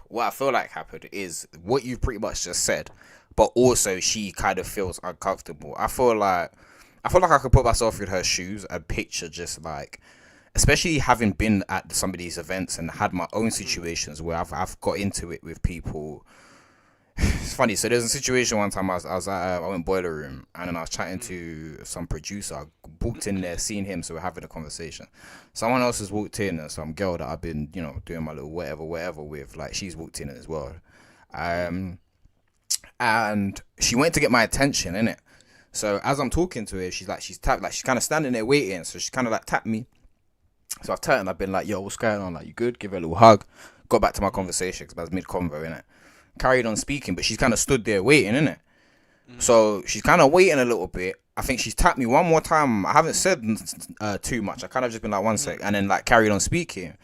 what I feel like happened is what you pretty much just said, but also she kind of feels uncomfortable. I feel like I could put myself in her shoes and picture just like, especially having been at some of these events and had my own situations where I've got into it with people. It's funny. So there's a situation one time I went boiler room, and then I was chatting to some producer. I walked in there, seen him, so we're having a conversation. Someone else has walked in, and some girl that I've been, doing my little whatever with, like, she's walked in as well. And she went to get my attention, innit? So as I'm talking to her, she's kind of standing there waiting. So she kind of like tapped me. So I've turned, I've been like, yo, what's going on? Like, you good? Give her a little hug. Got back to my conversation because I was mid-convo, innit? Carried on speaking, but she's kind of stood there waiting, innit? So she's kind of waiting a little bit. I think she's tapped me one more time. I haven't said too much. I kind of just been like, one sec, and then like carried on speaking.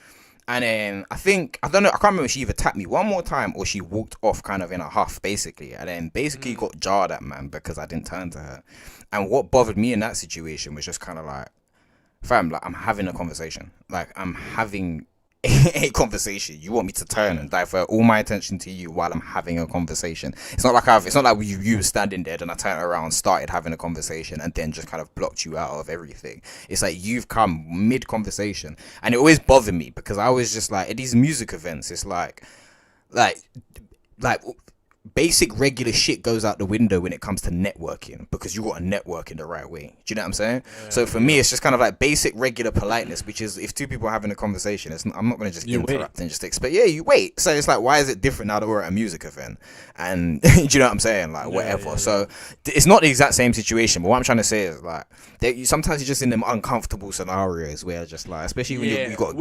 And then I can't remember if she either tapped me one more time or she walked off kind of in a huff, basically. And then basically got jarred at, man, because I didn't turn to her. And what bothered me in that situation was just kind of like, fam, like, I'm having a conversation. Like, I'm having a conversation. You want me to turn and divert all my attention to you while I'm having a conversation? It's not like you were standing there and I turned around, started having a conversation, and then just kind of blocked you out of everything. It's like you've come mid conversation, and it always bothered me because I was just like, at these music events, it's like basic regular shit goes out the window when it comes to networking, because you got to network in the right way. Do you know what I'm saying? So for me, it's just kind of like basic regular politeness, which is if two people are having a conversation, I'm not going to just interrupt and just expect, you wait. So it's like, why is it different now that we're at a music event? And do you know what I'm saying? Like, whatever. So it's not the exact same situation, but what I'm trying to say is like, sometimes you're just in them uncomfortable scenarios where just like, especially when you got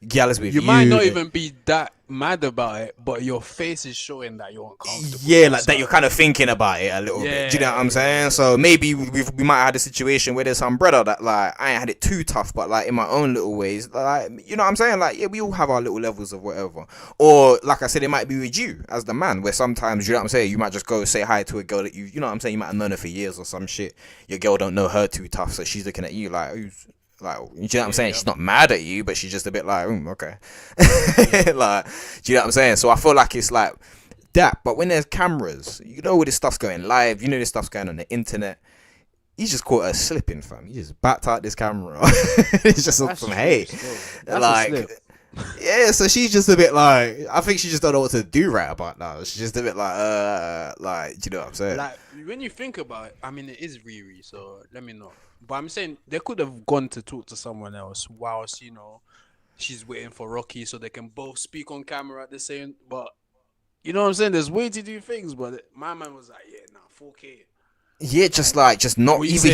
gal is with you. You might not even be that mad about it, but your face is showing that you're uncomfortable. Yeah, like that you're kind of thinking about it a little bit. Do you know what I'm saying? So maybe we might have had a situation where there's some brother that like, I ain't had it too tough, but like in my own little ways, like, you know what I'm saying? Like, yeah, we all have our little levels of whatever. Or like I said, it might be with you as the man, where sometimes, you know what I'm saying, you might just go say hi to a girl that you know what I'm saying, you might have known her for years or some shit. Your girl don't know her too tough, so she's looking at you like, who's like, you know what I'm saying? She's not mad at you, but she's just a bit like, okay. Like, do you know what I'm saying? So I feel like it's like that. But when there's cameras, you know, all this stuff's going live, you know, this stuff's going on the internet. He just caught her slipping, fam. He just backed out this camera. It's just from, hey, like, yeah. So she's just a bit like, I think she just don't know what to do right about now. She's just a bit like, do you know what I'm saying? Like, when you think about it, I mean, it is Riri, so let me know. But I'm saying they could have gone to talk to someone else whilst, you know, she's waiting for Rocky so they can both speak on camera at the same. But you know what I'm saying? There's way to do things. But my man was like, yeah, nah, 4K. Yeah, just not. Either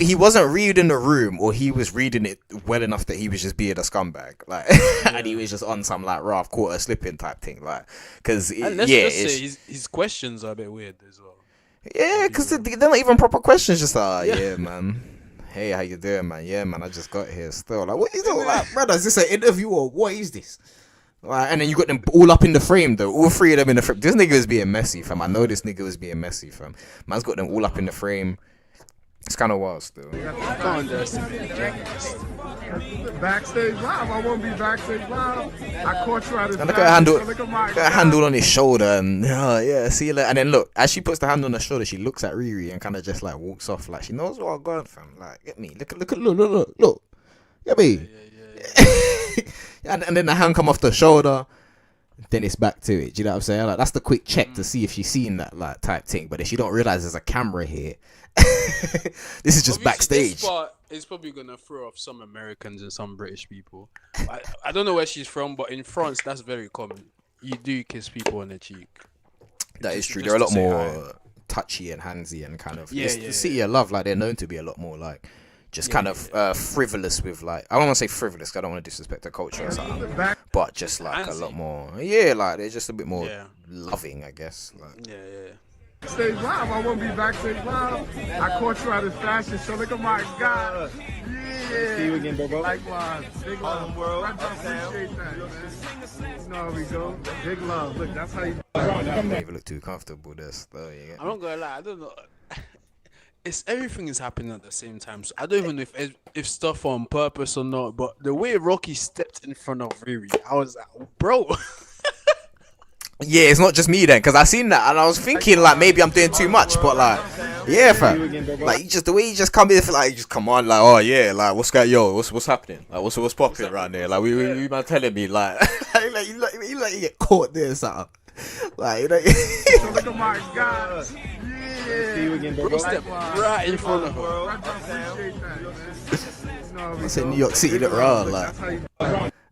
he wasn't reading the room, or he was reading it well enough that he was just being a scumbag, like, and he was just on some like Ralph caught her slipping type thing, like, because let's just say his questions are a bit weird as well. Yeah, because they're not even proper questions. Just like, yeah, man. Hey, how you doing, man? Yeah, man. I just got here. Still, like, what is it? Like, brother, is this an interview or what is this? Like, and then you got them all up in the frame though. All three of them in the frame. This nigga was being messy, fam. I know this nigga was being messy, fam. Man's got them all up in the frame. It's kind of wild still. Backstage live. I won't be backstage live. I caught you at his And look at her handle on his shoulder, and yeah, see you later. And then look, as she puts the hand on her shoulder, she looks at Riri and kind of just like walks off, like she knows what I'm going from. Like, get me, look, get me. And then the hand come off the shoulder. Then it's back to it. Do you know what I'm saying? Like, that's the quick check to see if she's seen that like type thing. But if she don't realize there's a camera here, this is just backstage. This part is probably gonna throw off some Americans and some British people. I don't know where she's from, but in France that's very common. You do kiss people on the cheek. That is true. They're a lot more touchy and handsy and kind of. The city of love, like they're known to be a lot more like. Just kind of frivolous with like, I don't want to say frivolous because I don't want to disrespect the culture or something, but just like a lot more, like they're just a bit more loving, I guess. Like. Backstage live. I won't be backstage live. I caught you at his fashion show. Look at my God. Yeah. See you again, bro. Likewise. Big love. World. I appreciate that, man. You know how we go. Big love. Look, that's how you. Don't even look too comfortable. This though. I'm not gonna lie. I don't know. It's everything is happening at the same time, so I don't even know if stuff on purpose or not. But the way Rocky stepped in front of Riri, I was like, bro. Yeah, it's not just me then, because I seen that and I was thinking like maybe I'm doing too much, but like, yeah, fam, like just the way you just come in, like just come on, like oh yeah, like what's going, what's happening, like what's popping around there, like we man telling me like you get caught there or something, like you know. Look at my God. See you again, bro. Step right in front of her. I said New York City look raw, like.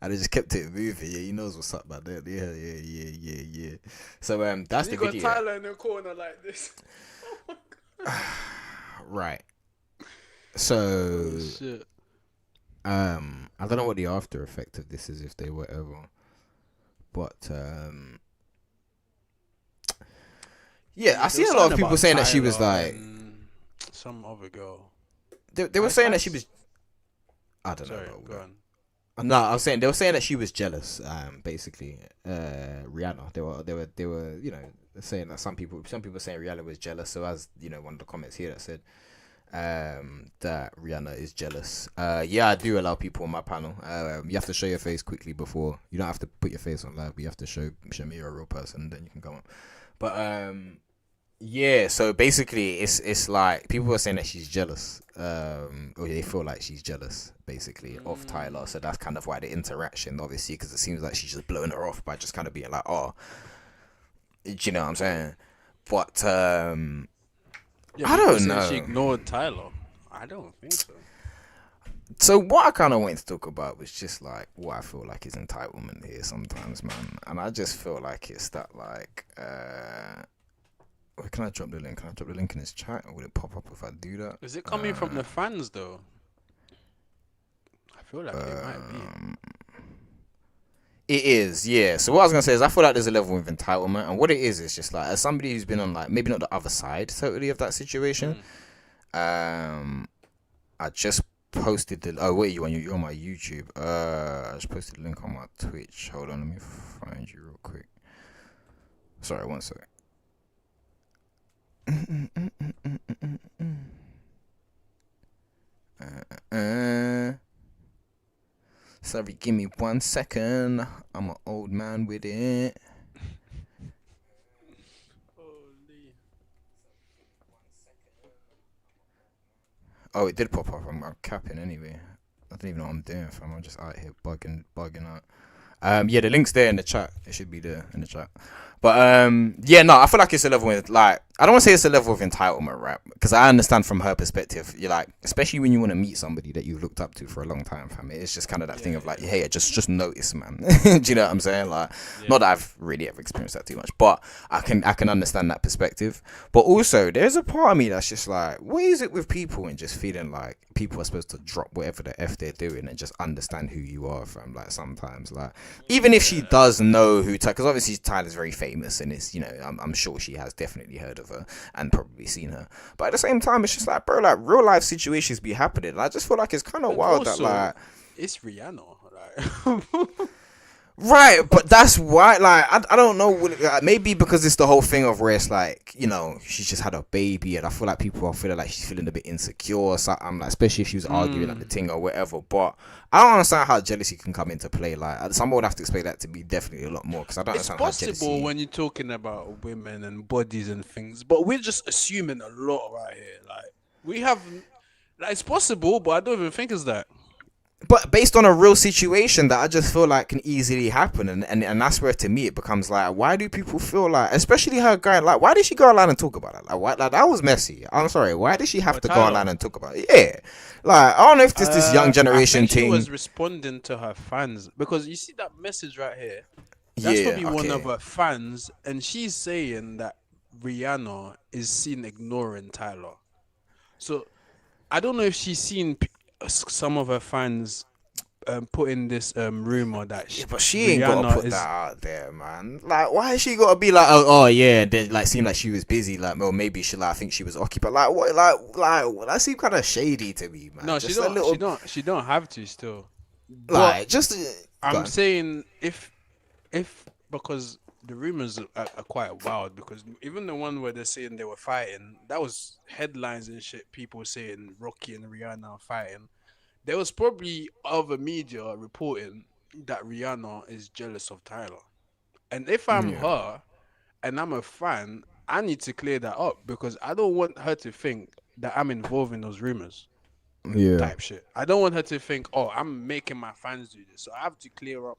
And I just kept it moving. Yeah, he knows what's up, man. Yeah. So that's the video. You got Tyla in the corner like this. Right. So shit. I don't know what the after effect of this is, if they were ever, but yeah, I see a lot of people saying that she was like some other girl. They were saying that she was. I don't know. Go on. No, I was saying they were saying that she was jealous. Basically, Rihanna. They were you know saying that some people saying Rihanna was jealous. So as you know, one of the comments here that said that Rihanna is jealous. Yeah, I do allow people on my panel. You have to show your face quickly before. You don't have to put your face on live. But you have to show me you're a real person, then you can go on. But yeah, so basically it's like people are saying that she's jealous, or they feel like she's jealous basically of Tyla. So that's kind of why the interaction, obviously, because it seems like she's just blowing her off by just kind of being like, oh, do you know what I'm saying? But I don't know. She ignored Tyla. I don't think so. So what I kind of wanted to talk about was just like what I feel like is entitlement here sometimes, man. And I just feel like it's that like can I drop the link? Can I drop the link in this chat, or will it pop up if I do that? Is it coming from the fans though? I feel like it might be. It is, yeah. So what I was gonna say is I feel like there's a level of entitlement, and what it is just like as somebody who's been on like maybe not the other side totally of that situation. I just posted the you're on my YouTube. I just posted the link on my Twitch. Hold on, let me find you real quick. Sorry, one second. Sorry, give me 1 second. I'm an old man with it. Oh, it did pop up. I'm capping anyway. I don't even know what I'm doing, fam. I'm just out here bugging out. Yeah, the link's there in the chat. It should be there in the chat. But yeah, no, I feel like it's a level with like I don't want to say it's a level of entitlement, right? Because I understand from her perspective. You're like, especially when you want to meet somebody that you've looked up to for a long time, fam. It's just kind of that thing of like, hey, just notice, man. Do you know what I'm saying? Like, not that I've really ever experienced that too much, but I can understand that perspective. But also, there's a part of me that's just like, what is it with people and just feeling like people are supposed to drop whatever the F they're doing and just understand who you are, fam? Like sometimes, like even if she does know who, because obviously Tyla's very famous and it's, you know, I'm sure she has definitely heard of her and probably seen her. But at the same time, it's just like, bro, like real life situations be happening. I just feel like it's kind of wild that like it's Rihanna. Like. Right, but that's why, like, I don't know, maybe because it's the whole thing of where it's like, you know, she's just had a baby, and I feel like people are feeling like she's feeling a bit insecure, so I'm like, especially if she was arguing at the thing or whatever, but I don't understand how jealousy can come into play, like, someone would have to explain that to me definitely a lot more, because I don't It's understand how possible jealousy... when you're talking about women and bodies and things, but we're just assuming a lot right here. Like we have, like it's possible, but I don't even think it's that. But based on a real situation that I just feel like can easily happen, and that's where to me it becomes like, why do people feel like, especially her guy, like, why did she go online and talk about it? Like, why, like that was messy. I'm sorry, why did she have to go online and talk about it? Yeah, like I don't know if this young generation I think thing. she was responding to her fans because you see that message right here. That's probably one of her fans, and she's saying that Rihanna is seen ignoring Tyler. So I don't know if she's seen some of her fans putting this rumor that But she ain't gotta Rihanna put is. that out there, man. Like, why is she gotta be like, oh yeah, then like seem like she was busy, like, well maybe she, like, I think she was occupied, like what, like that seemed kind of shady to me, man. No, just she don't. a little, She don't have to still. like, But just. I'm saying if because the rumors are quite wild, because even the one where they're saying they were fighting, that was headlines and shit. People saying Rocky and Rihanna are fighting. There was probably other media reporting that Rihanna is jealous of Tyler. And if I'm her and I'm a fan, I need to clear that up because I don't want her to think that I'm involved in those rumors. Yeah. Type shit. I don't want her to think, oh, I'm making my fans do this. So I have to clear up.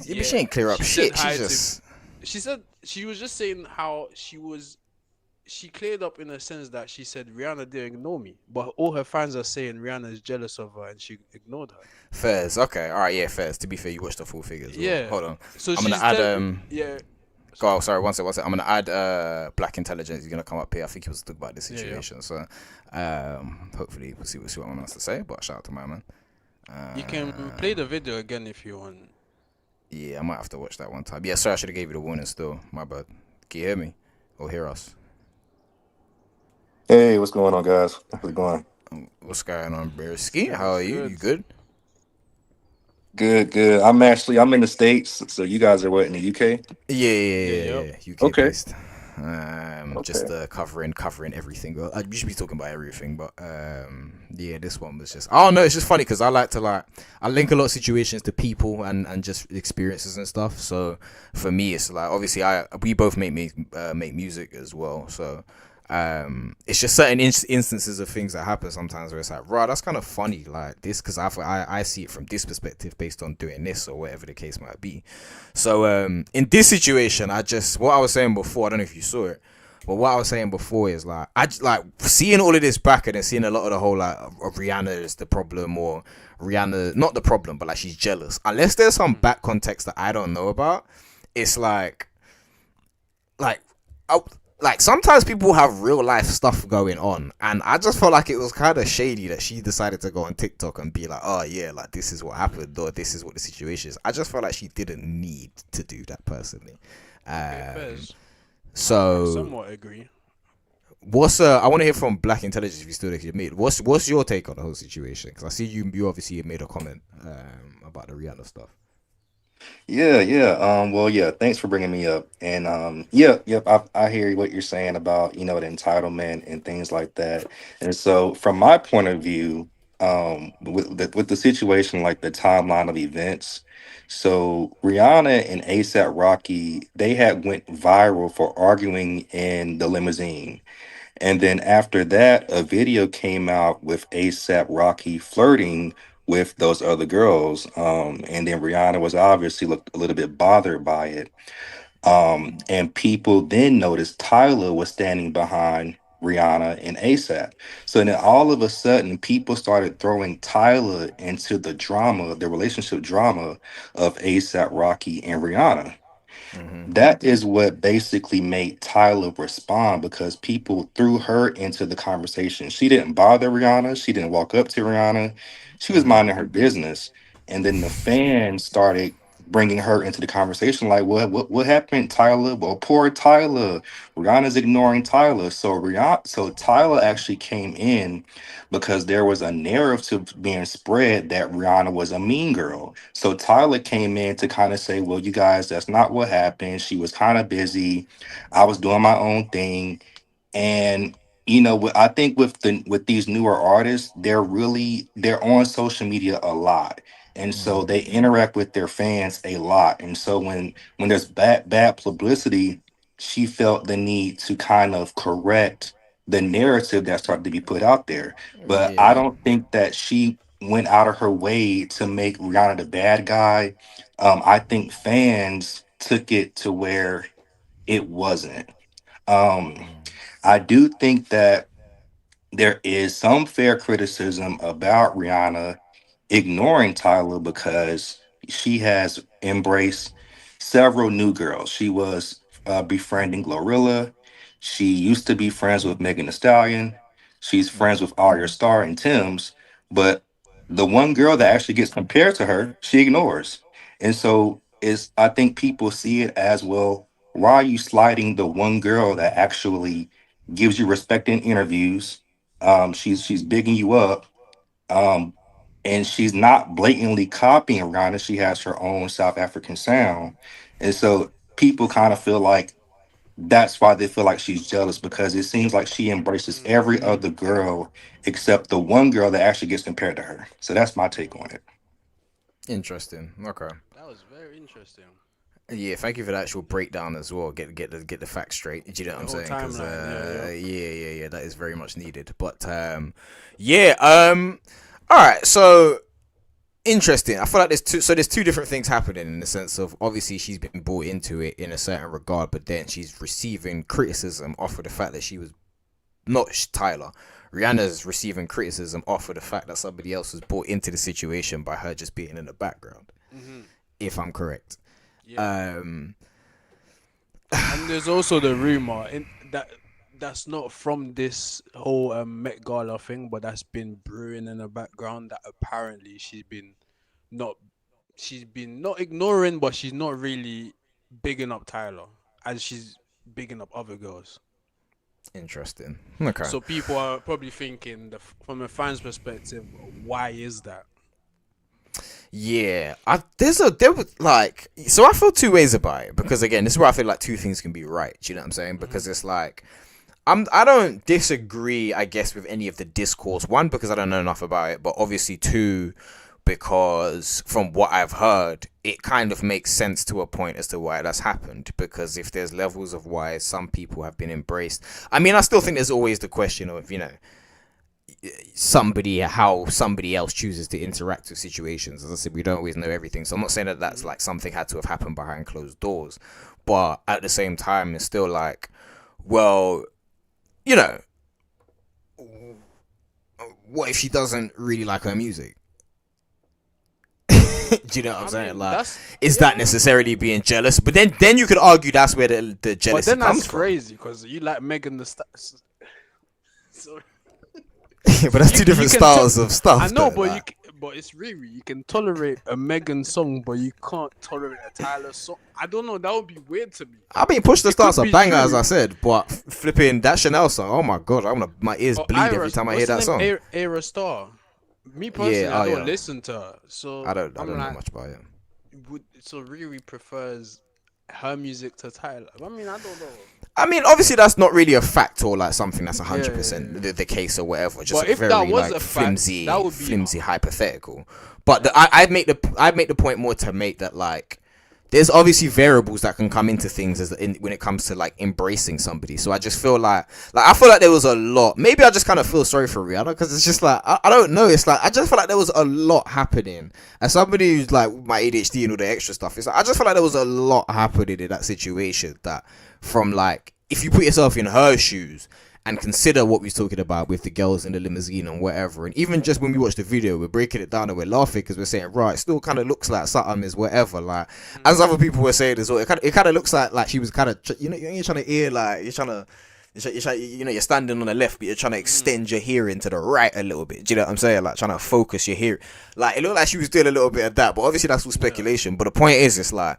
Yeah, but she ain't clear up shit. She just. She said she was just saying how she cleared up in a sense that she said Rihanna didn't ignore me, but all her fans are saying Rihanna is jealous of her and she ignored her. Fairs, okay, all right, yeah, Fairs. To be fair, you watched the full figures. Yeah. Hold on. So I'm gonna add yeah. Go. Sorry, one sec. I'm gonna add Black Intelligence. He's gonna come up here. I think he was talking about this situation. So, hopefully we'll see what my man has to say. But shout out to my man. You can play the video again if you want. Yeah, I might have to watch that one time. Yeah, sorry, I should have gave you the warning. Still, my bad. Can you hear me or hear us? Hey, what's going on, guys? How's it going? What's going on, Bearski? How are you? You good? Good. I'm in the States, so you guys are what, in the UK? Yeah. UK Okay. based. Just covering everything. Well, I usually be talking about everything, but yeah, this one was just, I don't know, it's just funny because I like to I link a lot of situations to people and just experiences and stuff. So for me, it's like, obviously we both make music as well, so it's just certain instances of things that happen sometimes where it's like, right, that's kind of funny, like this, because I see it from this perspective based on doing this or whatever the case might be. So in this situation, what I was saying before, I don't know if you saw it, but what I was saying before is like, seeing all of this back and then seeing a lot of the whole like Rihanna is the problem, or Rihanna not the problem, but like she's jealous. Unless there's some back context that I don't know about, it's like sometimes people have real life stuff going on, and I just felt like it was kind of shady that she decided to go on TikTok and be like, oh yeah, like this is what happened, or this is what the situation is. I just felt like she didn't need to do that personally. So I somewhat agree. I want to hear from Black Intelligence if you still made. What's your take on the whole situation? Because I see you obviously made a comment about the Rihanna stuff. Yeah. Well, yeah. Thanks for bringing me up. And I hear what you're saying about the entitlement and things like that. And so, from my point of view, with the situation, like the timeline of events, so Rihanna and ASAP Rocky, they had went viral for arguing in the limousine. And then after that, a video came out with ASAP Rocky flirting with those other girls. And then Rihanna was obviously looked a little bit bothered by it. And people then noticed Tyla was standing behind Rihanna and ASAP. So then all of a sudden, people started throwing Tyla into the drama, the relationship drama of ASAP Rocky and Rihanna. That is what basically made Tyla respond, because people threw her into the conversation. She didn't bother Rihanna. She didn't walk up to Rihanna. She was minding her business. And then the fans started bringing her into the conversation. Like, what happened, Tyler? Well, poor Tyler. Rihanna's ignoring Tyler. So Tyler actually came in because there was a narrative being spread that Rihanna was a mean girl. So Tyler came in to kind of say, well, you guys, that's not what happened. She was kind of busy. I was doing my own thing. And I think with these newer artists, they're on social media a lot, and so they interact with their fans a lot. And so when there's bad publicity, she felt the need to kind of correct the narrative that started to be put out there. But I Yeah. don't think that she went out of her way to make Rihanna the bad guy. I think fans took it to where it wasn't. Um, I do think that there is some fair criticism about Rihanna ignoring Tyler because she has embraced several new girls. She was befriending Glorilla. She used to be friends with Megan Thee Stallion. She's friends with Arya Starr and Tim's, but the one girl that actually gets compared to her, she ignores. And so is I think people see it as, well, why are you sliding the one girl that actually gives you respect in interviews? She's bigging you up, um, and she's not blatantly copying Rihanna. She has her own South African sound, and so people kind of feel like that's why they feel like she's jealous, because it seems like she embraces every other girl except the one girl that actually gets compared to her. So that's my take on it. Interesting. Okay. That was very interesting. Yeah, thank you for the actual breakdown as well. Get the facts straight. Do you know what I'm saying? Because yeah, that is very much needed. But all right. So interesting. I feel like there's two different things happening in the sense of, obviously she's been brought into it in a certain regard, but then she's receiving criticism off of the fact that she was not Tyler. Rihanna's receiving criticism off of the fact that somebody else was brought into the situation by her just being in the background. If I'm correct. And there's also the rumor that's not from this whole Met Gala thing, but that's been brewing in the background, that apparently she's been not ignoring, but she's not really bigging up Tyler as she's bigging up other girls. Interesting. Okay. So people are probably thinking, from a fan's perspective, why is that? Yeah, I feel two ways about it, because again, this is where I feel like two things can be right. Do you know what I'm saying? Because it's like, I don't disagree, I guess, with any of the discourse. One, because I don't know enough about it, but obviously two, because from what I've heard, it kind of makes sense to a point as to why that's happened. Because if there's levels of why some people have been embraced, I mean, I still think there's always the question of, how somebody else chooses to interact with situations. As I said, we don't always know everything, so I'm not saying that that's like something had to have happened behind closed doors, but at the same time, it's still like, well, what if she doesn't really like her music? Do you know what I'm saying? Like, is that necessarily being jealous? But then you could argue that's where the jealousy comes from. But then that's crazy, because you like Megan the Stallion. Sorry. But that's two different styles of stuff. I know, but it's really, you can tolerate a Megan song, but you can't tolerate a Tyler song. I don't know, that would be weird to me. I mean, Push the Star's a banger, as I said, but flipping that Chanel song, oh my god, my ears bleed every time I hear that song. Ayra Starr. Me personally, I don't listen to her, so I don't know much about it. So Riri prefers her music to Tyler. I mean, I don't know. I mean, obviously that's not really a fact or like something that's 100% the case or whatever. Just a very like flimsy hypothetical. But I'd make the point more to make that, like, there's obviously variables that can come into things when it comes to like embracing somebody. So I just feel like I feel like there was a lot. Maybe I just kind of feel sorry for Rihanna, because it's just like I don't know. It's like I just feel like there was a lot happening. As somebody who's like my ADHD and all the extra stuff, it's like I just feel like there was a lot happening in that situation. That from like, if you put yourself in her shoes and consider what we was talking about with the girls in the limousine and whatever, and even just when we watched the video, we're breaking it down and we're laughing because we're saying, right, it still kind of looks like something is whatever. Like, as other people were saying as well, it kind of looks like she was kind of, you're trying to hear, like, you're trying to you're standing on the left, but you're trying to extend your hearing to the right a little bit. Do you know what I'm saying? Like trying to focus your hearing. Like it looked like she was doing a little bit of that, but obviously that's all speculation. But the point is, it's like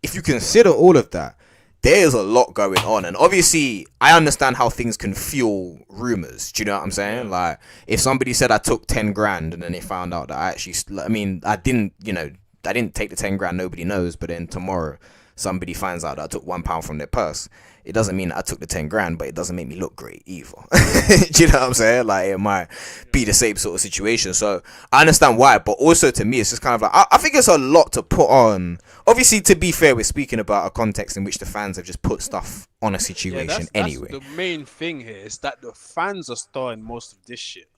if you consider all of that, there's a lot going on, and obviously I understand how things can fuel rumors. Do you know what I'm saying? Like if somebody said I took 10 grand and then they found out that I didn't take the 10 grand, nobody knows, but then tomorrow somebody finds out that I took £1 from their purse. It doesn't mean that I took the 10 grand, but it doesn't make me look great either. Do you know what I'm saying? Like it might be the same sort of situation. So I understand why, but also to me, it's just kind of like, I think it's a lot to put on. Obviously, to be fair, we're speaking about a context in which the fans have just put stuff on a situation that's anyway. the main thing here is that the fans are starting most of this shit.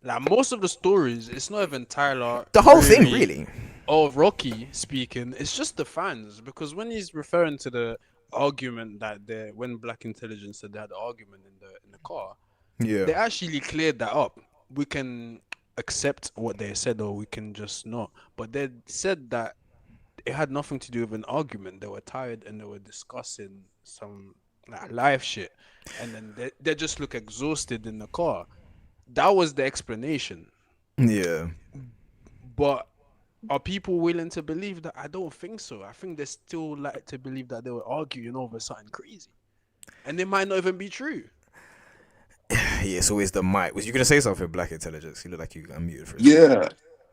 Like most of the stories, it's not even Tyler. The whole thing, really. Or Rocky speaking. It's just the fans, because when he's referring to the argument that when Black Intelligence said they had the argument in the car, they actually cleared that up. We can accept what they said, or we can just not. But they said that it had nothing to do with an argument. They were tired and they were discussing some live shit, and then they just look exhausted in the car. That was the explanation. Yeah. But are people willing to believe that? I don't think so. I think they still like to believe that they were arguing over something crazy, and it might not even be true. Yeah, it's always the mic. Was you gonna say something, Black Intelligence? You look like you unmuted for a second.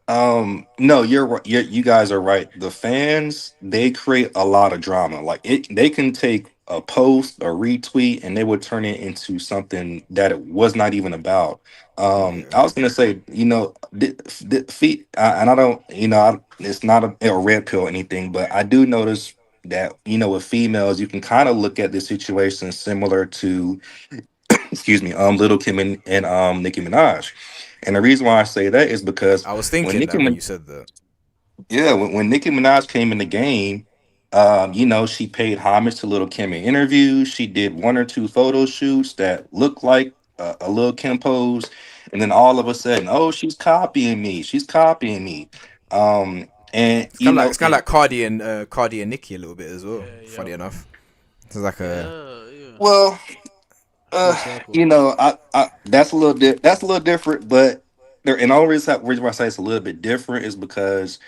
Yeah. No, you're right. You guys are right. The fans, they create a lot of drama. Like they can take a post, a retweet, and they would turn it into something that it was not even about. I was gonna say, and I don't, it's not a red pill or anything, but I do notice that with females, you can kind of look at the situation similar to, excuse me, Little Kim and Nicki Minaj. And the reason why I say that is because I was thinking that when you said that. Yeah, when Nicki Minaj came in the game, she paid homage to Little Kim in interviews. She did one or two photo shoots that looked like a Lil Kim pose, and then all of a sudden, oh, she's copying me. She's copying me. And It's kind of like Cardi and Nicki a little bit as well. Funny enough, it's like well, that's a little different, but and the only reason why I say it's a little bit different is because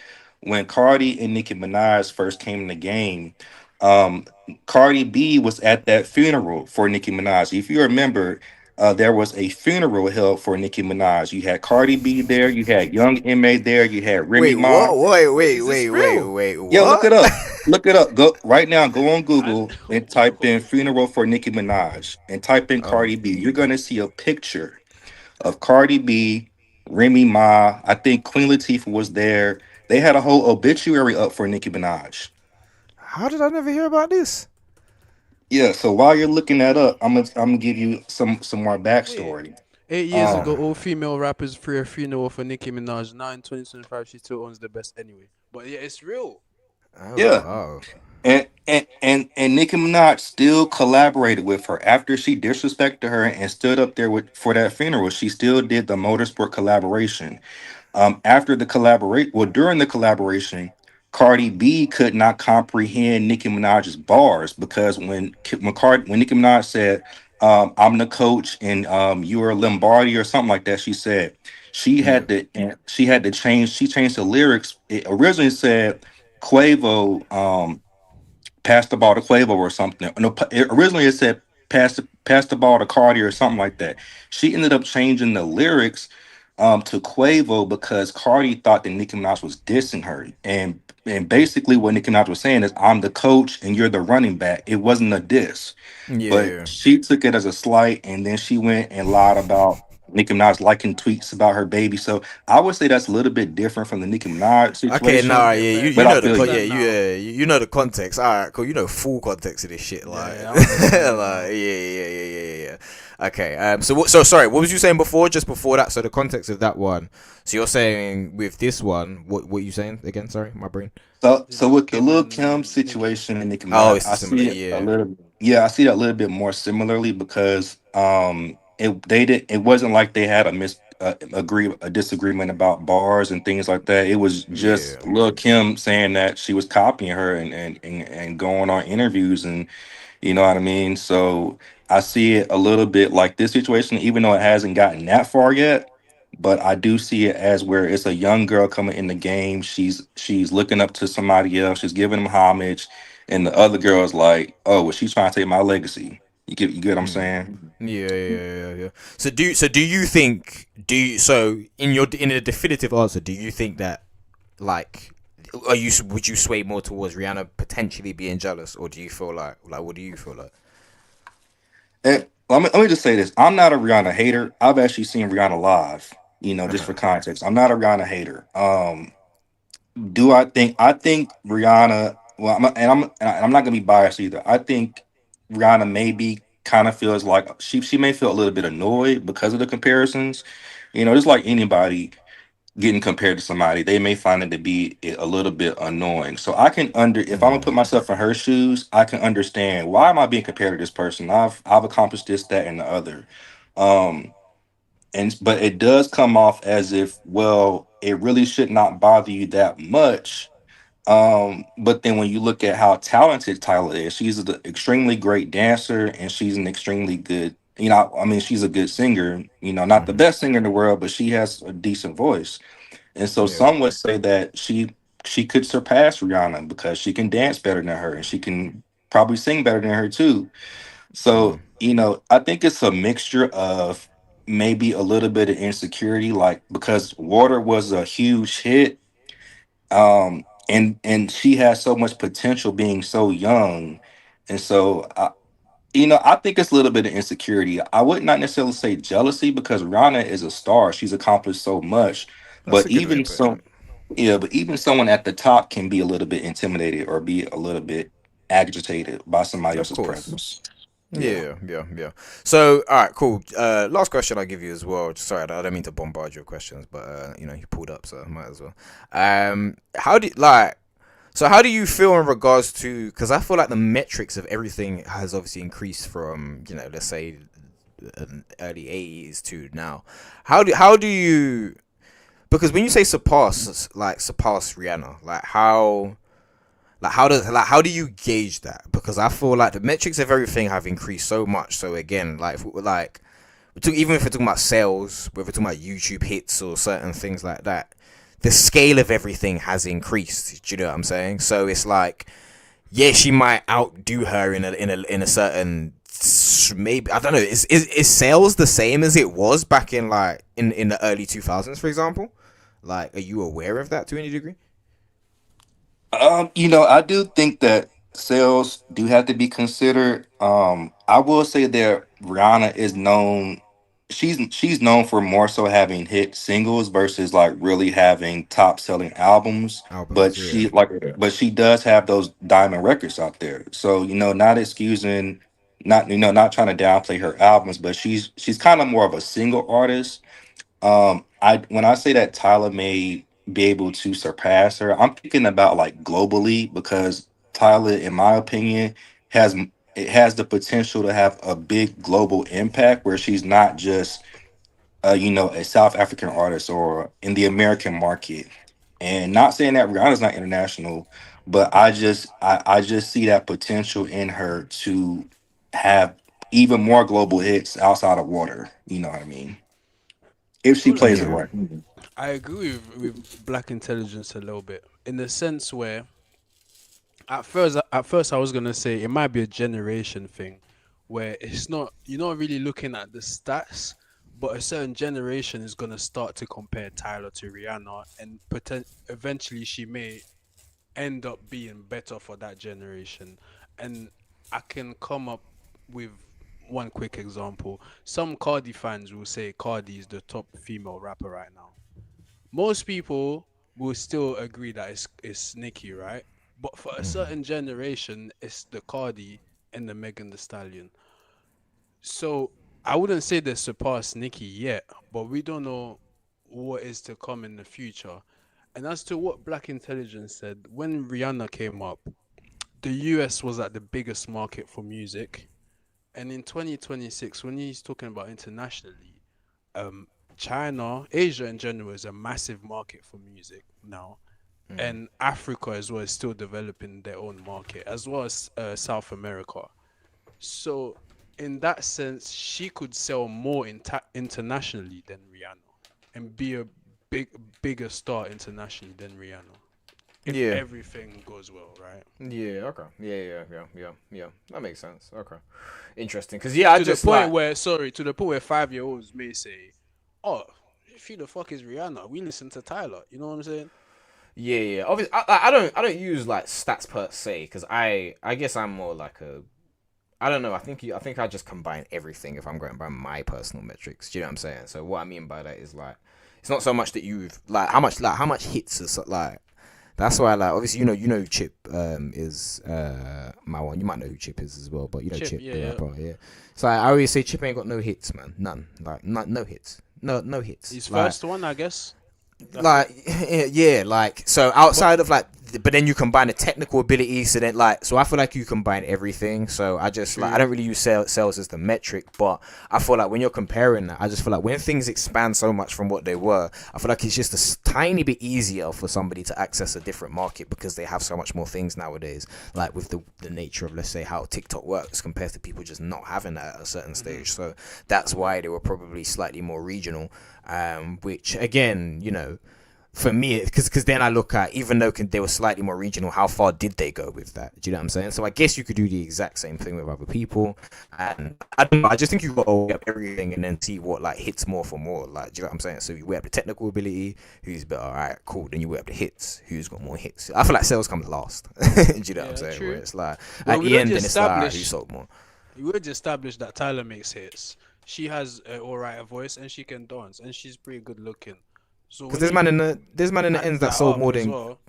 when Cardi and Nicki Minaj first came in the game, um, Cardi B was at that funeral for Nicki Minaj. If you remember, there was a funeral held for Nicki Minaj. You had Cardi B there, you had Young M.A. there, you had Remy Ma. Wait, Yeah, look it up. Look it up. Go right now. Go on Google and type in "funeral for Nicki Minaj" and type in Cardi B. You're gonna see a picture of Cardi B, Remy Ma. I think Queen Latifah was there. They had a whole obituary up for Nicki Minaj. How did I never hear about this? Yeah. So while you're looking that up, I'm gonna give you some more backstory. 8 years ago, all female rappers threw a funeral for Nicki Minaj. Now in 2025, she still owns the best anyway. But yeah, it's real. Yeah. Wow. And Nicki Minaj still collaborated with her after she disrespected her and stood up there for that funeral. She still did the motorsport collaboration. After the during the collaboration, Cardi B could not comprehend Nicki Minaj's bars because when Nicki Minaj said, "I'm the coach and you are Lombardi" or something like that, she said she had to change. She changed the lyrics. It originally said Quavo. Pass the ball to Quavo or something. No, originally it said pass the ball to Cardi or something like that. She ended up changing the lyrics to Quavo because Cardi thought that Nicki Minaj was dissing her. And basically what Nicki Minaj was saying is, I'm the coach and you're the running back. It wasn't a diss. Yeah. But she took it as a slight, and then she went and lied about Nicki Minaj liking tweets about her baby. So I would say that's a little bit different from the Nicki Minaj situation. Okay, you But know I feel you know the context. All right, cool. You know full context of this shit, like, yeah. Okay, so sorry, what was you saying before? Just before that, so the context of that one. So you're saying with this one, what are you saying again? Sorry, my brain. So with the Lil Kim situation and Nicki Minaj, I see it a little. Yeah, I see that a little bit more similarly because it wasn't like they had a disagreement about bars and things like that. It was just Lil Kim saying that she was copying her and going on interviews, and you know what I mean. So I see it a little bit like this situation, even though it hasn't gotten that far yet. But I do see it as where it's a young girl coming in the game. She's looking up to somebody else. She's giving them homage, and the other girl is like, "Oh, well, she's trying to take my legacy." You get what I'm saying? Yeah. So do you think in a definitive answer, do you think that like would you sway more towards Rihanna potentially being jealous, or do you feel like what do you feel like? And let me just say this: I'm not a Rihanna hater. I've actually seen Rihanna live. Just for context, I'm not a Rihanna hater. Do I think? I think Rihanna. Well, I'm not gonna be biased either. I think Rihanna maybe kind of feels like she may feel a little bit annoyed because of the comparisons. Just like anybody getting compared to somebody, they may find it to be a little bit annoying. So I can if I'm gonna put myself in her shoes, I can understand why am I being compared to this person. I've accomplished this, that, and the other. Um, but it does come off as if, well, it really should not bother you that much. But then when you look at how talented Tyla is, she's an extremely great dancer and she's an extremely good, I mean, she's a good singer, not the best singer in the world, but she has a decent voice. And so Yeah. some would say that she could surpass Rihanna because she can dance better than her and she can probably sing better than her too. So, I think it's a mixture of maybe a little bit of insecurity, like because Water was a huge hit, and she has so much potential being so young. And so I think it's a little bit of insecurity. I would not necessarily say jealousy because Rihanna is a star. She's accomplished so much. That's But a good way even of putting so, yeah, but even someone at the top can be a little bit intimidated or be a little bit agitated by somebody it. Of else's course. presence. Yeah. Yeah. So, all right, cool. Last question I'll give you as well. Sorry, I don't mean to bombard your questions, but you pulled up, so I might as well. How do you feel in regards to? Because I feel like the metrics of everything has obviously increased from let's say early '80s to now. How do you? Because when you say surpass Rihanna, how do you gauge that? Because I feel like the metrics of everything have increased so much. So again, even if we're talking about sales, whether we're talking about YouTube hits or certain things like that, the scale of everything has increased. Do you know what I'm saying? So it's like, yeah, she might outdo her in a certain, maybe I don't know. Is sales the same as it was back in in the early 2000s, for example? Are you aware of that to any degree? I do think that sales do have to be considered. I will say that Rihanna is known. She's known for more so having hit singles versus like really having top selling albums. But Albums, yeah. she does have those diamond records out there. So not excusing, not trying to downplay her albums, but she's kind of more of a single artist. I when I say that Tyler may be able to surpass her, I'm thinking about like globally because Tyler, in my opinion, has it has the potential to have a big global impact where she's not just a South African artist or in the American market. And not saying that Rihanna's not international, but I just see that potential in her to have even more global hits outside of Water. You know what I mean? If she Well, plays it Yeah. right. I agree with Black Intelligence a little bit in the sense where at first I was gonna say it might be a generation thing, where it's not you're not really looking at the stats, but a certain generation is gonna start to compare Tyler to Rihanna, and eventually she may end up being better for that generation. And I can come up with one quick example. Some Cardi fans will say Cardi is the top female rapper right now. Most people will still agree that it's Nicki, right? But for a certain generation, it's the Cardi and the Megan the Stallion. So I wouldn't say they surpassed Nicki yet, but we don't know what is to come in the future. And as to what Black Intelligence said, when Rihanna came up, the US was at the biggest market for music. And in 2026, when he's talking about internationally, um, China, Asia in general is a massive market for music now. And Africa as well is still developing their own market, as well as South America. So in that sense, she could sell more internationally than Rihanna, and be a bigger star internationally than Rihanna, if Yeah. everything goes well, right? Yeah. Okay. Yeah. That makes sense. Okay. Interesting. Because yeah, I To just the point like. where, sorry, to the point where 5-year-olds may say, "Oh, who the fuck is Rihanna? We listen to Tyler." You know what I'm saying? Yeah. Obviously, I don't use like stats per se because I guess I'm more like a. I don't know. I think I just combine everything if I'm going by my personal metrics. Do you know what I'm saying? So what I mean by that is like, it's not so much that you've how much hits is like. That's why like obviously you know who Chip is my one. You might know who Chip is as well, but you know Chip yeah, the yeah. rapper. Yeah. So I always say Chip ain't got no hits, man. None. Like no hits. No hits. His Like, first one, I guess. That's like it. yeah, like so outside of like but then you combine the technical ability, so then like so I feel like you combine everything. So I just like I don't really use sales as the metric, but I feel like when you're comparing that, I just feel like when things expand so much from what they were, I feel like it's just tiny bit easier for somebody to access a different market because they have so much more things nowadays, like with the nature of, let's say, how TikTok works compared to people just not having that at a certain stage. So that's why they were probably slightly more regional, which again, you know, for me, because then I look at, even though they were slightly more regional, how far did they go with that? Do you know what I'm saying? So I guess you could do the exact same thing with other people, and I don't know, I just think you've got to weigh up everything and then see what like hits more for more. Like, do you know what I'm saying? So you weigh up the technical ability, who's better, all right, cool. Then you weigh up the hits, who's got more hits. I feel like sales comes last. Do you know what I'm saying? True. Where it's like Well, at we the end, already then it's like, all right, who established- sold more? We already established that Tyler makes hits. She has an alright voice and she can dance and she's pretty good looking. So Because when there's man in the add ends that that sold up more as than well-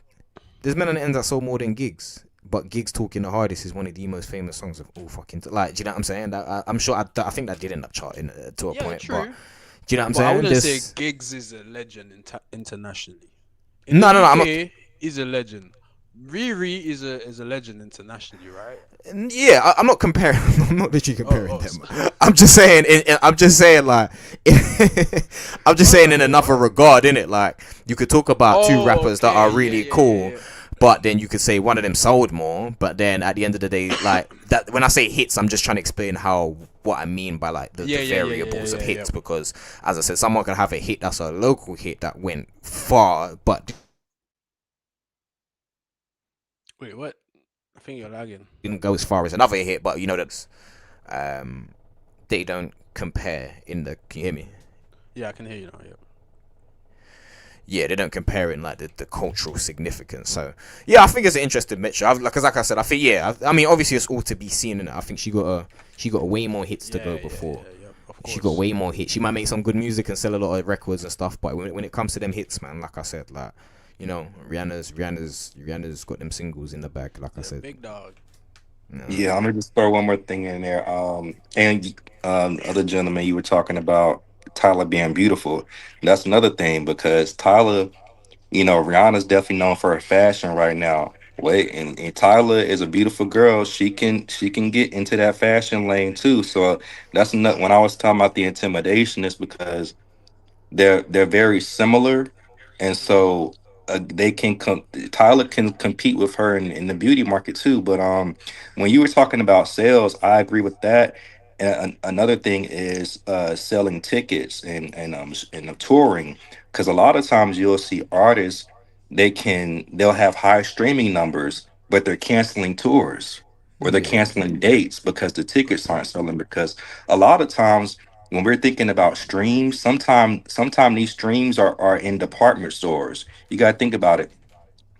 there's men in the ends that sold more than Gigs. But Gigs Talking the Hardest is one of the most famous songs of all fucking like. Do you know what I'm saying? I'm sure I think that did end up charting to a point. true. But do you know what I'm But saying? I wouldn't say There's- Giggs is a legend internationally. No, the no, I'm not- UK, he's a legend. Riri is a legend internationally, right? Yeah, I'm not comparing. I'm not literally comparing them. I'm just saying. I'm just saying like. I'm just saying in another regard, innit? Like you could talk about two rappers that are really cool, but then you could say one of them sold more. But then at the end of the day, like that. When I say hits, I'm just trying to explain what I mean by like the variables of hits. Because as I said, someone can have a hit that's a local hit that went far, but Wait, what? I think you're lagging. didn't go as far as another hit. But you know that they don't compare in the. Can you hear me? Yeah, I can hear you now. Yeah. Yeah, they don't compare in like the cultural significance. So yeah, I think it's an interesting measure. Because like I said, I think I mean obviously it's all to be seen, and I think she got way more hits to go before. She got way more hits. She might make some good music and sell a lot of records and stuff, but when it comes to them hits, man, like I said, like you know, Rihanna's got them singles in the bag. Like I said, big dog. Yeah, I'm gonna just throw one more thing in there. And other gentleman, you were talking about Tyla being beautiful. That's another thing because Tyla, you know, Rihanna's definitely known for her fashion right now. Wait, and Tyla is a beautiful girl. She can get into that fashion lane too. So that's not when I was talking about the intimidation is because they're very similar, and so they can Tyler can compete with her in the beauty market too. But when you were talking about sales, I agree with that. And another thing is selling tickets and touring, because a lot of times you'll see artists they'll have high streaming numbers, but they're canceling tours or they're canceling dates because the tickets aren't selling. Because a lot of times when we're thinking about streams, sometime these streams are in department stores. You got to think about it.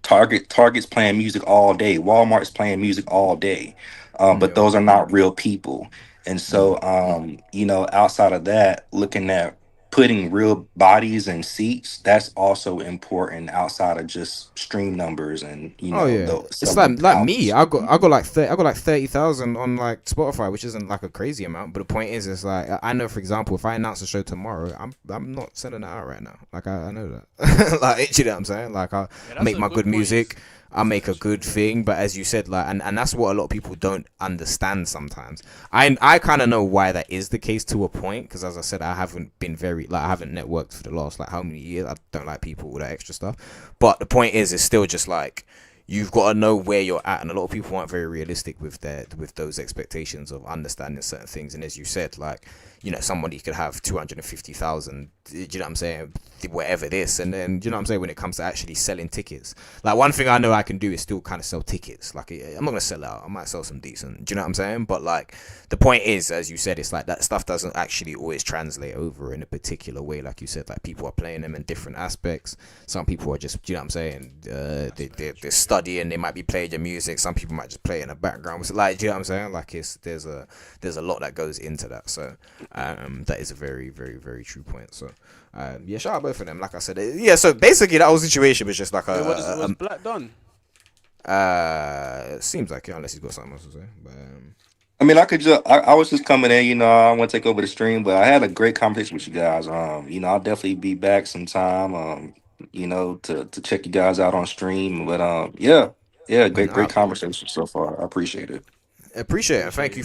Target's playing music all day. Walmart's playing music all day, but those are not real people. And so, you know, outside of that, looking at putting real bodies in seats, that's also important outside of just stream numbers and you know. oh yeah, Those, it's some like me. albums. I got like 30,000 on like Spotify, which isn't like a crazy amount. But the point is, it's like I know, for example, if I announce a show tomorrow, I'm not sending it out right now. Like I know that. Like you know what I'm saying? Like I make my good music. I make a good thing, but as you said, like, and that's what a lot of people don't understand sometimes. I kind of know why that is the case to a point, because as I said, I haven't been I haven't networked for the last like how many years. I don't like people with that extra stuff. But the point is, it's still just like, you've got to know where you're at, and a lot of people aren't very realistic with those expectations of understanding certain things. And as you said, like, you know, somebody could have 250,000, do you know what I'm saying, whatever this, and then, do you know what I'm saying, when it comes to actually selling tickets, like, one thing I know I can do is still kind of sell tickets. Like, I'm not gonna sell out, I might sell some decent, do you know what I'm saying? But like, the point is, as you said, it's like that stuff doesn't actually always translate over in a particular way. Like you said, like, people are playing them in different aspects. Some people are just, do you know what I'm saying, they're studying, they might be playing your music, some people might just play it in the background. So, like, do you know what I'm saying, like, there's a lot that goes into that. So that is a very, very, very true point. So yeah, shout out both of them. Like I said, yeah, so basically that whole situation was just like was Black done? It seems like it, unless he's got something else to say. But I mean, I was just coming in, you know, I want to take over the stream, but I had a great conversation with you guys. You know, I'll definitely be back sometime, you know, to check you guys out on stream. But yeah, great conversation so far. I appreciate it. Appreciate it. Thank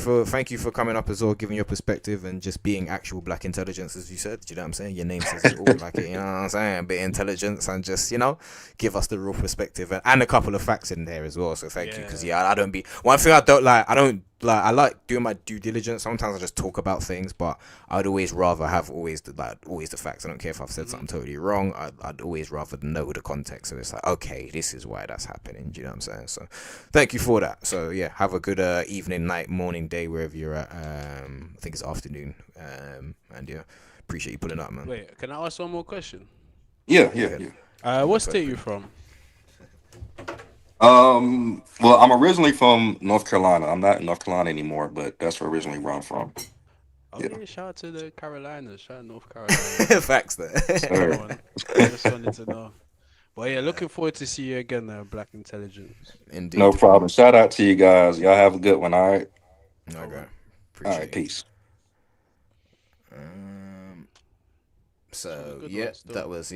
you for coming up as well, giving your perspective and just being actual black intelligence, as you said. Do you know what I'm saying? Your name says it all, like it, you know what I'm saying? A bit of intelligence and just, you know, give us the real perspective and a couple of facts in there as well. So thank you, because I don't be one thing I don't like. I like doing my due diligence. Sometimes I just talk about things, but I'd always rather have always the facts. I don't care if I've said something totally wrong. I'd always rather know the context. So it's like, okay, this is why that's happening. Do you know what I'm saying? So thank you for that. So yeah, have a good evening, night, morning, day, wherever you're at. I think it's afternoon. And yeah, appreciate you pulling up, man. Wait, can I ask one more question? Yeah. What state you from? Well, I'm originally from North Carolina. I'm not in North Carolina anymore, but that's originally where I'm from. Okay, shout out to the Carolinas, shout out North Carolina. Facts there. I just wanted to know. But yeah, looking forward to see you again, Black Intelligence. Indeed. No problem. Shout out to you guys. Y'all have a good one. All right. Okay. All right. Peace. So yeah, that was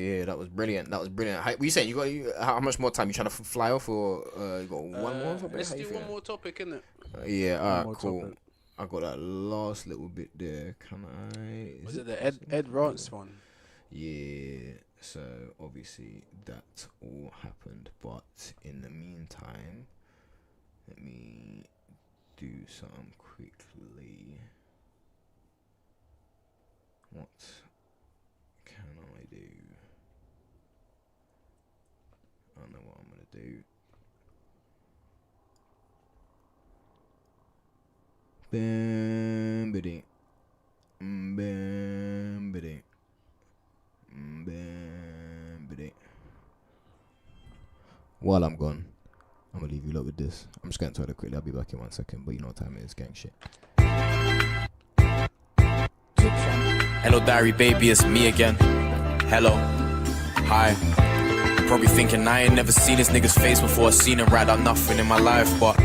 brilliant. That was brilliant. What you saying? How much more time you trying to fly off, or you got one more topic? Let's do one more topic, innit? Yeah, alright, cool. Topic. I got that last little bit there. Can I? Was it the Ed Rants one? Yeah. So obviously that all happened, but in the meantime, let me do something quickly. What can I do? I don't know what I'm gonna do. Bam biddy. Bam biddy. Bam biddy. While I'm gone, I'm gonna leave you lot with this. I'm just going to toilet quickly. I'll be back in 1 second, but you know what time it is, gang shit. Hello diary baby, it's me again. Hello, hi. Probably thinking I ain't never seen this nigga's face before. I seen him write out nothing in my life, but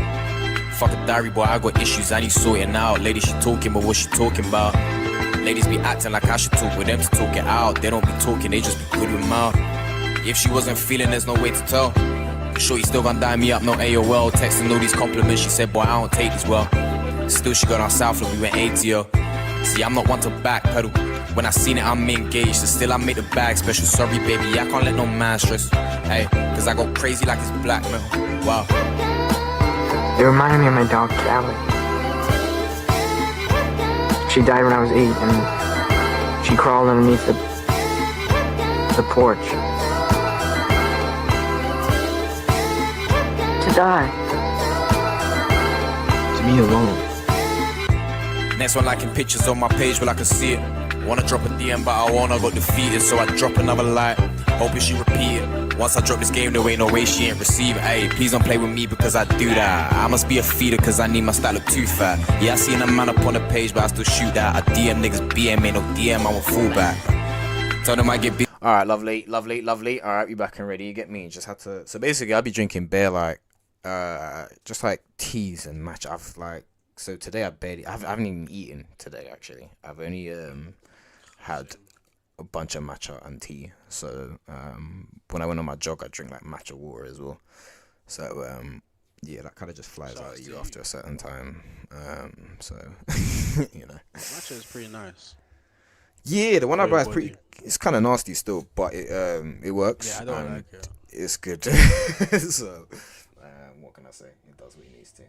fuck a diary boy, I got issues I need sorting out. Lady she talking, but what she talking about? Ladies be acting like I should talk with them to talk it out. They don't be talking, they just be good with mouth. If she wasn't feeling, there's no way to tell. Sure, you still gonna dime me up, no AOL. Texting all these compliments, she said, boy, I don't take these well. Still, she got down south and we went ATO. See, I'm not one to backpedal. When I seen it, I'm engaged. So still, I made the bag special. Sorry, baby, I can't let no man stress. Hey, cause I go crazy like it's blackmail. Wow. It reminded me of my dog, Callie. She died when I was 8, and she crawled underneath the porch. To die. To me alone. Next one liking pictures on my page, well I can see it. Wanna drop a DM, but I wanna got defeated, so I drop another like, hoping she repeat it. Once I drop this game, there ain't no way she ain't receive it. Ayy, please don't play with me because I do that. I must be a feeder cause I need my style look too fat. Yeah, I seen a man up on the page, but I still shoot that. I DM niggas BM, ain't no DM, I'm a fullback. Tell them I get big. Alright, lovely. Alright, you back and ready, you get me. Just had to, so basically I'll be drinking beer like, just like teas and matcha. So today I haven't even eaten today actually. I've only had a bunch of matcha and tea. So when I went on my jog, I drink like matcha water as well. So yeah, that kind of just flies out of you after a certain time. So you know, matcha is pretty nice. Yeah, the one I buy is pretty. It's kind of nasty still, but it works. Yeah, I don't like it. It's good. So can I say? It does what it needs to.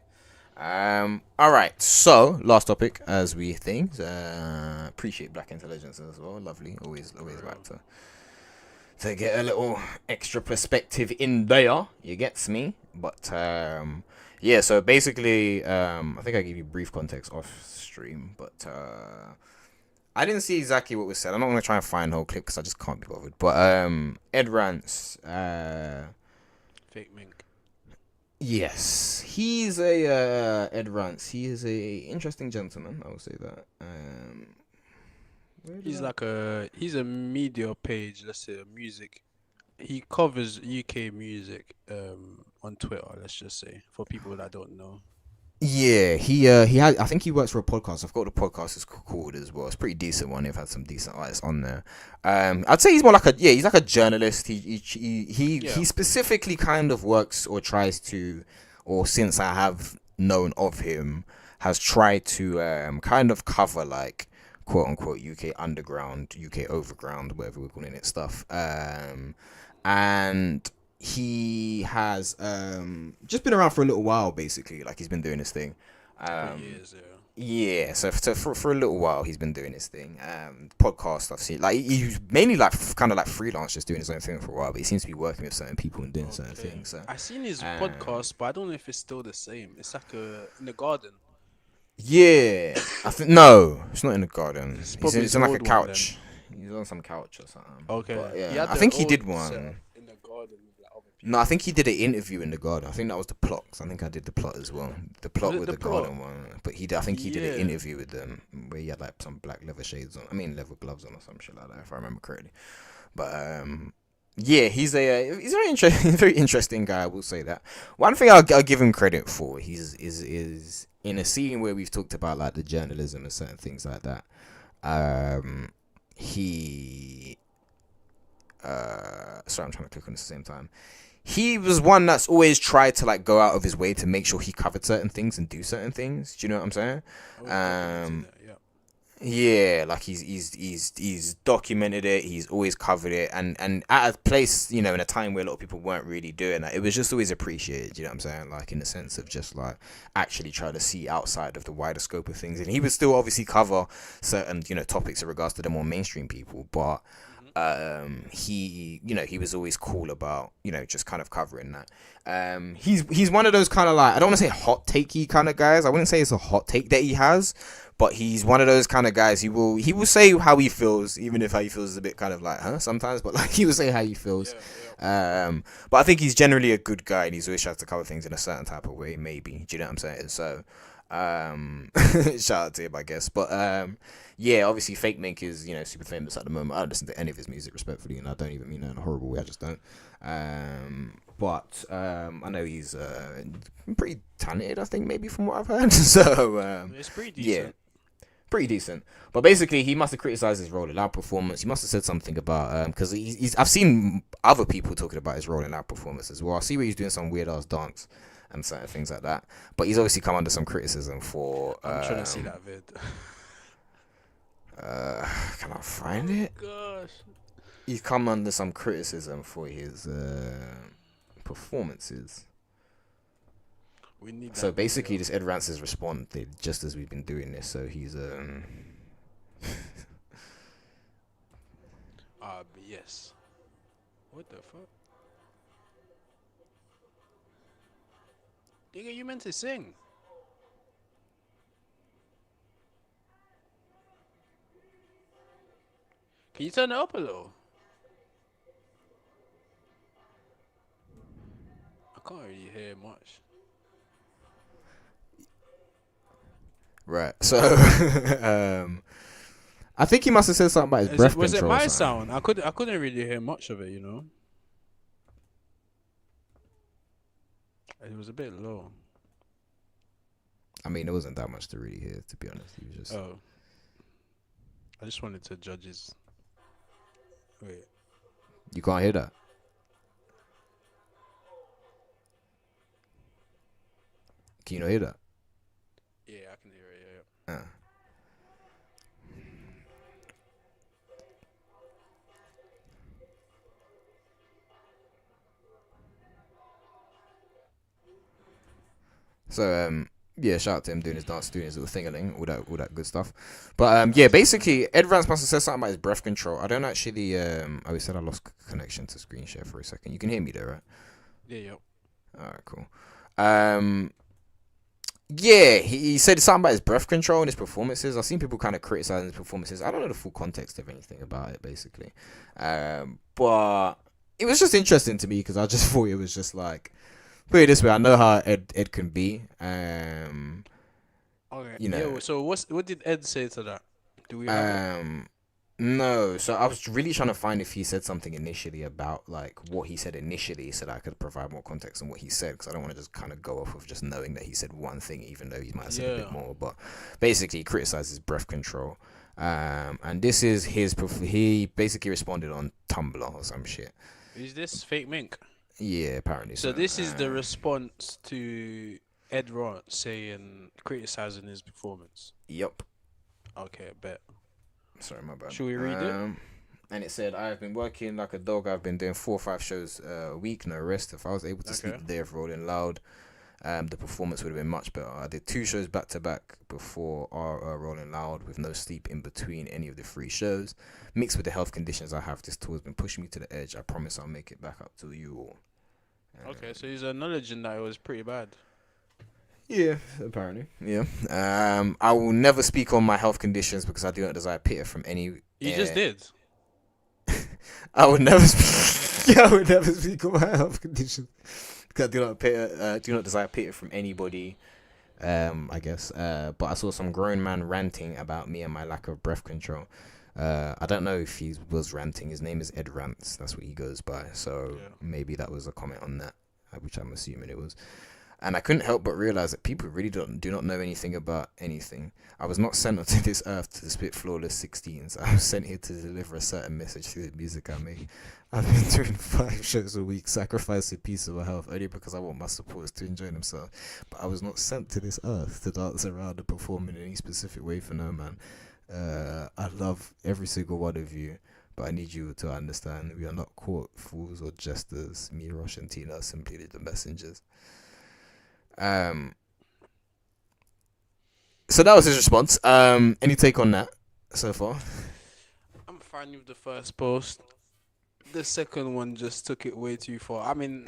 All right. So last topic as we think. Appreciate Black intelligence as well. Lovely. Always like to get a little extra perspective in there. You gets me. But yeah. So basically, I think I gave you brief context off stream, but I didn't see exactly what was said. I'm not gonna try and find the whole clip because I just can't be bothered. But Ed Rants, Fakemink. yes, he's a Ed Rants. He is a interesting gentleman. I will say that. He's a media page. Let's say music. He covers UK music on Twitter. Let's just say for people that don't know. Yeah, he had. I think he works for a podcast. I've got the podcast is called as well. It's a pretty decent one. They've had some decent artists on there. I'd say he's more like he's like a journalist. He specifically kind of works or tries to, or since I have known of him, has tried to kind of cover like quote unquote UK underground, UK overground, whatever we're calling it stuff. And he has just been around for a little while, basically. Like he's been doing his thing. Years, yeah. So for a little while he's been doing his thing. Podcast I've seen, like he's mainly like kind of like freelance, just doing his own thing for a while. But he seems to be working with certain people and doing certain things. So I seen his podcast, but I don't know if it's still the same. It's like in the garden. Yeah, I think no, it's not in the garden. It's in like a couch. He's on some couch or something. Okay. But, yeah, I think he did one. In the garden with like other people. No, I think he did an interview in the garden. I think that was the plot. 'Cause I think I did the plot as well. The plot with the garden one. But I think he did an interview with them where he had like some black leather shades on. I mean leather gloves on or some shit like that, if I remember correctly. But yeah, he's very interesting. Very interesting guy. I will say that. One thing I'll give him credit for. He's in a scene where we've talked about like the journalism and certain things like that. Sorry, I'm trying to click on this at the same time. He was one that's always tried to like go out of his way to make sure he covered certain things and do certain things. Do you know what I'm saying? Yeah, like he's documented it. He's always covered it, and at a place, you know, in a time where a lot of people weren't really doing that, it was just always appreciated. You know what I'm saying? Like in the sense of just like actually try to see outside of the wider scope of things, and he would still obviously cover certain, you know, topics in regards to the more mainstream people, but he, you know, he was always cool about, you know, just kind of covering that. He's one of those kind of like, I don't want to say hot takey kind of guys. I wouldn't say it's a hot take that he has, but he's one of those kind of guys. He will say how he feels, even if how he feels is a bit kind of like, sometimes, but like he will say how he feels. But I think he's generally a good guy, and he's always tries to cover things in a certain type of way, maybe. Do you know what I'm saying? So shout out to him, I guess. But yeah, obviously Fakemink is, you know, super famous at the moment. I don't listen to any of his music respectfully, and I don't even mean that in a horrible way. I just don't. But I know he's pretty talented, I think, maybe from what I've heard. So it's pretty decent. Yeah, pretty decent. But basically, he must have criticized his Rolling Loud performance. He must have said something about because I've seen other people talking about his Rolling Loud performance as well. I see where he's doing some weird ass dance and certain things like that. But he's obviously come under some criticism for. I'm trying to see that vid. Can I find it? Gosh. He's come under some criticism for his performances. We need so basically, this Ed Rants has responded just as we've been doing this. So he's yes. What the fuck? Nigga, you meant to sing. Can you turn it up a little? I can't really hear much. Right. So I think he must have said something about his breath Was it control. my sound? I couldn't really hear much of it, you know. It was a bit low. I mean, there wasn't that much to really hear, to be honest. He was just. Oh. I just wanted to judge his. Wait. You can't hear that. Can you not hear that? Yeah, I can hear it. Yeah. So yeah, shout out to him doing his dance, doing his little thing-a-ling, all that good stuff. But yeah, basically, Ed Rants must have said something about his breath control. I don't actually. Oh, he said I lost connection to screen share for a second. You can hear me though, right? Yeah. Alright, cool. Yeah, he said something about his breath control and his performances. I've seen people kind of criticizing his performances. I don't know the full context of anything about it, basically. But it was just interesting to me because I just thought it was just like, put it this way, I know how Ed can be. Okay. You know. Yeah, so what did Ed say to that? Do we have it? No, so I was really trying to find if he said something initially about like what he said initially, so that I could provide more context on what he said, because I don't want to just kind of go off of just knowing that he said one thing, even though he might have said a bit more. But basically, he criticized his breath control, and this is he basically responded on Tumblr or some shit. Is this Fakemink? Yeah, apparently. So this is the response to Ed Rants saying criticizing his performance. Yep. Okay, bet. Sorry, my bad. Should we read it? And it said, I've been working like a dog. I've been doing 4 or 5 shows a week, no rest. If I was able to sleep the day of Rolling Loud, the performance would have been much better. I did 2 shows back to back before our Rolling Loud with no sleep in between any of the 3 shows. Mixed with the health conditions I have, this tour has been pushing me to the edge. I promise I'll make it back up to you all. Okay, so he's acknowledging that it was pretty bad. Yeah, apparently. Yeah. I will never speak on my health conditions because I do not desire pity from any. You just did. I would never speak. I would never speak on my health conditions because I do not desire pity from anybody. I guess. But I saw some grown man ranting about me and my lack of breath control. I don't know if he was ranting. His name is Ed Rants. That's what he goes by. So maybe that was a comment on that, which I'm assuming it was. And I couldn't help but realize that people really do not know anything about anything. I was not sent onto this earth to spit flawless 16s. I was sent here to deliver a certain message through the music I make. I've been doing 5 shows a week, sacrificing peace of my health only because I want my supporters to enjoy themselves. But I was not sent to this earth to dance around and perform in any specific way for no man. I love every single one of you, but I need you to understand we are not court fools or jesters. Me, Rosh, and Tina are simply the messengers. So that was his response. Any take on that so far? I'm fine with the first post. The second one just took it way too far. I mean,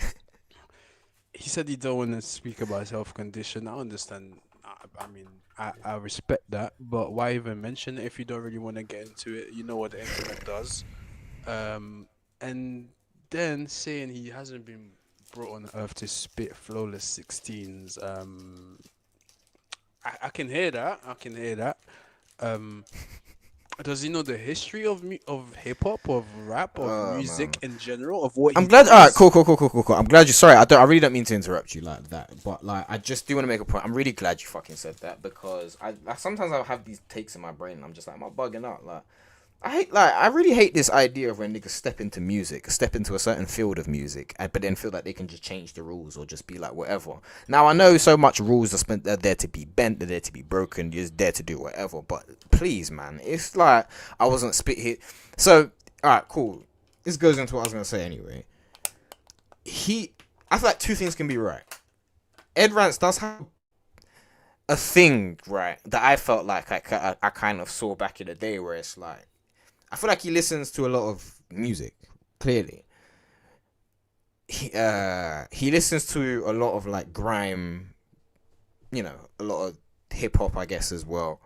he said he don't want to speak about his health condition. I understand. I respect that, but why even mention it if you don't really want to get into it? You know what the internet does. And then saying he hasn't been brought on earth to spit flawless 16s. I can hear that. Does he know the history of hip hop, of rap, of music in general, of what? I'm glad. All right, cool. I'm glad you. Sorry, I really don't mean to interrupt you like that, but like I just do want to make a point. I'm really glad you fucking said that because I sometimes I have these takes in my brain and I'm just like, am I bugging out? I really hate this idea of when niggas step into music, step into a certain field of music, but then feel like they can just change the rules or just be like whatever. Now I know so much rules are there to be bent, they're there to be broken, you're just there to do whatever. But please, man, it's like I wasn't spit hit. So all right, cool. This goes into what I was gonna say anyway. I feel like 2 things can be right. Ed Rants does have a thing right that I felt like I kind of saw back in the day where it's like. I feel like he listens to a lot of music, clearly. He listens to a lot of like grime, a lot of hip hop, I guess, as well.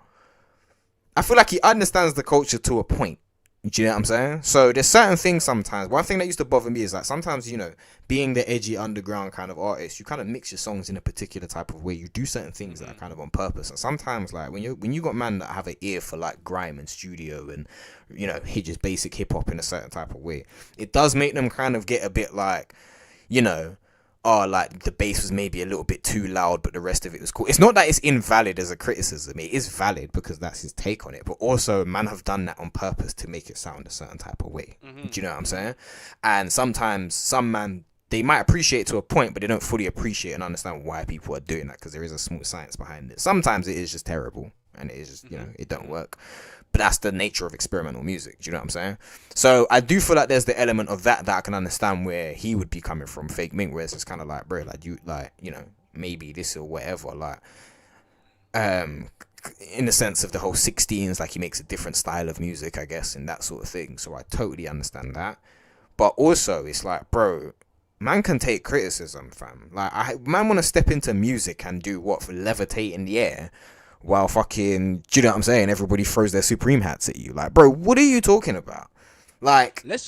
I feel like he understands the culture to a point. Do you know what I'm saying? So there's certain things sometimes. One thing that used to bother me is like sometimes, being the edgy underground kind of artist, you kind of mix your songs in a particular type of way. You do certain things that are kind of on purpose. And sometimes like when you got man that have an ear for like grime and studio and, he just basic hip hop in a certain type of way, it does make them kind of get a bit like, like the bass was maybe a little bit too loud, but the rest of it was cool. It's not that it's invalid as a criticism. It is valid because that's his take on it. But also, man have done that on purpose to make it sound a certain type of way. Do you know what I'm saying? And sometimes some man, they might appreciate it to a point, but they don't fully appreciate and understand why people are doing that because there is a small science behind it. Sometimes it is just terrible and it is just, it don't work. But that's the nature of experimental music. Do you know what I'm saying? So I do feel like there's the element of that I can understand where he would be coming from, Fakemink, where it's just kind of like, bro, like maybe this or whatever, like in the sense of the whole 16s, like he makes a different style of music, I guess, and that sort of thing. So I totally understand that. But also, it's like, bro, man can take criticism, fam. Like, man want to step into music and do what, for levitate in the air while fucking, do you know what I'm saying? Everybody throws their Supreme hats at you. Like, bro, what are you talking about? Like, let's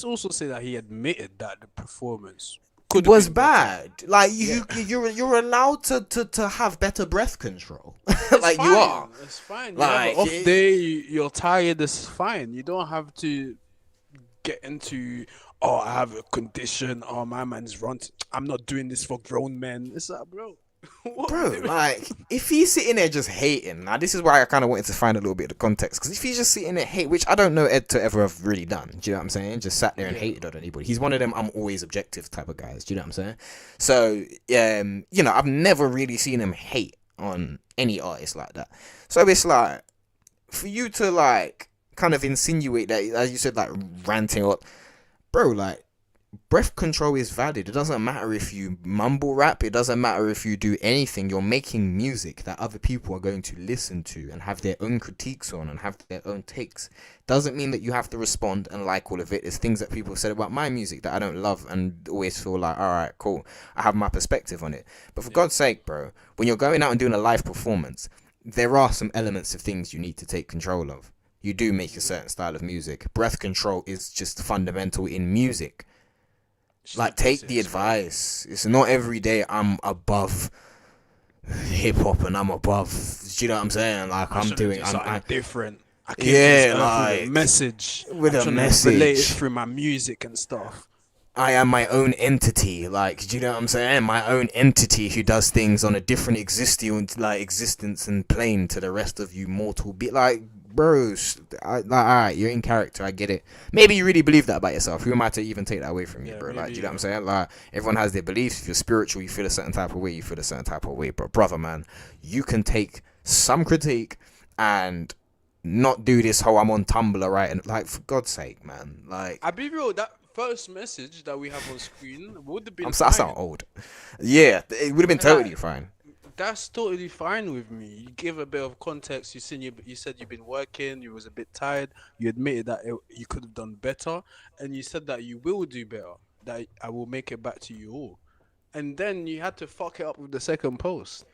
also say that he admitted that the performance was bad. Like, you're allowed to have better breath control. Like, fine. you are. It's fine. Like, you have an off day, you're tired, it's fine. You don't have to get into, oh, I have a condition, oh, my man's I'm not doing this for grown men. It's like, bro. Bro, like, if he's sitting there just hating, now this is why I kind of wanted to find a little bit of the context, because if he's just sitting there hate, which I don't know Ed to ever have really done, do you know what I'm saying? Just sat there and hated on anybody. He's one of them I'm always objective type of guys, do you know what I'm saying? So, you know, I've never really seen him hate on any artist like that. So it's like, for you to like kind of insinuate that, as you said, like ranting up, bro, like, breath control is valid. It doesn't matter if you mumble rap. It doesn't matter if you do anything. You're making music that other people are going to listen to and have their own critiques on and have their own takes. Doesn't mean that you have to respond and like all of it. There's things that people said about my music that I don't love and always feel like, all right, cool, I have my perspective on it. But for God's sake, bro, when you're going out and doing a live performance, there are some elements of things you need to take control of. You do make a certain style of music. Breath control is just fundamental in music. Like, take the advice. It's not every day I'm above hip hop and I'm above. Do you know what I'm saying? Like, I'm doing something different. I came like with a message. With a message. Relate it through my music and stuff. I am my own entity. Like, do you know what I'm saying? My own entity who does things on a different existence and plane to the rest of you mortal be like. Bros, alright, you're in character, I get it. Maybe you really believe that about yourself. Who am I to even take that away from you, bro? Like, do you know what I'm saying? Like, everyone has their beliefs. If you're spiritual, you feel a certain type of way, you feel a certain type of way. But brother, man, you can take some critique and not do this whole I'm on Tumblr, right? And like, for God's sake, man. Like, I'll be real, that first message that we have on screen would have been I sound old. Yeah, it would have been totally fine. That's totally fine with me. You give a bit of context. You said you've been working. You was a bit tired. You admitted that you could have done better, and you said that you will do better. That I will make it back to you all, and then you had to fuck it up with the second post.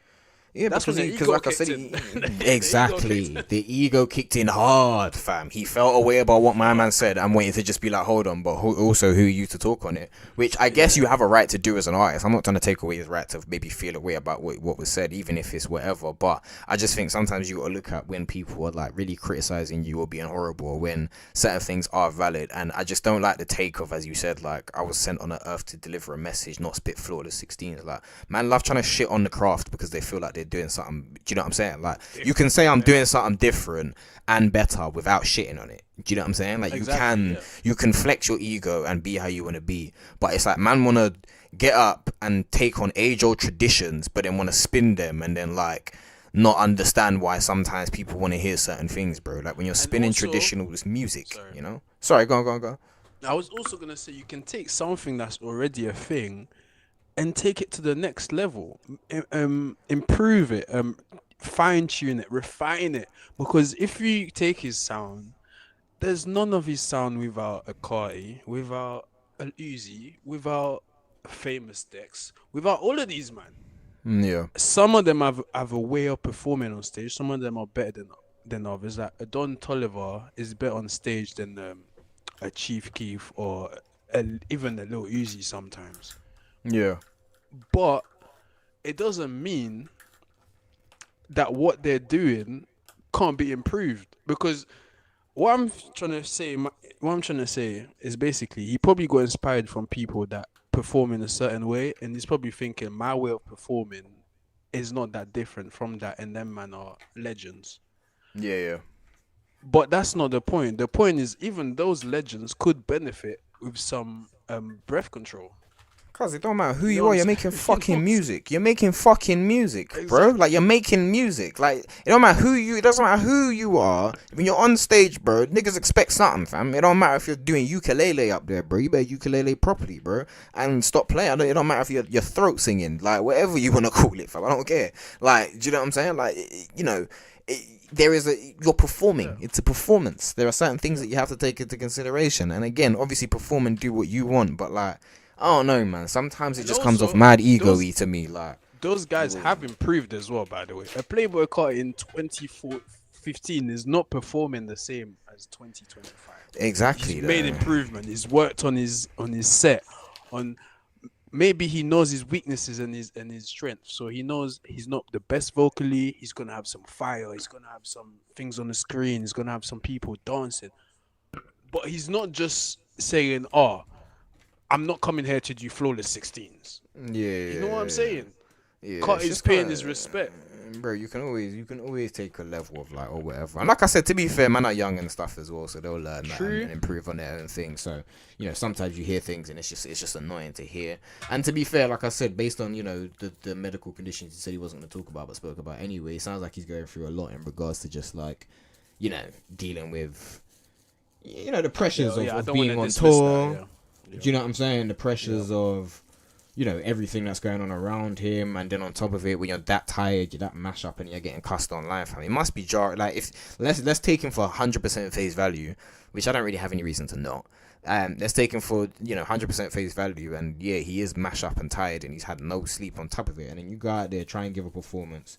Yeah, that's because like I said, exactly, the ego kicked in hard, fam. He felt away about what my man said. I'm waiting to just be like, hold on, but also who are you to talk on it? Which I guess you have a right to do as an artist. I'm not trying to take away his right to maybe feel away about what was said, even if it's whatever. But I just think sometimes you got to look at when people are like really criticizing you or being horrible, or when certain things are valid. And I just don't like the take of, as you said, like, I was sent on earth to deliver a message, not spit flawless 16s. Like, man, love trying to shit on the craft because they feel like they're doing something. Do you know what I'm saying? Like, you can say I'm doing something different and better without shitting on it. Do you know what I'm saying? Like, you can flex your ego and be how you want to be, but it's like, man want to get up and take on age-old traditions, but then want to spin them and then like not understand why sometimes people want to hear certain things, bro. Like, when you're spinning traditional music, you know? Sorry, go on. I was also gonna say, you can take something that's already a thing and take it to the next level, improve it, fine-tune it, refine it. Because if you take his sound, there's none of his sound without a Carti, without an Uzi, without a Famous Dex, without all of these, man. Yeah. Some of them have a way of performing on stage. Some of them are better than others. Like, a Don Toliver is better on stage than a Chief Keef or even a Lil Uzi sometimes. Yeah. But it doesn't mean that what they're doing can't be improved. Because what I'm trying to say is basically, he probably got inspired from people that perform in a certain way, and he's probably thinking, my way of performing is not that different from that, and them man are legends. Yeah. But that's not the point. The point is, even those legends could benefit with some breath control. Cause it don't matter who you know are, you're what I'm making saying? fucking music. You're making fucking music, bro. Like you're making music. Like it don't matter who you. It doesn't matter who you are. When you're on stage, bro, niggas expect something, fam. It don't matter if you're doing ukulele up there, bro. You better ukulele properly, bro, and stop playing. It don't matter if your throat singing, like whatever you wanna call it, fam. I don't care. Like, do you know what I'm saying? Like, you know. You're performing. It's a performance. There are certain things that you have to take into consideration. And again, obviously perform and do what you want, but like, I don't know, man. Sometimes it just comes off mad ego-y to me. Like, those guys have improved as well, by the way. A Playboy Carti in 2015 is not performing the same as 2025. exactly. He's made improvement. He's worked on his set. On maybe he knows his weaknesses and his strengths. So he knows he's not the best vocally. He's gonna have some fire. He's gonna have some things on the screen. He's gonna have some people dancing. But he's not just saying, "Oh, I'm not coming here to do flawless 16s." Yeah, You know what I'm saying? Yeah, Cut it's his just paying kinda- his respect. Bro, you can always take a level of like or whatever. And like I said, to be fair, man are young and stuff as well, so they'll learn that and improve on their own thing. So, you know, sometimes you hear things and it's just annoying to hear. And to be fair, like I said, based on, you know, the medical conditions he said he wasn't gonna talk about but spoke about anyway, it sounds like he's going through a lot in regards to just like, you know, dealing with, you know, the pressures of being on tour. Do you know what I'm saying? The pressures of, you know, everything that's going on around him, and then on top of it, when you're that tired, you're that mash up, and you're getting cussed on live. I mean, it must be jarring. Like, if let's take him for 100% face value, which I don't really have any reason to not. Let's take him for 100% face value, and yeah, he is mash up and tired, and he's had no sleep on top of it. And then you go out there, try and give a performance.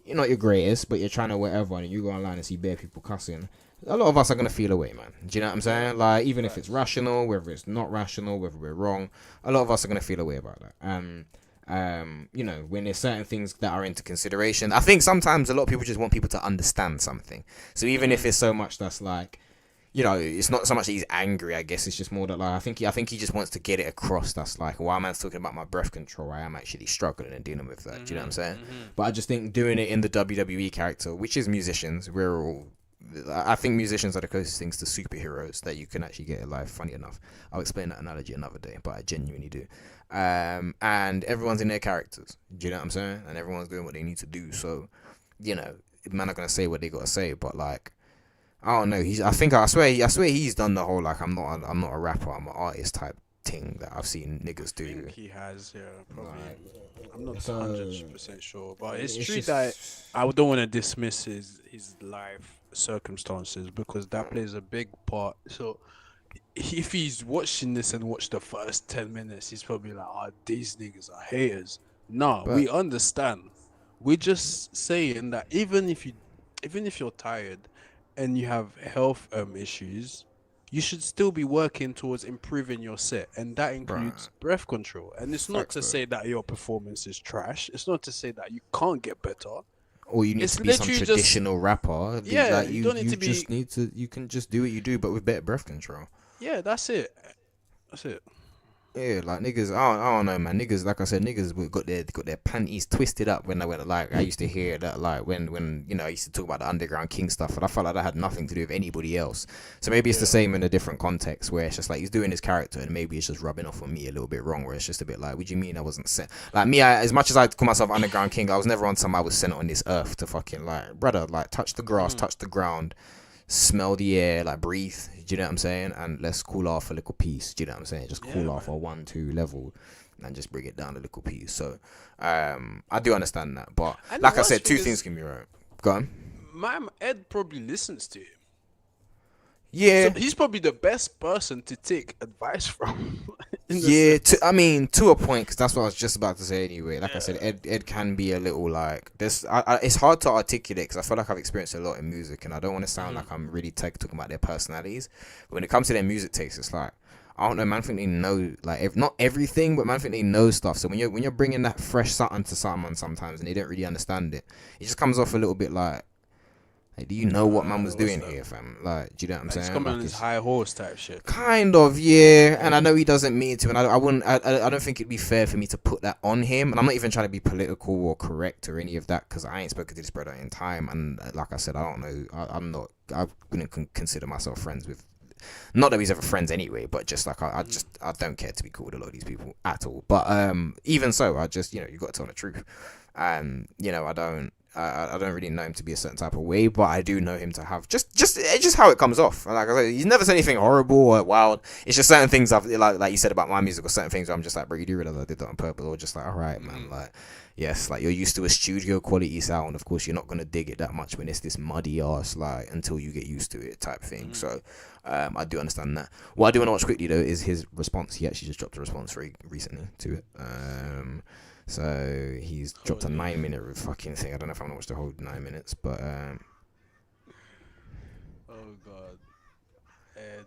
You're not your greatest, but you're trying to whatever, and you go online and see bare people cussing. A lot of us are going to feel away, man. Do you know what I'm saying? Like, even if it's rational, whether it's not rational, whether we're wrong, a lot of us are going to feel away about that. You know, when there's certain things that are into consideration, I think sometimes a lot of people just want people to understand something. So even if it's so much that's like, you know, it's not so much that he's angry, I guess it's just more that like, I think he just wants to get it across. That's like, while man's talking about my breath control, I am actually struggling and dealing with that. Do you know what I'm saying? But I just think doing it in the WWE character, which is musicians, I think musicians are the closest things to superheroes that you can actually get in life. Funny enough, I'll explain that analogy another day, but I genuinely do. And everyone's in their characters. Do you know what I'm saying? And everyone's doing what they need to do. So, you know, man are gonna say what they gotta say. But like, I don't know. I swear he's done the whole like I'm not a rapper, I'm an artist type thing that I've seen niggas do. I think he has, yeah, probably. I'm not So, 100% sure, but it's true just- that I don't want to dismiss his life circumstances because that plays a big part. So if he's watching this and watched the first 10 minutes, he's probably like, "Oh, these niggas are haters." No, But- we understand. We're just saying that even if you're tired and you have health issues, you should still be working towards improving your set, and that includes breath control. And it's not Facts, to bro. say that your performance is trash. It's not to say that you can't get better. Or you need It's to be some literally just- traditional rapper. Yeah, like, you don't need to be- just need to. You can just do what you do, but with better breath control. Yeah, that's it. That's it. Yeah, like niggas, I don't know, man. Niggas, like I said, niggas got their panties twisted up when I went. Like I used to hear that, like when you know, I used to talk about the Underground King stuff, and I felt like that had nothing to do with anybody else. So maybe it's the same in a different context, where it's just like he's doing his character, and maybe it's just rubbing off on me a little bit wrong, where it's just a bit like, what do you mean I wasn't sent? Like me, as much as I call myself Underground King, I was never on some I was sent on this earth to fucking like, brother, like touch the grass, touch the ground. Smell the air, like breathe. Do you know what I'm saying? And let's cool off a little piece. Do you know what I'm saying? Just cool off a 1-2 level, and just bring it down a little piece. So, I do understand that, but And like the I said, worst two thing things is- can be right. Go on. Ed probably listens to him. Yeah. So he's probably the best person to take advice from. in the Yeah, sense. to a point, because that's what I was just about to say anyway. Like I said, Ed can be a little like this. It's hard to articulate because I feel like I've experienced a lot in music, and I don't want to sound like I'm really talking about their personalities. But when it comes to their music taste, it's like, I don't know, man. I think they know, like, not everything, but man, I think they know stuff. So when you're bringing that fresh something to someone sometimes, and they don't really understand it, it just comes off a little bit like, do you know what man was doing here, fam? Like, do you know what I'm saying? He's coming on Like, his high horse type shit. kind of, yeah. And I know he doesn't mean to, and I don't think it'd be fair for me to put that on him. And I'm not even trying to be political or correct or any of that, because I ain't spoken to this brother in time. And like I said, I don't know. I wouldn't consider myself friends with not that he's ever friends anyway, but just like I don't care to be cool with a lot of these people at all. But even so, I just, you know, you got to tell the truth. And you know, I don't really know him to be a certain type of way, but I do know him to have just how it comes off. And like I said, he's never said anything horrible or wild. It's just certain things I've like you said about my music, or certain things where I'm just like, bro, you do realize I did that on purpose, or just like, all right, man, like, yes, like you're used to a studio quality sound. Of course, you're not gonna dig it that much when it's this muddy ass, like, until you get used to it type thing. So I do understand that. What I do want to watch quickly though is his response. He actually just dropped a response very recently to it. So he's dropped a 9-minute fucking thing. I don't know if I'm gonna watch the whole 9 minutes, but Oh God, Ed.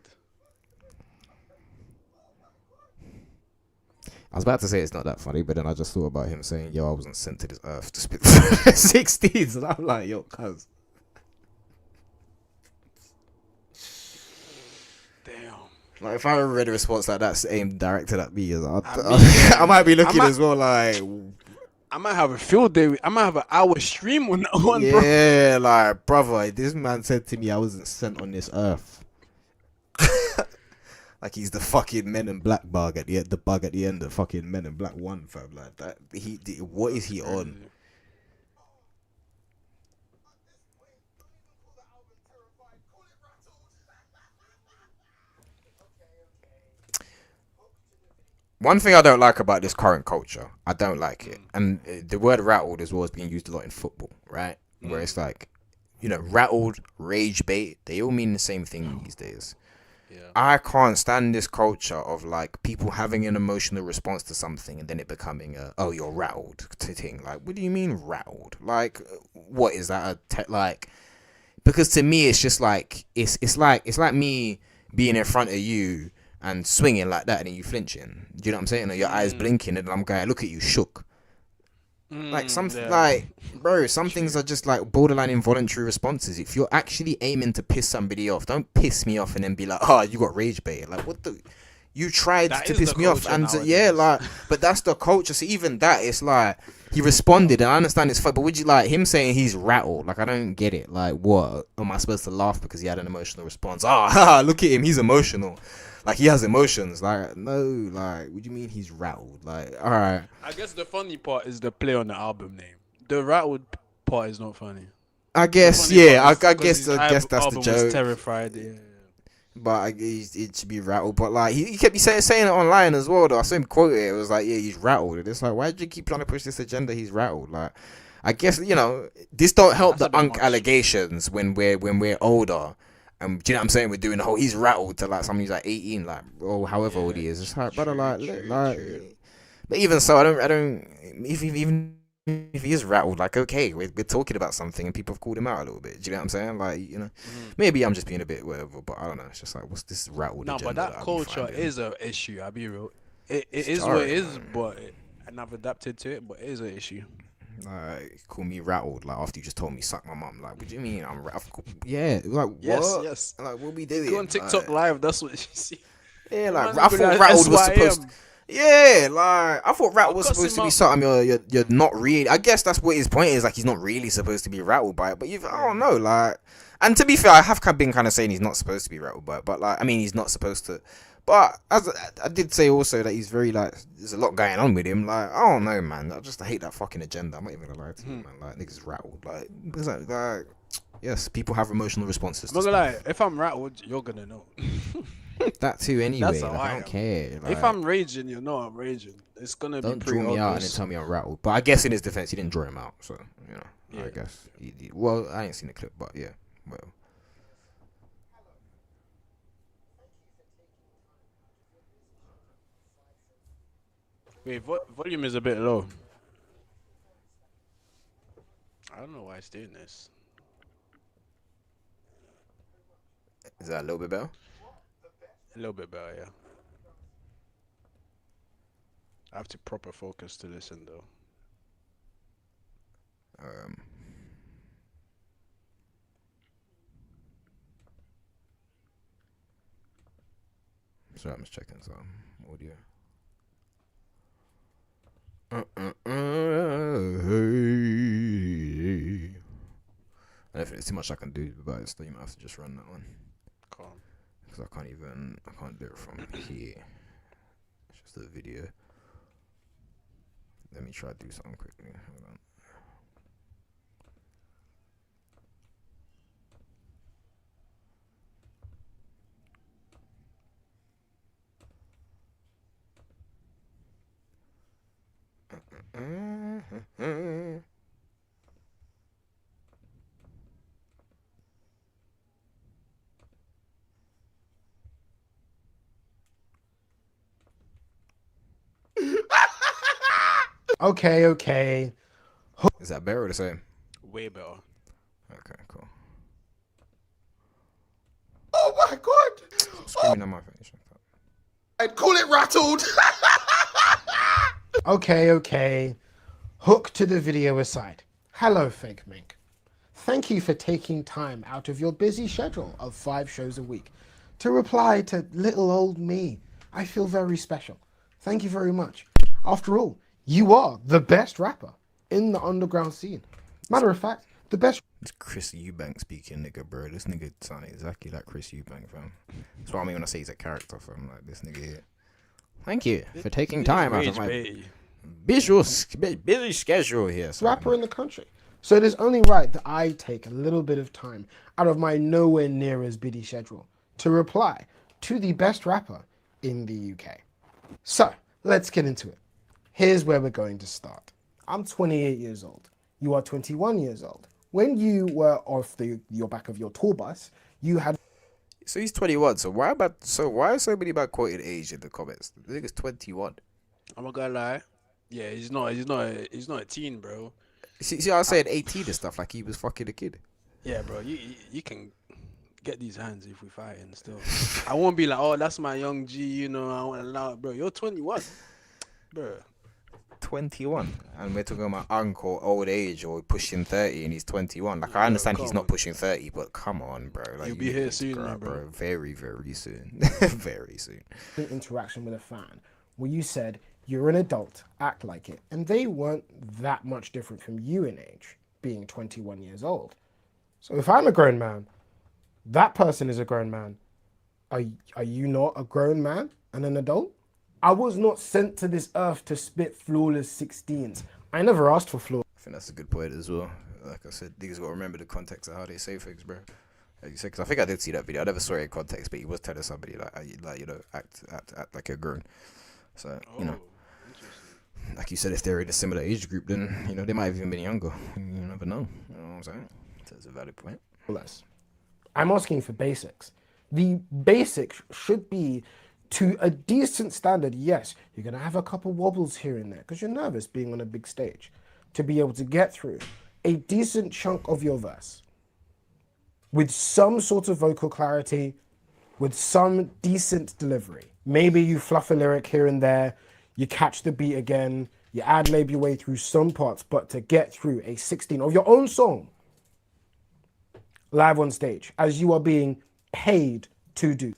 I was about to say it's not that funny, but then I just thought about him saying, "Yo, I wasn't sent to this earth to spit the 60s," and I'm like, "Yo, cuz." Damn. Like, if I ever read a response like that's aimed directed at me, I might be looking as well like, I might have a field day. I might have an hour stream on that one, bro. yeah, like, brother, this man said to me I wasn't sent on this earth. Like he's the fucking Men in Black bug at the bug at the end of fucking Men in Black 1, fam. Like that, what is he on? One thing I don't like about this current culture, I don't like it, and the word rattled as well is being used a lot in football, right? Where it's like, you know, rattled, rage bait, they all mean the same thing these days. I can't stand this culture of like people having an emotional response to something and then it becoming a, oh, you're rattled thing. Like, what do you mean rattled? Like, what is that? Like, because to me it's just like it's like me being in front of you and swinging like that and then you flinching. Do you know what I'm saying? Or your eyes blinking and I'm going, look at you, shook. Like like, bro, some things are just like borderline involuntary responses. If you're actually aiming to piss somebody off, don't piss me off and then be like, oh, you got rage bait. Like, what the? You tried to piss me off, and yeah, like, but that's the culture. So even that, it's like he responded, and I understand it's fun, but would you like him saying he's rattled? Like, I don't get it. Like, what am I supposed to laugh because he had an emotional response? Ah, look at him, he's emotional. Like, he has emotions. Like, no, like, what do you mean he's rattled? Like, all right. I guess the funny part is the play on the album name. The rattled part is not funny. I guess, yeah. I guess that's the joke. Was terrified. Yeah. But it should be rattled. But like he kept saying it online as well. Though I saw him quote it. It was like, yeah, he's rattled. And it's like, why do you keep trying to push this agenda? He's rattled. Like, I guess, you know, this don't help the allegations when we're older. Do you know what I'm saying? We're doing the whole he's rattled to like somebody who's like 18, like, or however old he is. It's like, brother, like. But even so, I don't. Even if he is rattled, like, okay, we're talking about something and people have called him out a little bit. Do you know what I'm saying? Like, you know, maybe I'm just being a bit whatever, but I don't know. It's just like, what's this rattled? No, but that culture is an issue. I'll be real. It is what it is, but and I've adapted to it. But it is an issue. Call me rattled, like after you just told me suck my mum. Like, what do you mean I'm rattled? Yeah, like what? Yes. Like, what we doing? Go on TikTok live. That's what you see. Yeah, like I thought rattled was supposed. Yeah, like I thought rattled was supposed to be something you're not really. I guess that's what his point is. Like, he's not really supposed to be rattled by it. But I don't know. Like, and to be fair, I have been kind of saying he's not supposed to be rattled by it. But like, I mean, he's not supposed to. But as I did say also that he's very like, there's a lot going on with him. Like, I don't know, man. I hate that fucking agenda. I'm not even gonna lie to you, man. Like, niggas rattled. Like, because like, yes, people have emotional responses. I'm not gonna lie. If I'm rattled, you're gonna know. That too, anyway. Like, I don't care. Like, if I'm raging, you know I'm raging. It's gonna be pretty draw me out and then tell me I'm rattled. But I guess in his defense, he didn't draw him out. So, you know, I guess. Well, I ain't seen the clip, but yeah. Well. Wait, volume is a bit low. I don't know why it's doing this. Is that a little bit better? A little bit better, yeah. I have to proper focus to listen though. Sorry, I'm just checking some audio. And if there's too much I can do about it, so you might have to just run that one. Calm. Because because I can't do it from here. It's just a video. Let me try to do something quickly. Hold on. Okay. Is that better or the same? Way better. Okay, cool. Oh my god! Screaming on my face. I'd call it rattled. Okay. Hook to the video aside. Hello, Fakemink. Thank you for taking time out of your busy schedule of 5 shows a week to reply to little old me. I feel very special. Thank you very much. After all, you are the best rapper in the underground scene. Matter of fact, the best. It's Chris Eubank speaking, nigga, bro. This nigga sound exactly like Chris Eubank, fam. That's what I mean when I say he's a character, fam. Like this nigga here. Thank you for taking time out of my busy schedule here. Rapper in the country. So it is only right that I take a little bit of time out of my nowhere near as busy schedule to reply to the best rapper in the UK. So let's get into it. Here's where we're going to start. I'm 28 years old. You are 21 years old. When you were off your back of your tour bus, you had. So he's 21. So why are so many about quoted age in the comments? The nigga's 21. I'm not gonna lie. Yeah, he's not a teen, bro. See, I was saying 18 and stuff like he was fucking a kid. Yeah, bro. You can get these hands if we fighting still. I won't be like, oh, that's my young G. You know, I want to allow it, bro. You're 21, bro. 21, and we're talking about uncle, old age, or pushing 30, and he's 21. Like, I understand he's not pushing 30, but come on, bro. Like, you'll be here soon, bro. Very, very soon. Very soon. Interaction with a fan where you said you're an adult, act like it, and they weren't that much different from you in age, being 21 years old. So if I'm a grown man, that person is a grown man. Are you not a grown man and an adult? I was not sent to this earth to spit flawless 16s. I never asked for flaws. I think that's a good point as well. Like I said, niggas gotta remember the context of how they say things, bro. Like you said, because I think I did see that video. I never saw it in context, but he was telling somebody like you know, act like a grown. So you know, like you said, if they're in a similar age group, then you know they might have even been younger. You never know. You know what I'm saying? So it's a valid point. Less. I'm asking for basics. The basics should be to a decent standard. Yes, you're going to have a couple wobbles here and there because you're nervous being on a big stage. To be able to get through a decent chunk of your verse with some sort of vocal clarity, with some decent delivery. Maybe you fluff a lyric here and there, you catch the beat again, you ad-lib your way through some parts, but to get through a 16 of your own song live on stage as you are being paid to do.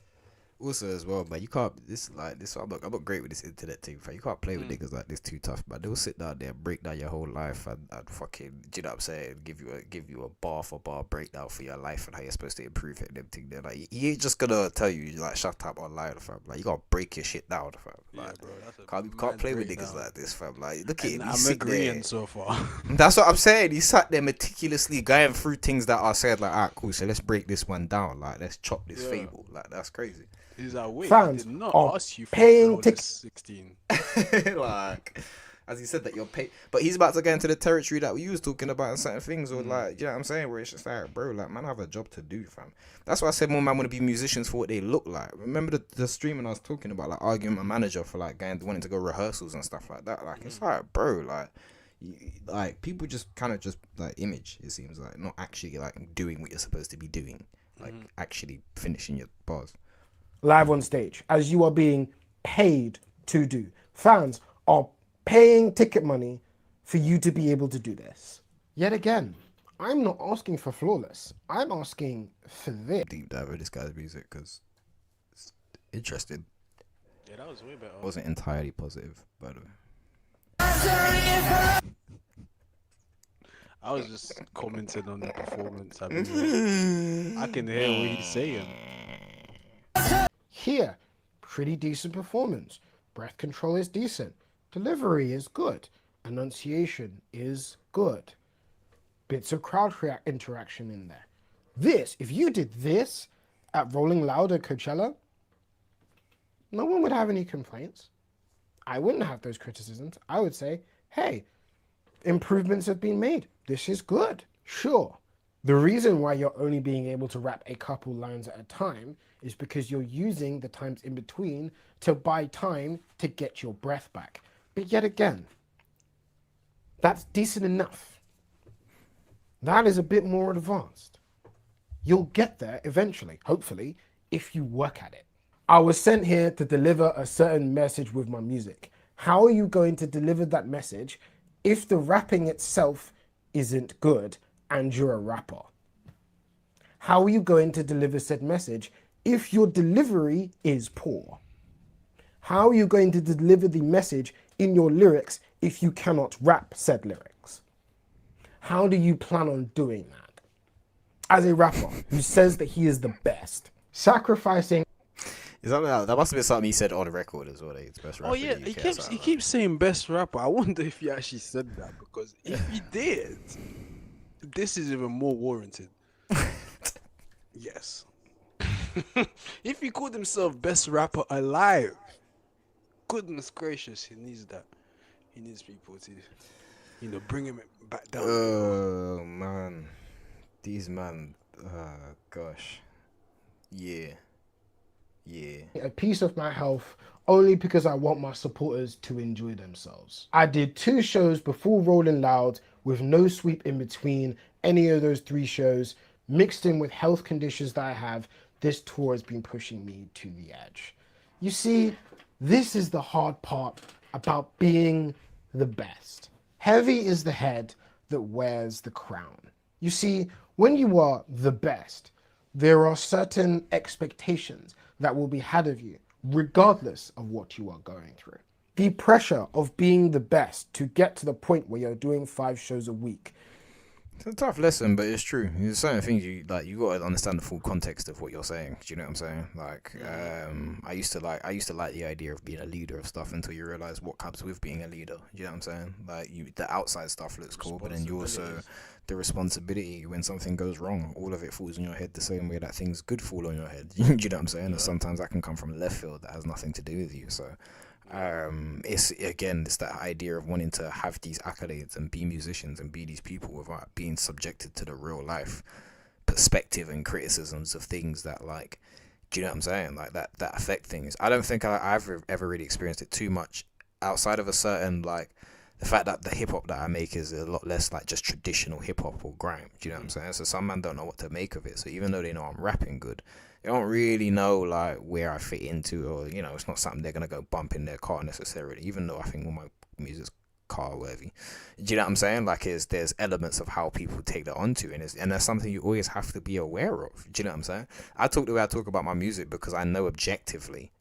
Also as well, but you can't. I'm not great with this internet thing. You can't play with niggas like this too tough. But they'll sit down there, and break down your whole life, and fucking, do you know what I'm saying? Give you a bar for bar breakdown for your life and how you're supposed to improve it and everything. There, like he ain't just gonna tell you like shut up online, fam. Like you gotta break your shit down, fam. Like, yeah, bro, can't play with niggas like this, fam. Like look at him. I'm agreeing so far. That's what I'm saying. He sat there meticulously going through things that are said. Like, alright, cool. So let's break this one down. Like let's chop this fable. Like that's crazy. He's like, wait, fans I did not are ask you for paying 16. Like, as he said that you're paid, but he's about to get into the territory that we was talking about and certain things, or like, you know what I'm saying, where it's just like, bro, like, man, I have a job to do, fam. That's why I said more man want to be musicians for what they look like. Remember the streaming I was talking about, like arguing with my manager for like wanting to go rehearsals and stuff like that. Like, it's like, bro, like people just kind of just like image. It seems like not actually like doing what you're supposed to be doing, like actually finishing your bars. Live on stage as you are being paid to do. Fans are paying ticket money for you to be able to do this. Yet again, I'm not asking for flawless. I'm asking for this. Deep dive of this guy's music because it's interesting. Yeah, that was way better. Wasn't entirely positive, by the way. I was just commenting on the performance. I can hear what he's saying. Here, pretty decent performance. Breath control is decent. Delivery is good. Enunciation is good. Bits of crowd interaction in there. This, if you did this at Rolling Loud at Coachella, no one would have any complaints. I wouldn't have those criticisms. I would say, hey, improvements have been made. This is good. Sure. The reason why you're only being able to rap a couple lines at a time is because you're using the times in between to buy time to get your breath back. But yet again, that's decent enough. That is a bit more advanced. You'll get there eventually, hopefully, if you work at it. I was sent here to deliver a certain message with my music. How are you going to deliver that message if the rapping itself isn't good and you're a rapper? How are you going to deliver said message if your delivery is poor? How are you going to deliver the message in your lyrics if you cannot rap said lyrics? How do you plan on doing that? As a rapper who says that he is the best, sacrificing... Is that must have been something he said on the record as well. That he's best rapper. Oh yeah, he keeps saying best rapper. I wonder if he actually said that, because if he did, this is even more warranted. Yes. If he called himself best rapper alive, goodness gracious, he needs that. He needs people to, bring him back down. Oh man, these man. Gosh. Yeah. A piece of my health only because I want my supporters to enjoy themselves. I did 2 shows before Rolling Loud with no sweep in between any of those 3 shows, mixed in with health conditions that I have. This tour has been pushing me to the edge. You see, this is the hard part about being the best. Heavy is the head that wears the crown. You see, when you are the best, there are certain expectations that will be had of you, regardless of what you are going through. The pressure of being the best to get to the point where you're doing 5 shows a week. It's a tough lesson, but it's true. There's certain things you got to understand the full context of what you're saying. Do you know what I'm saying? Like, I used to like the idea of being a leader of stuff until you realize what comes with being a leader. Do you know what I'm saying? Like, the outside stuff looks cool, but then you also the responsibility when something goes wrong. All of it falls on your head the same way that things good fall on your head. Do you know what I'm saying? And sometimes that can come from left field that has nothing to do with you. So. It's that idea of wanting to have these accolades and be musicians and be these people without being subjected to the real life perspective and criticisms of things that, like, do you know what I'm saying, like that affect things. I don't think I've ever really experienced it too much outside of a certain, like, the fact that the hip hop that I make is a lot less like just traditional hip hop or grime. Do you know what I'm saying? So some man don't know what to make of it. So even though they know I'm rapping good, they don't really know like where I fit into, or it's not something they're gonna go bump in their car necessarily. Even though I think all my music's car worthy. Do you know what I'm saying? Like, there's elements of how people take that onto, and that's something you always have to be aware of. Do you know what I'm saying? I talk the way I talk about my music because I know objectively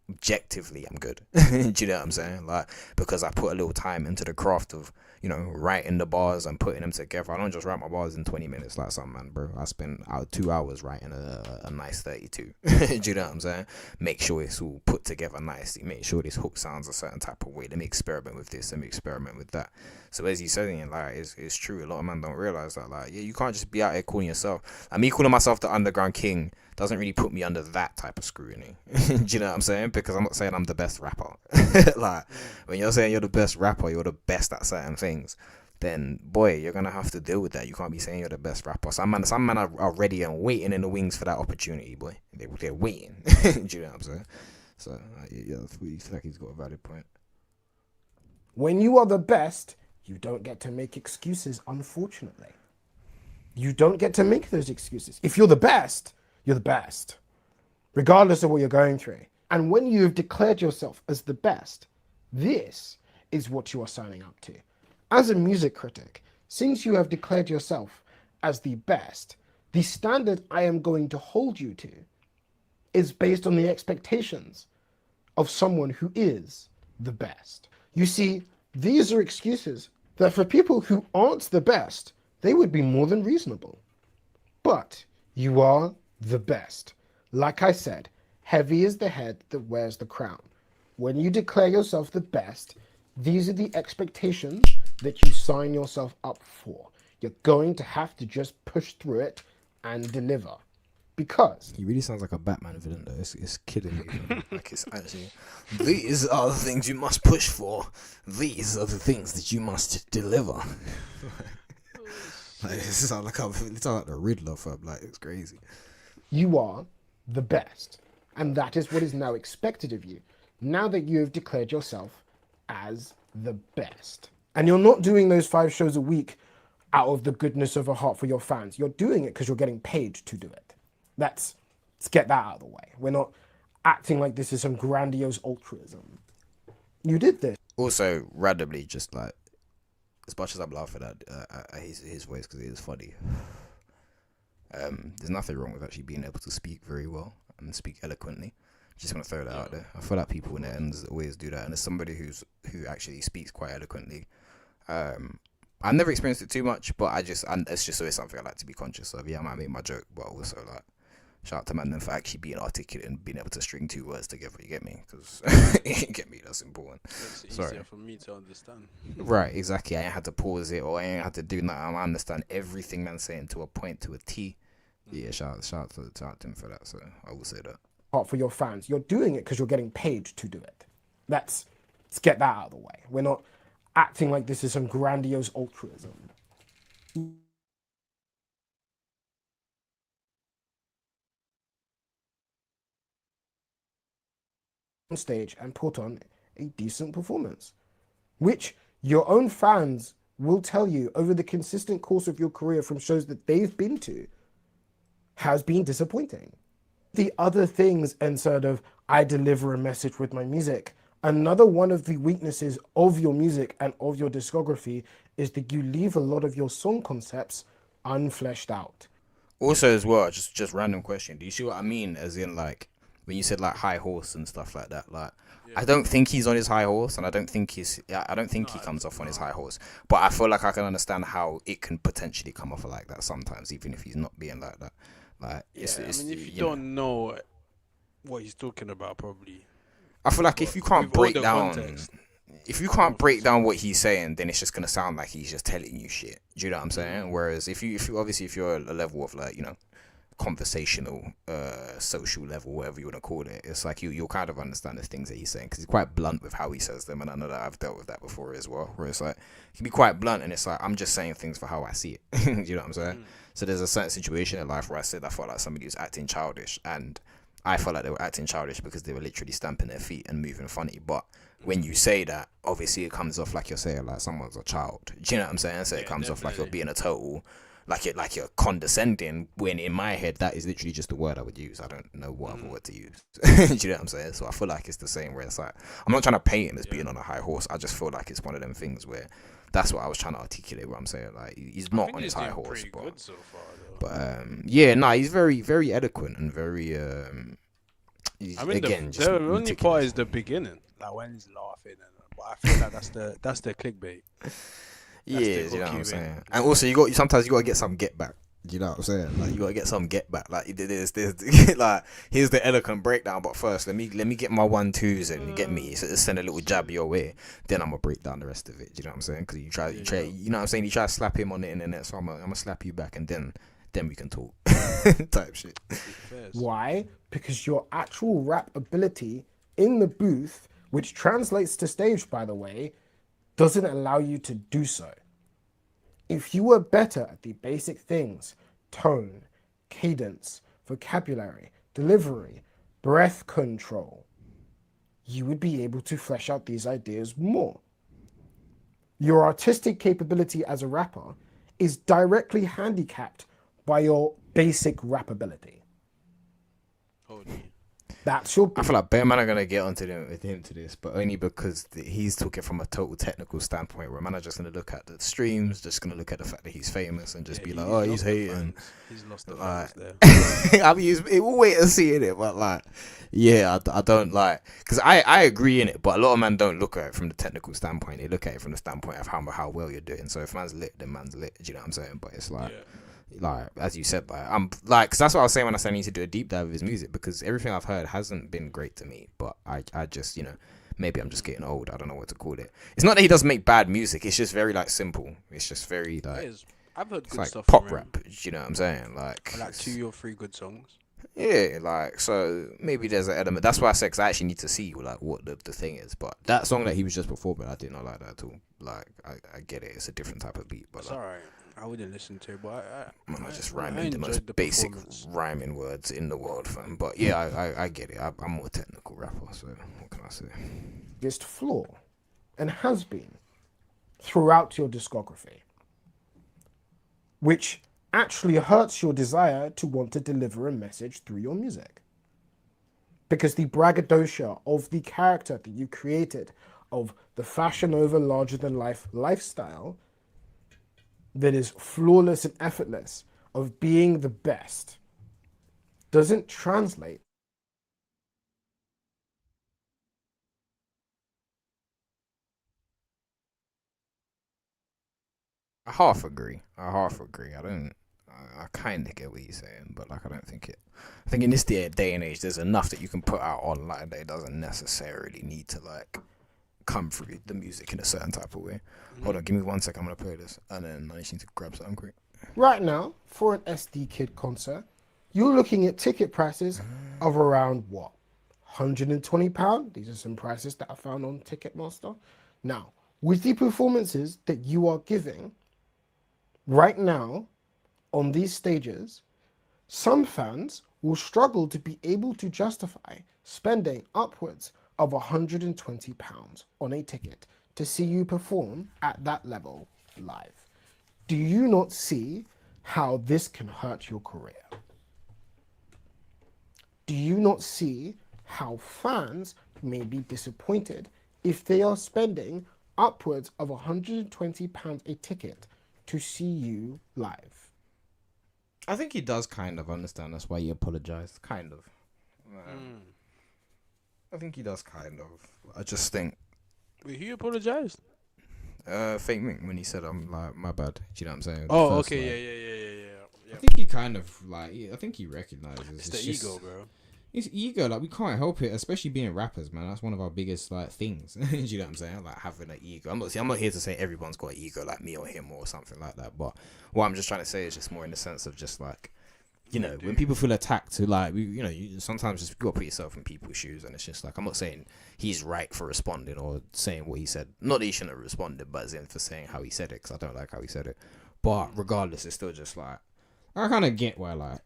I'm good. Do you know what I'm saying? Like, because I put a little time into the craft of writing the bars and putting them together. I don't just write my bars in 20 minutes like some man, bro. I spend 2 hours writing a nice 32. Do you know what I'm saying? Make sure it's all put together nicely. Make sure this hook sounds a certain type of way. Let me experiment with this. Let me experiment with that. So as you said, like, it's true. A lot of men don't realize that. Like, yeah, you can't just be out here calling yourself. Like, me calling myself the underground king doesn't really put me under that type of scrutiny. Do you know what I'm saying? Because I'm not saying I'm the best rapper. Like, when you're saying you're the best rapper, you're the best at certain things, then boy, you're gonna have to deal with that. You can't be saying you're the best rapper. Some men are ready and waiting in the wings for that opportunity, boy. They're waiting. Do you know what I'm saying? So yeah, I feel like he's got a valid point. When you are the best, you don't get to make excuses, unfortunately. You don't get to make those excuses. If you're the best, you're the best, regardless of what you're going through. And when you've declared yourself as the best, this is what you are signing up to. As a music critic, since you have declared yourself as the best, the standard I am going to hold you to is based on the expectations of someone who is the best. You see, these are excuses that for people who aren't the best, they would be more than reasonable. But you are the best. Like I said, Heavy is the head that wears the crown. When you declare yourself the best, these are the expectations that you sign yourself up for. You're going to have to just push through it and deliver. Because he really sounds like a Batman villain though. It's kidding me. Like it's actually, these are the things you must push for. These are the things that you must deliver. Like it sounds like the Riddler, fam. Like it's crazy. you are the best. And that is what is now expected of you. Now that you have declared yourself as the best. And you're not doing those 5 shows a week out of the goodness of a heart for your fans. You're doing it because you're getting paid to do it. Let's get that out of the way. We're not acting like this is some grandiose altruism. You did this. Also, randomly, just like, as much as I'm laughing at his voice because it is funny, there's nothing wrong with actually being able to speak very well and speak eloquently. Just want to throw that out there. I feel like people in the ends always do that, and as somebody who actually speaks quite eloquently, I've never experienced it too much, but it's just always something I like to be conscious of. Yeah, I might make my joke, but also like, shout out to man for actually being articulate and being able to string 2 words together. You get me? Because you get me. That's important. It's Sorry. easier for me to understand. Right, exactly. I ain't had to pause it or I ain't had to do nothing. I understand everything man's saying to a point, to a T. Yeah, shout out to him for that. So I will say that. Heart for your fans. You're doing it because you're getting paid to do it. Let's get that out of the way. We're not acting like this is some grandiose altruism. On stage and put on a decent performance, which your own fans will tell you over the consistent course of your career from shows that they've been to has been disappointing. The other things, and sort of, I deliver a message with my music. Another one of the weaknesses of your music and of your discography is that you leave a lot of your song concepts unfleshed out. Also, as well, just random question. Do you see what I mean? As in, like, when you said like high horse and stuff like that, like, yeah. I don't think he's on his high horse, and I don't think he comes off on his high horse. But I feel like I can understand how it can potentially come off like that sometimes, even if he's not being like that. Like, yeah, I mean, if you don't know what he's talking about, probably. I feel like if you can't break down what he's saying, then it's just gonna sound like he's just telling you shit. Do you know what I'm saying? Whereas if you're a level of, like, you know, conversational, social level, whatever you want to call it, it's like you'll kind of understand the things that he's saying, because he's quite blunt with how he says them, and I know that I've dealt with that before as well, where it's like he can be quite blunt, and it's like, I'm just saying things for how I see it. Do you know what I'm saying? So there's a certain situation in life where I said I felt like somebody was acting childish, and I felt like they were acting childish because they were literally stamping their feet and moving funny. But when you say that, obviously it comes off like you're saying like someone's a child. Do you know what I'm saying? So it comes off like you're being a total, like you're condescending, when in my head that is literally just the word I would use. I don't know what other word to use. Do you know what I'm saying? So I feel like it's the same, where it's like, I'm not trying to paint him as being on a high horse. I just feel like it's one of them things where that's what I was trying to articulate, what I'm saying. Like, he's not on his high horse, but yeah, no, he's very, very eloquent and very I mean, the only part is the beginning, like when he's laughing, but I feel like that's the clickbait. Yeah, you know what I'm saying. And also, sometimes you got to get some get back. You know what I'm saying? Like, you got to get some get back. Like, there's like, here's the eloquent breakdown, but first let me get my 1-2s and you get me. So send a little jab your way, then I'm gonna break down the rest of it. Do you know what I'm saying? Because you try, you know what I'm saying? You try to slap him on the internet, so I'm gonna slap you back, and then we can talk. Type shit. Why? Because your actual rap ability in the booth, which translates to stage, by the way, doesn't allow you to do so. If you were better at the basic things, tone, cadence, vocabulary, delivery, breath control, you would be able to flesh out these ideas more. Your artistic capability as a rapper is directly handicapped by your basic rap ability. That's your. I feel like bare man are gonna get onto him to this, but only because he's talking from a total technical standpoint, where man are just gonna look at the streams, just gonna look at the fact that he's famous, and just be like, oh, he's hating. He's lost the fans there. I mean, we'll wait and see in it, but like, yeah, I don't like, because I agree in it, but a lot of men don't look at it from the technical standpoint. They look at it from the standpoint of how well you're doing. So if man's lit, then man's lit. Do you know what I'm saying? But it's like. like as you said, like I'm like, cause that's what I was saying when I said I need to do a deep dive of his music, because everything I've heard hasn't been great to me. But I just, you know, maybe I'm just getting old. I don't know what to call it. It's not that he doesn't make bad music. It's just very like simple. It's just very like I've heard it's good like stuff pop from him. rap. You know what I'm saying? Like 2 or 3 good songs. yeah, like so maybe there's an element. That's why I said, cause I actually need to see like what the thing is. But that song that he was just performing, I did not like that at all. Like I get it. It's a different type of beat, but It's like, alright. I wouldn't listen to it, but I just I rhyming the enjoyed most the basic performance. rhyming words in the world, fam. But yeah, I get it. I'm more technical rapper, so what can I say? Biggest flaw, and has been throughout your discography, which actually hurts your desire to want to deliver a message through your music. Because the braggadocio of the character that you created, of the fashion over larger than life lifestyle that is flawless and effortless, of being the best, doesn't translate. I half agree. I don't. I kind of get what you're saying, but like I don't think it. I think in this day and age, there's enough that you can put out online that it doesn't necessarily need to like come through the music in a certain type of way. Hold on, give me 1 second. I'm gonna play this, and then I just need to grab something quick. Right now, for an SD Kid concert, you're looking at ticket prices of around what? £120? These are some prices that I found on Ticketmaster. Now, with the performances that you are giving right now on these stages, some fans will struggle to be able to justify spending upwards of £120 on a ticket to see you perform at that level live. Do you not see how this can hurt your career? Do you not see how fans may be disappointed if they are spending upwards of £120 a ticket to see you live? I think he does kind of understand. That's why he apologized. Kind of. I think he does kind of. I just think. Wait, he apologized? Fakemink, when he said I'm like my bad. Do you know what I'm saying? Oh, First, okay, like, yeah. I think he kind of like. I think he recognizes It's the ego, bro. It's ego. Like we can't help it, especially being rappers, man. That's one of our biggest like things. Do you know what I'm saying? Like having an ego. I'm not here to say everyone's got an ego like me or him or something like that. But what I'm just trying to say is just more in the sense of just like, you know, when people feel attacked, to like, you sometimes just gotta put yourself in people's shoes, and it's just like, I'm not saying he's right for responding or saying what he said. Not that he shouldn't have responded, but as in for saying how he said it, because I don't like how he said it. But regardless, it's still just like, I kind of get why, like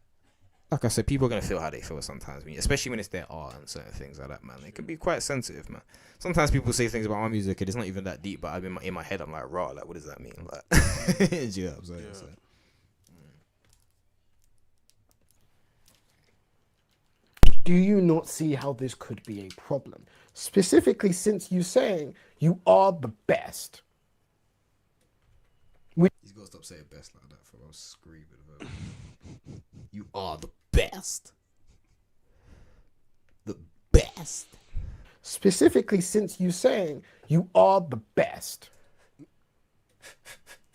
I said, people are gonna feel how they feel sometimes, especially when it's their art and certain things like that, man. It can be quite sensitive, man. Sometimes people say things about my music and it's not even that deep, but in my head I'm like, raw, like what does that mean? Like, do you know what I'm saying? Yeah. So. Do you not see how this could be a problem? Specifically, since you're saying you are the best. He's got to stop saying best like that, for I was screaming. You are the best. The best. Specifically, since you're saying you are the best.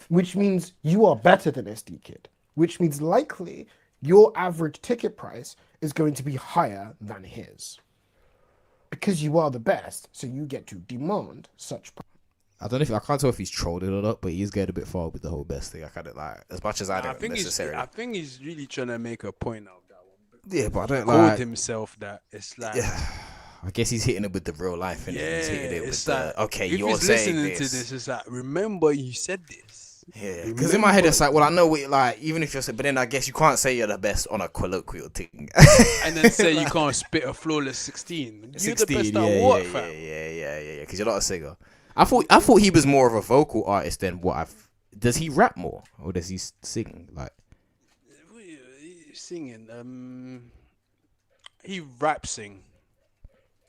Which means you are better than SD Kid. Which means likely your average ticket price is going to be higher than his. Because you are the best, so you get to demand such price. I don't know I can't tell if he's trolled it or not, but he's getting a bit far with the whole best thing. I kind of like, as much as I don't necessarily. I think he's really trying to make a point out of that one. Yeah, but I don't called like himself that. It's like, I guess he's hitting it with the real life, and he's hitting it with like, the okay. If You're he's saying listening this. to this, it's like, remember you said this. Yeah, because in my head it's like, well, I know what, like, even if you're, but then I guess you can't say you're the best on a colloquial thing, and then say you can't spit a flawless 16. You're the best at what, fam? Yeah. Because you're not a singer. I thought he was more of a vocal artist than what I've. Does he rap more or does he sing? Like singing, he sing.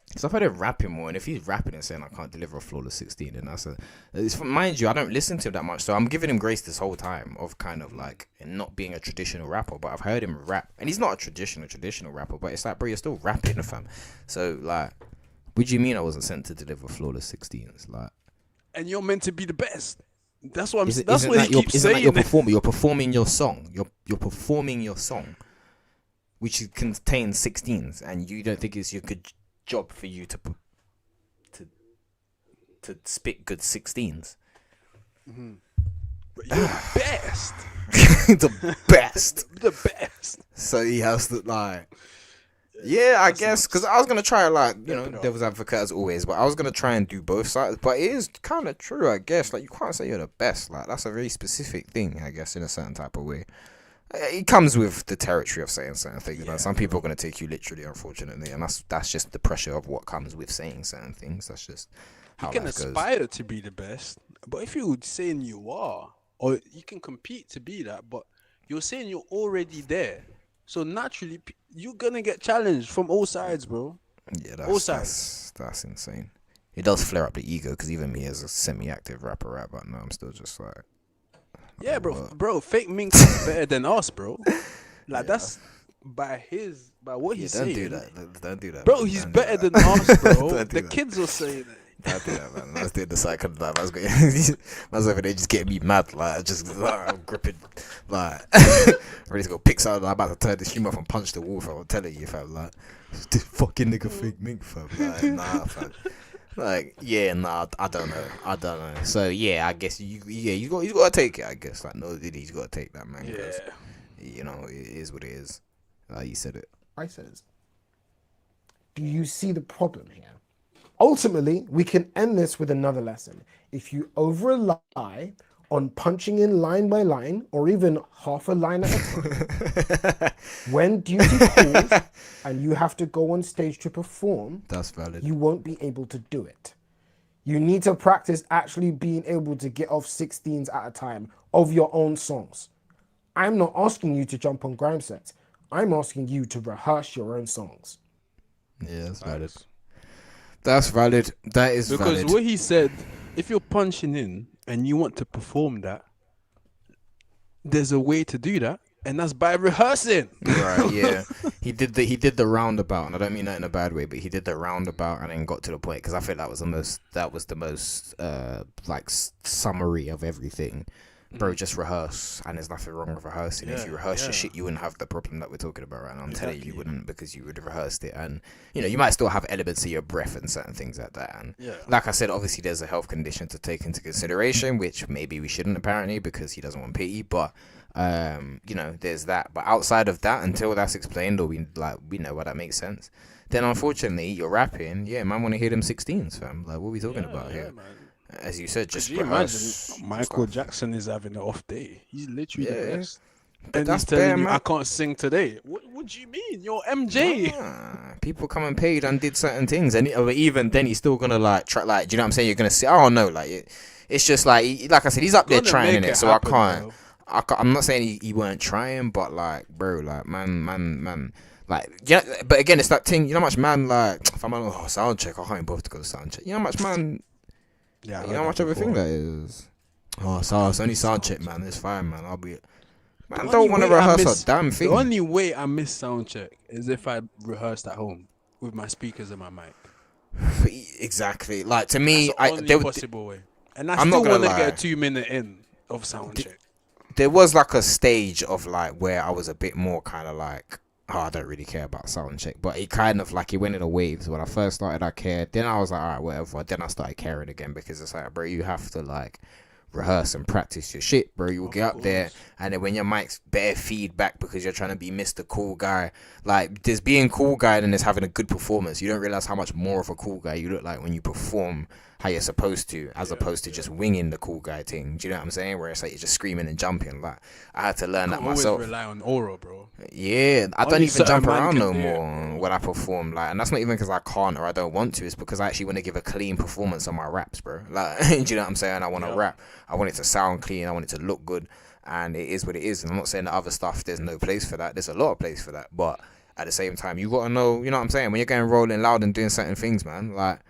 Because I've heard him rapping more, and if he's rapping and saying I can't deliver a flawless 16, then that's mind you, I don't listen to him that much, so I'm giving him grace this whole time of kind of like not being a traditional rapper, but I've heard him rap, and he's not a traditional rapper, but it's like, bro, you're still rapping, fam. So like, what do you mean I wasn't sent to deliver flawless 16s? Like, and you're meant to be the best. That's what I'm. Isn't, That's isn't what that he your, keeps isn't that saying. your performing? You're performing your song. You're performing your song, which contains 16s, and you don't think it's your good job for you to spit good 16s. Mm-hmm. But you're the best. The best. The best. So he has to like. Yeah, I guess because I was gonna try like devil's advocate as always, but I was gonna try and do both sides. But it is kind of true, I guess. Like you can't say you're the best. Like that's a very specific thing, I guess, in a certain type of way. It comes with the territory of saying certain things. Like some people are gonna take you literally, unfortunately, and that's just the pressure of what comes with saying certain things. That's just how You can life goes. aspire to be the best, but if you're saying you are, or you can compete to be that, but you're saying you're already there, so naturally you're gonna get challenged from all sides, bro. Yeah, all sides. That's insane. It does flare up the ego because even me as a semi-active rapper right now, I'm still just like, Yeah, bro, Fakemink is better than us, bro. Like that's by what he's don't saying. do that. Don't do that, bro. man. He's Don't do better that. than us, bro. Don't do The that. kids will say that. Don't do that, man. Let's do the cycle dive. I was going. Man's over there just getting me mad, like just I'm gripping, like ready to go pick something. I'm about to turn the stream off and punch the wall. Fam. I'm telling you, fam. Like this fucking nigga Fakemink, fam. Like nah, fam. Like yeah, nah. I don't know. So yeah, I guess you got to take it. I guess like no, he's got to take that, man. Yeah. You know it is what it is. You said it. I says, do you see the problem here? Ultimately, we can end this with another lesson. If you over rely on punching in line by line, or even half a line at a time, when duty calls and you have to go on stage to perform, that's valid. You won't be able to do it. You need to practice actually being able to get off 16s at a time of your own songs. I'm not asking you to jump on grime sets. I'm asking you to rehearse your own songs. Yeah, that's valid. That's valid. That is because valid. what he said, if you're punching in and you want to perform that, there's a way to do that, and that's by rehearsing. Right, yeah. He did the roundabout, and I don't mean that in a bad way, but he did the roundabout and then got to the point because I feel that was the most like summary of everything. Bro, just rehearse, and there's nothing wrong with rehearsing. If you rehearse your shit, you wouldn't have the problem that we're talking about right now. I'm telling you wouldn't, because you would have rehearsed it, and you might still have elements of your breath and certain things like that. And like I said, obviously there's a health condition to take into consideration, which maybe we shouldn't apparently because he doesn't want pity. But there's that. But outside of that, until that's explained or we know why that makes sense, then unfortunately you're rapping. Yeah, man, want to hear them 16s, fam. Like what are we talking about here? Man. As you said, just you imagine Michael Jackson is having an off day. He's literally the best. And that's he's telling bare, you, man. I can't sing today. What do you mean? You're MJ. Nah, people come and paid and did certain things, and even then he's still gonna like try. Like, do you know what I'm saying? You're gonna say, oh no, like it's just like I said, he's up there trying it. So happen, I can't. I'm not saying he weren't trying, but like, bro, like man. Like, yeah, but again, it's that thing. You know how much man, like, if I'm on sound check, I can't bother to go to sound check. You know how much man. Yeah, you know how much of a thing that is. Oh, so it's only sound check, man. It's fine, man. I'll be. Man, don't want to rehearse a damn thing. The only way I miss sound check is if I rehearsed at home with my speakers and my mic. Exactly. Like to me, that's the only possible way. And I still want to get a 2-minute in of sound check. There was like a stage of like where I was a bit more kind of like, oh, I don't really care about sound check, but it kind of like it went in a waves. When I first started, I cared. Then I was like, all right, whatever. Then I started caring again because it's like, bro, you have to like rehearse and practice your shit, bro. You'll get up there, and then when your mic's bare feedback because you're trying to be Mr. Cool Guy, like there's being cool guy and there's having a good performance. You don't realize how much more of a cool guy you look like when you perform how you're supposed to, as opposed to just winging the cool guy thing. Do you know what I'm saying? Where it's like you're just screaming and jumping. Like I had to learn that myself. Always rely on aura, bro. Yeah, I don't even jump around no more when I perform. Like, and that's not even because I can't or I don't want to. It's because I actually want to give a clean performance on my raps, bro. Like, do you know what I'm saying? I want to rap. I want it to sound clean. I want it to look good. And it is what it is. And I'm not saying that other stuff, there's no place for that. There's a lot of place for that. But at the same time, you got to know, you know what I'm saying? When you're going rolling loud and doing certain things, man, like,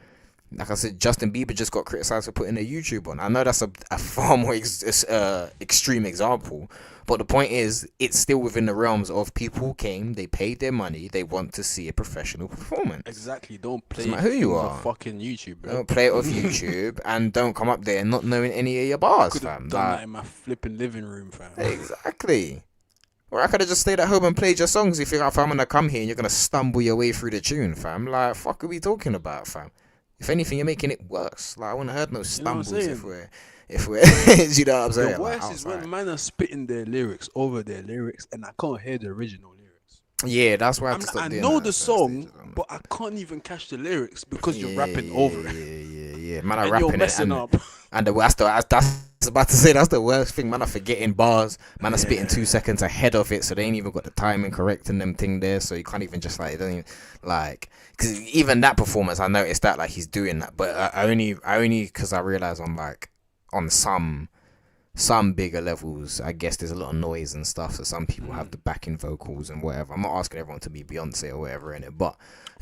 Like I said, Justin Bieber just got criticized for putting a YouTube on. I know that's a far more extreme example, but the point is, it's still within the realms of people who came, they paid their money, they want to see a professional performance. Exactly. Don't play Doesn't matter who you things are. off fucking YouTube, bro. Don't play it off YouTube and don't come up there not knowing any of your bars, Could fam. have done that in my flipping living room, fam. Exactly. Or I could have just stayed at home and played your songs if I'm gonna come here and you're gonna stumble your way through the tune, fam. Like, fuck are we talking about, fam? If anything, you're making it worse. Like, I wouldn't have heard no stumbles if we're you know what I'm saying? The worst is when man are spitting their lyrics over their lyrics and I can't hear the original lyrics. Yeah, that's why I have to stop I doing know that the song, but I can't even catch the lyrics because you're rapping over it. Yeah. Man, I And rapping you're messing it up. and that's about to say that's the worst thing. Man, are forgetting bars. Man, are spitting 2 seconds ahead of it, so they ain't even got the timing correct in them thing there. So you can't even just like, it doesn't even, like, because even that performance, I noticed that like he's doing that, but I only because I realized on some bigger levels, I guess there's a lot of noise and stuff, so some people have the backing vocals and whatever. I'm not asking everyone to be Beyonce or whatever in it, but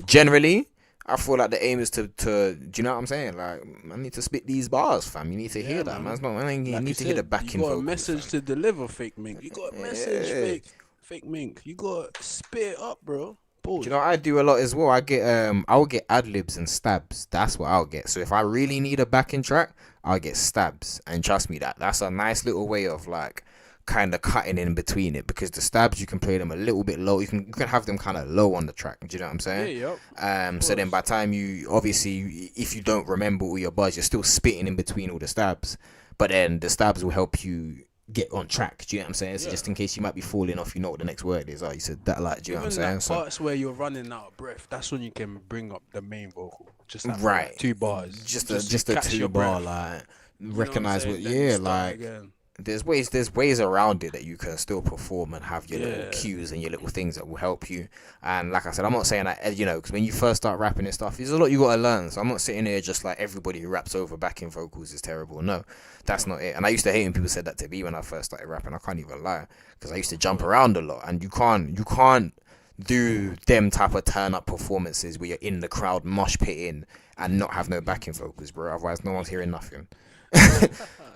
generally, I feel like the aim is to do you know what I'm saying? Like, I need to spit these bars, fam. You need to hear that, man. It's not, you Like need you to hear the said, backing you got vocals. a message to deliver, Fakemink. You got a message, Fakemink. You got to spit it up, bro. Do you know what I do a lot as well? I'll get ad libs and stabs. That's what I'll get. So if I really need a backing track, I'll get stabs. And trust me, that's a nice little way of like kind of cutting in between it, because the stabs you can play them a little bit low. You can have them kind of low on the track. Do you know what I'm saying? Yeah, so then by the time you obviously, if you don't remember all your bars, you're still spitting in between all the stabs. But then the stabs will help you get on track. Do you know what I'm saying? So just in case you might be falling off, you know what the next word is. Oh, you said that, like, do you know what I'm saying? So parts where you're running out of breath, that's when you can bring up the main vocal. Just have right, like 2 bars. Just a 2 bar, like, recognize what, like. There's ways around it that you can still perform and have your little cues and your little things that will help you. And like I said, I'm not saying that, you know, because when you first start rapping and stuff, there's a lot you got to learn. So I'm not sitting here just like everybody who raps over backing vocals is terrible. No, that's not it. And I used to hate when people said that to me when I first started rapping. I can't even lie, because I used to jump around a lot, and you can't do them type of turn up performances where you're in the crowd mosh pitting and not have no backing vocals, bro. Otherwise, no one's hearing nothing.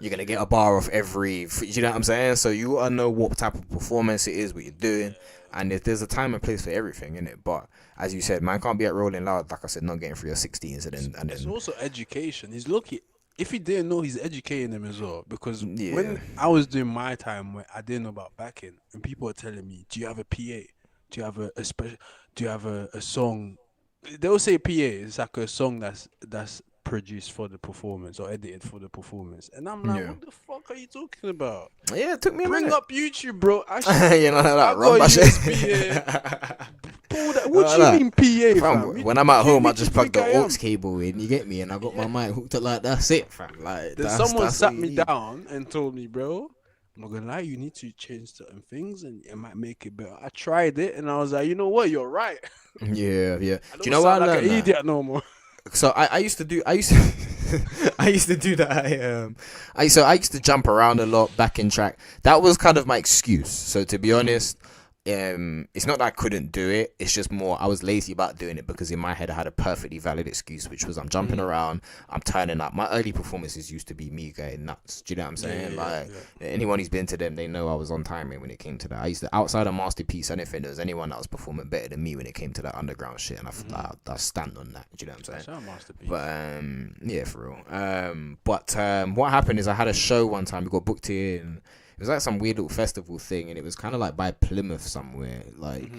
You're gonna get a bar off every, you know what I'm saying? So you gotta know what type of performance it is, what you're doing, and if there's a time and place for everything in it. But as you said, man can't be at Rolling Loud, like I said, not getting through your 16s and then It's also education. He's lucky. If he didn't know, he's educating them as well. Because when I was doing my time, where I didn't know about backing, and people were telling me, "Do you have a PA? Do you have a special? Do you have a song?" They'll say PA. It's like a song that's produced for the performance or edited for the performance, and I'm like, what the fuck are you talking about? Yeah, it took me a Bring minute. up YouTube, bro. You know, like, run my shit. What you mean PA, fam? When I'm at home, I just plug the aux cable in, you get me, and I got my mic hooked up like that's it, fam. Like, someone sat me down and told me, bro, I'm not gonna lie, you need to change certain things and it might make it better. I tried it and I was like, you know what, you're right. Yeah. Do you know what I like learned? An idiot no more. So I used to do that. I used to jump around a lot, back in track. That was kind of my excuse. So to be honest, it's not that I couldn't do it. It's just more I was lazy about doing it, because in my head I had a perfectly valid excuse, which was I'm jumping around, I'm turning up. My early performances used to be me going nuts. Do you know what I'm saying? Anyone who's been to them, they know I was on timing when it came to that. I used to, outside of Masterpiece, I didn't think there was anyone that was performing better than me when it came to that underground shit, and I stand on that. Do you know what I'm saying? But yeah, for real. But what happened is I had a show one time. We got booked in. It was like some weird little festival thing, and it was kind of like by Plymouth somewhere. Like,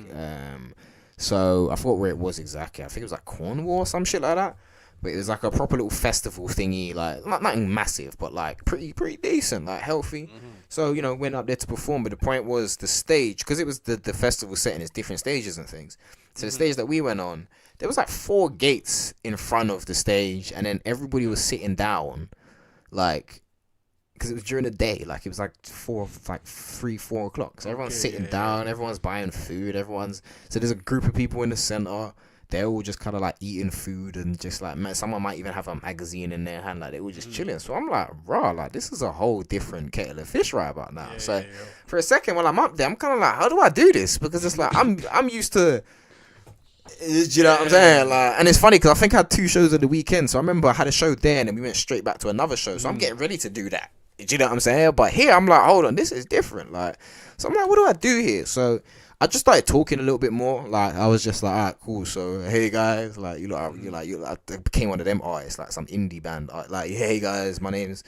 so I forgot where it was exactly. I think it was like Cornwall or some shit like that. But it was like a proper little festival thingy, like nothing massive, but like pretty decent, like healthy. So, you know, went up there to perform. But the point was the stage, because it was the festival setting is different stages and things. So the stage that we went on, there was like 4 gates in front of the stage, and then everybody was sitting down, like, because it was during the day, like it was like 3, 4 o'clock. So everyone's sitting down, everyone's buying food, so there's a group of people in the center. They're all just kind of like eating food and just like, man, someone might even have a magazine in their hand, like they were just chilling. So I'm like, bro, like this is a whole different kettle of fish right about now. For a second, while I'm up there, I'm kind of like, how do I do this? Because it's like I'm used to Do you know what I'm saying? Like, and it's funny because I think I had 2 shows on the weekend. So I remember I had a show there and then we went straight back to another show. So I'm getting ready to do that. Do you know what I'm saying? But here I'm like, hold on, this is different. Like, so I'm like, what do I do here? So I just started talking a little bit more. Like, I was just like, all right, cool. So hey guys, like I became one of them artists, like some indie band. Like, hey guys, my name's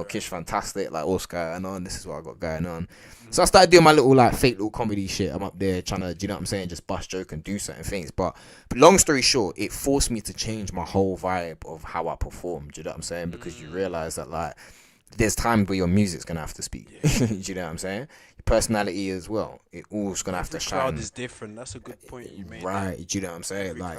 Kish Fantastic, like what's going on? This is what I got going on. So I started doing my little like fake little comedy shit. I'm up there trying to, do you know what I'm saying, just bust joke and do certain things. But long story short, it forced me to change my whole vibe of how I perform. Do you know what I'm saying? Because you realize that like there's times where your music's gonna have to speak. Do you know what I'm saying? Your personality as well. It all's gonna have to shine. Crowd is different. That's a good point you made. Right. Do you know what I'm saying? Like,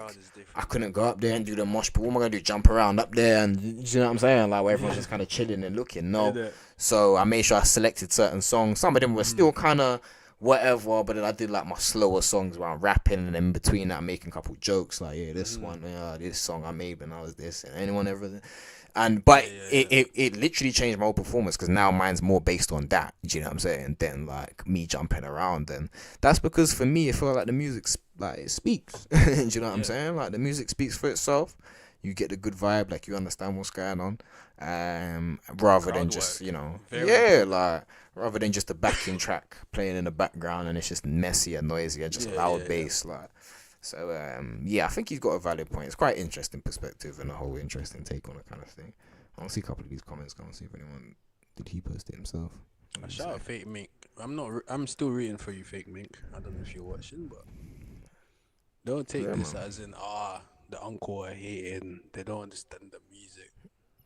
I couldn't go up there and do the mosh pit. What am I gonna do? Jump around up there and, do you know what I'm saying? Like, where everyone's just kind of chilling and looking. No. So I made sure I selected certain songs. Some of them were still kind of whatever, but then I did like my slower songs where I'm rapping, and in between that I'm making a couple jokes like, yeah, this one, this song I made when I was this, and anyone ever. And but it literally changed my whole performance because now mine's more based on that. Do you know what I'm saying? Than like me jumping around, and that's because for me, it felt like the music like it speaks. Do you know what I'm saying? Like the music speaks for itself. You get the good vibe, like you understand what's going on, rather than just like rather than just a backing track playing in the background and it's just messy and noisy and just loud bass like. So I think he's got a valid point. It's quite interesting perspective and a whole interesting take on it kind of thing. I'll see a couple of these comments. Go and see if anyone did he post it himself. Shout out Fakemink. I'm still rooting for you, Fakemink. I don't know if you're watching, but don't take this as in the uncle are hating. They don't understand the music.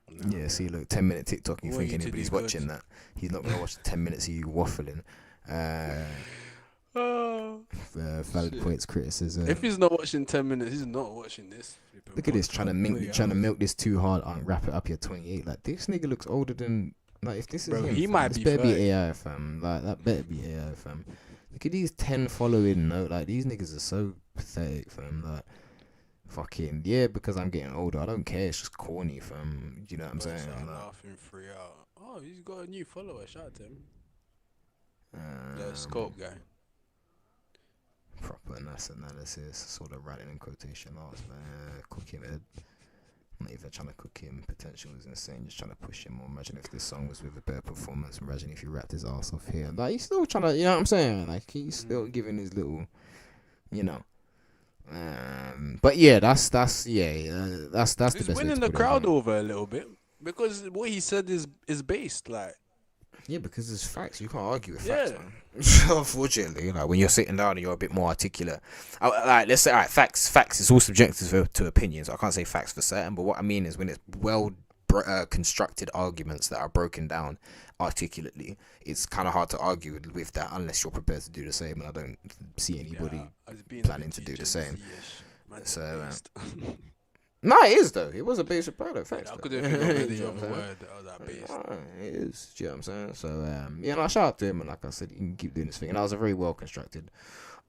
No. Yeah, see, look, 10-minute TikTok. You think anybody's watching that? He's not gonna watch 10 minutes of you waffling. Valid points, criticism. If he's not watching 10 minutes, he's not watching this. Look at this, trying to milk this too hard and wrap it up. You're 28. Like, this nigga looks older than. Like, if this is him, he might be. Better be AI, fam. Like, that better be AI, fam. Look at these 10 following. No, like these niggas are so pathetic, fam. Like, fucking because I'm getting older. I don't care. It's just corny, fam. Do you know what I'm saying? Laughing 3 out. Oh, he's got a new follower. Shout out to him. The Scope guy. Proper analysis, sort of writing in quotation marks, man. Cook him head. I'm not even trying to cook him. Potential is insane. Just trying to push him more. Imagine if this song was with a better performance. Imagine if he rapped his ass off here. Like, he's still trying to, you know what I'm saying? Like, he's still giving his little, you know. But yeah, that's the best. He's winning the crowd over a little bit because what he said is based like. Yeah, because it's facts. You can't argue with facts, man. Unfortunately, like when you're sitting down and you're a bit more articulate. Like, let's say, all right, facts. It's all subjective to opinions. I can't say facts for certain, but what I mean is when it's well constructed arguments that are broken down articulately, it's kind of hard to argue with that unless you're prepared to do the same. And I don't see anybody planning to do the same. So. No, it is though. It was a basic product. Facts. I couldn't think of any other word that based. It is. Do you know what I'm saying? So shout out to him, and like I said, he can keep doing this thing. And that was a very well constructed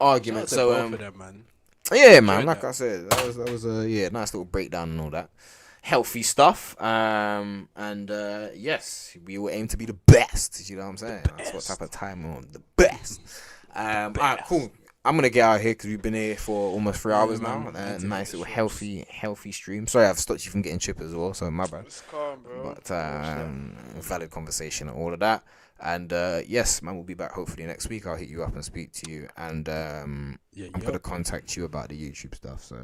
argument. So both of them, man. Yeah, man. Like I said, that was a nice little breakdown and all that. Healthy stuff. Yes, we will aim to be the best. You know what I'm saying? That's what type of time we're on. The best. All right, cool. I'm gonna get out of here because we've been here for almost 3 hours now. Nice little healthy stream. Sorry, I've stopped you from getting chip as well, so my bad. It's calm, bro. But valid conversation and all of that. And yes, man, we'll be back hopefully next week. I'll hit you up and speak to you. And I'm gonna contact you about the YouTube stuff. So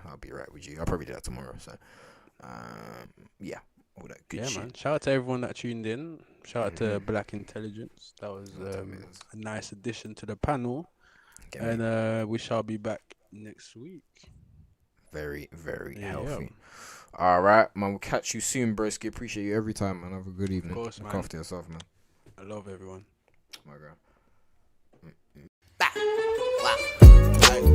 I'll be right with you. I'll probably do that tomorrow. So all that good shit. Man. Shout out to everyone that tuned in. Shout out to Black Intelligence. That was a nice addition to the panel. And we shall be back next week. Very, very healthy. All right, man. We'll catch you soon, broski. Appreciate you every time, man. Have a good evening. Of course, man. Look after yourself, man. I love everyone. My girl.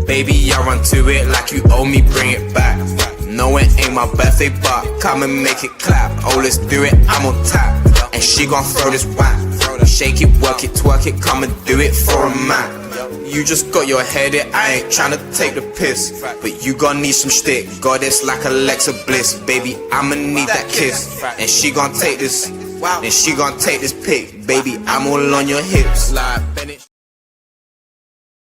Baby, I run to it like you owe me, bring it back. No, it ain't my birthday, but come and make it clap. Oh, let's do it, I'm on tap. And she gon' throw this whack. Shake it, work it, twerk it, come and do it for a man. You just got your head in, I ain't tryna take the piss. But you gon' need some stick, goddess like Alexa Bliss. Baby, I'ma need that kiss. And she gon' take this, and she gon' take this pic. Baby, I'm all on your hips. Like Bennett.